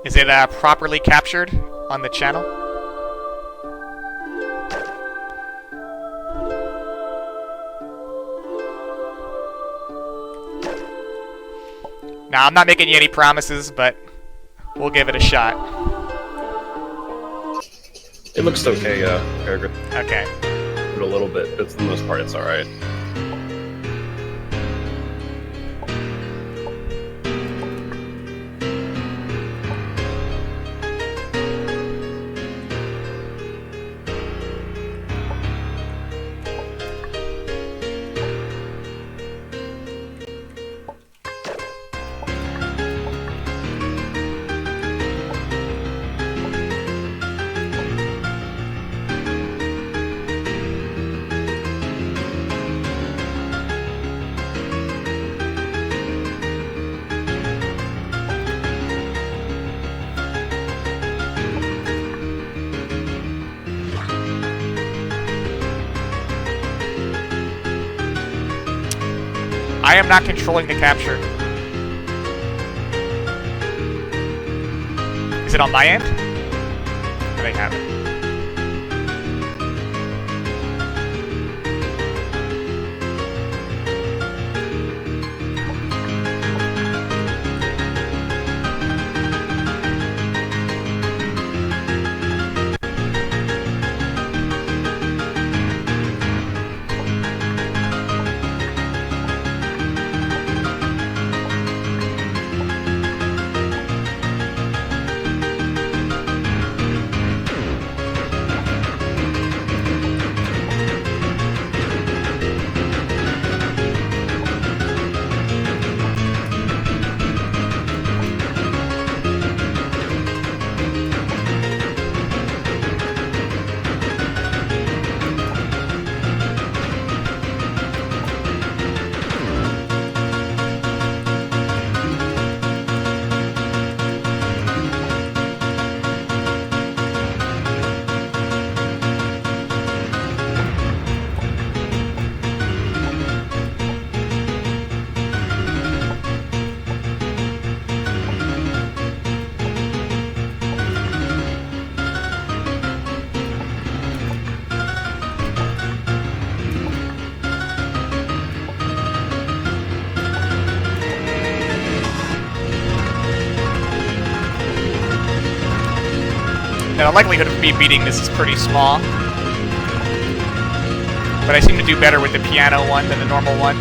Is it properly captured on the channel? Now, I'm not making you any promises, but we'll give it a shot. It looks okay, Paragus. Okay. But a little bit, but for the most part, it's alright. I am not controlling the capture. Is it on my end? Or they have it. Now, the likelihood of me beating this is pretty small. But I seem to do better with the piano one than the normal one.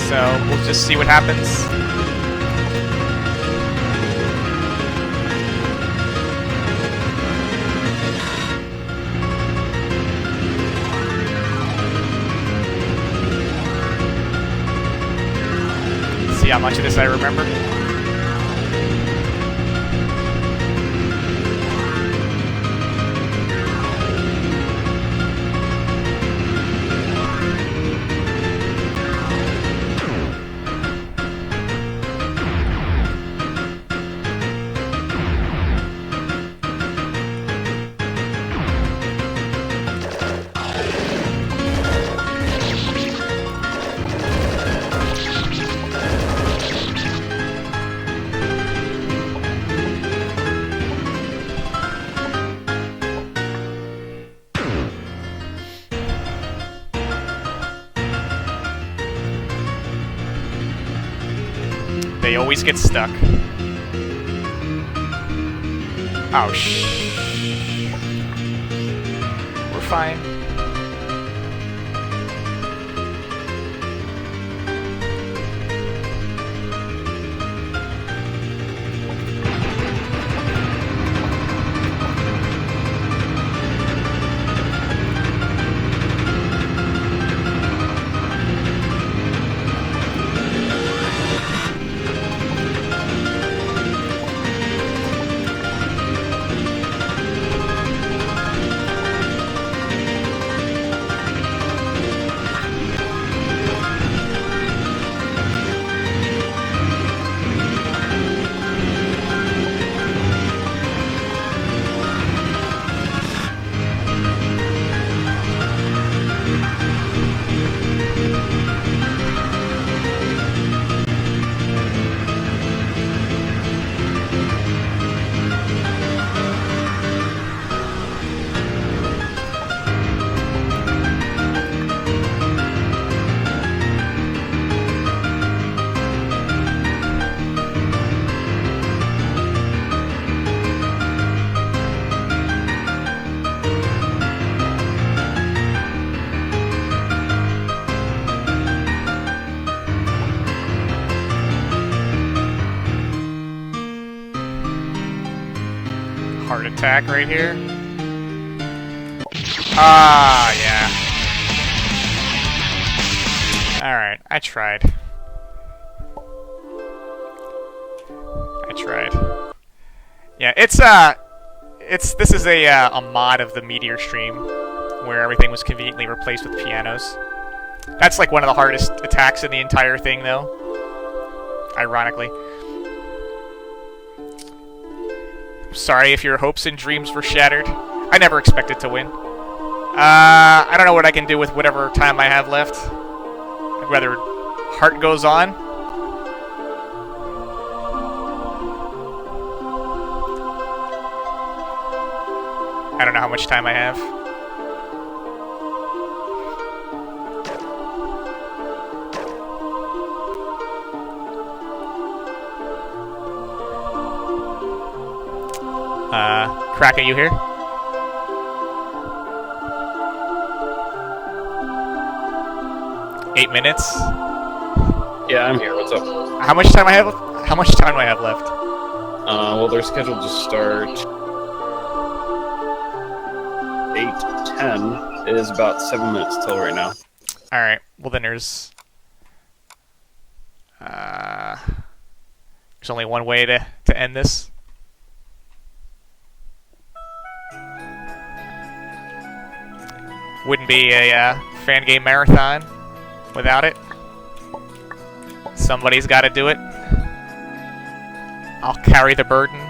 So we'll just see what happens. See how much of this I remember. They always get stuck. Oh, we're fine. Heart attack right here. Ah, yeah. Alright, I tried. Yeah, this is a mod of the Meteor stream where everything was conveniently replaced with pianos. That's like one of the hardest attacks in the entire thing, though. Ironically. Sorry if your hopes and dreams were shattered. I never expected to win. I don't know what I can do with whatever time I have left. Whether heart goes on. I don't know how much time I have. Crack, are you here? Eight minutes. Yeah, I'm here. What's up? How much time I have? How much time do I have left? Well, they're scheduled to start 8:10. It is about 7 minutes till right now. All right. Well, then there's only one way to end this. Wouldn't be a Fangame Marathon without it. Somebody's got to do it. I'll carry the burden.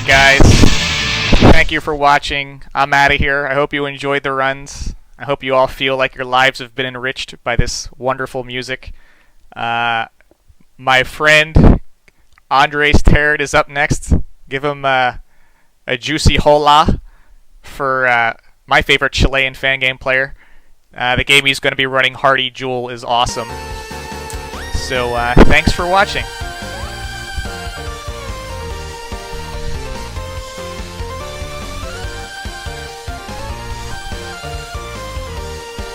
right, guys. Thank you for watching. I'm out of here. I hope you enjoyed the runs. I hope you all feel like your lives have been enriched by this wonderful music. My friend Andres Tarrant is up next. Give him a juicy hola for my favorite Chilean Fangame player. The game he's going to be running, Hardy Jewel, is awesome. So thanks for watching.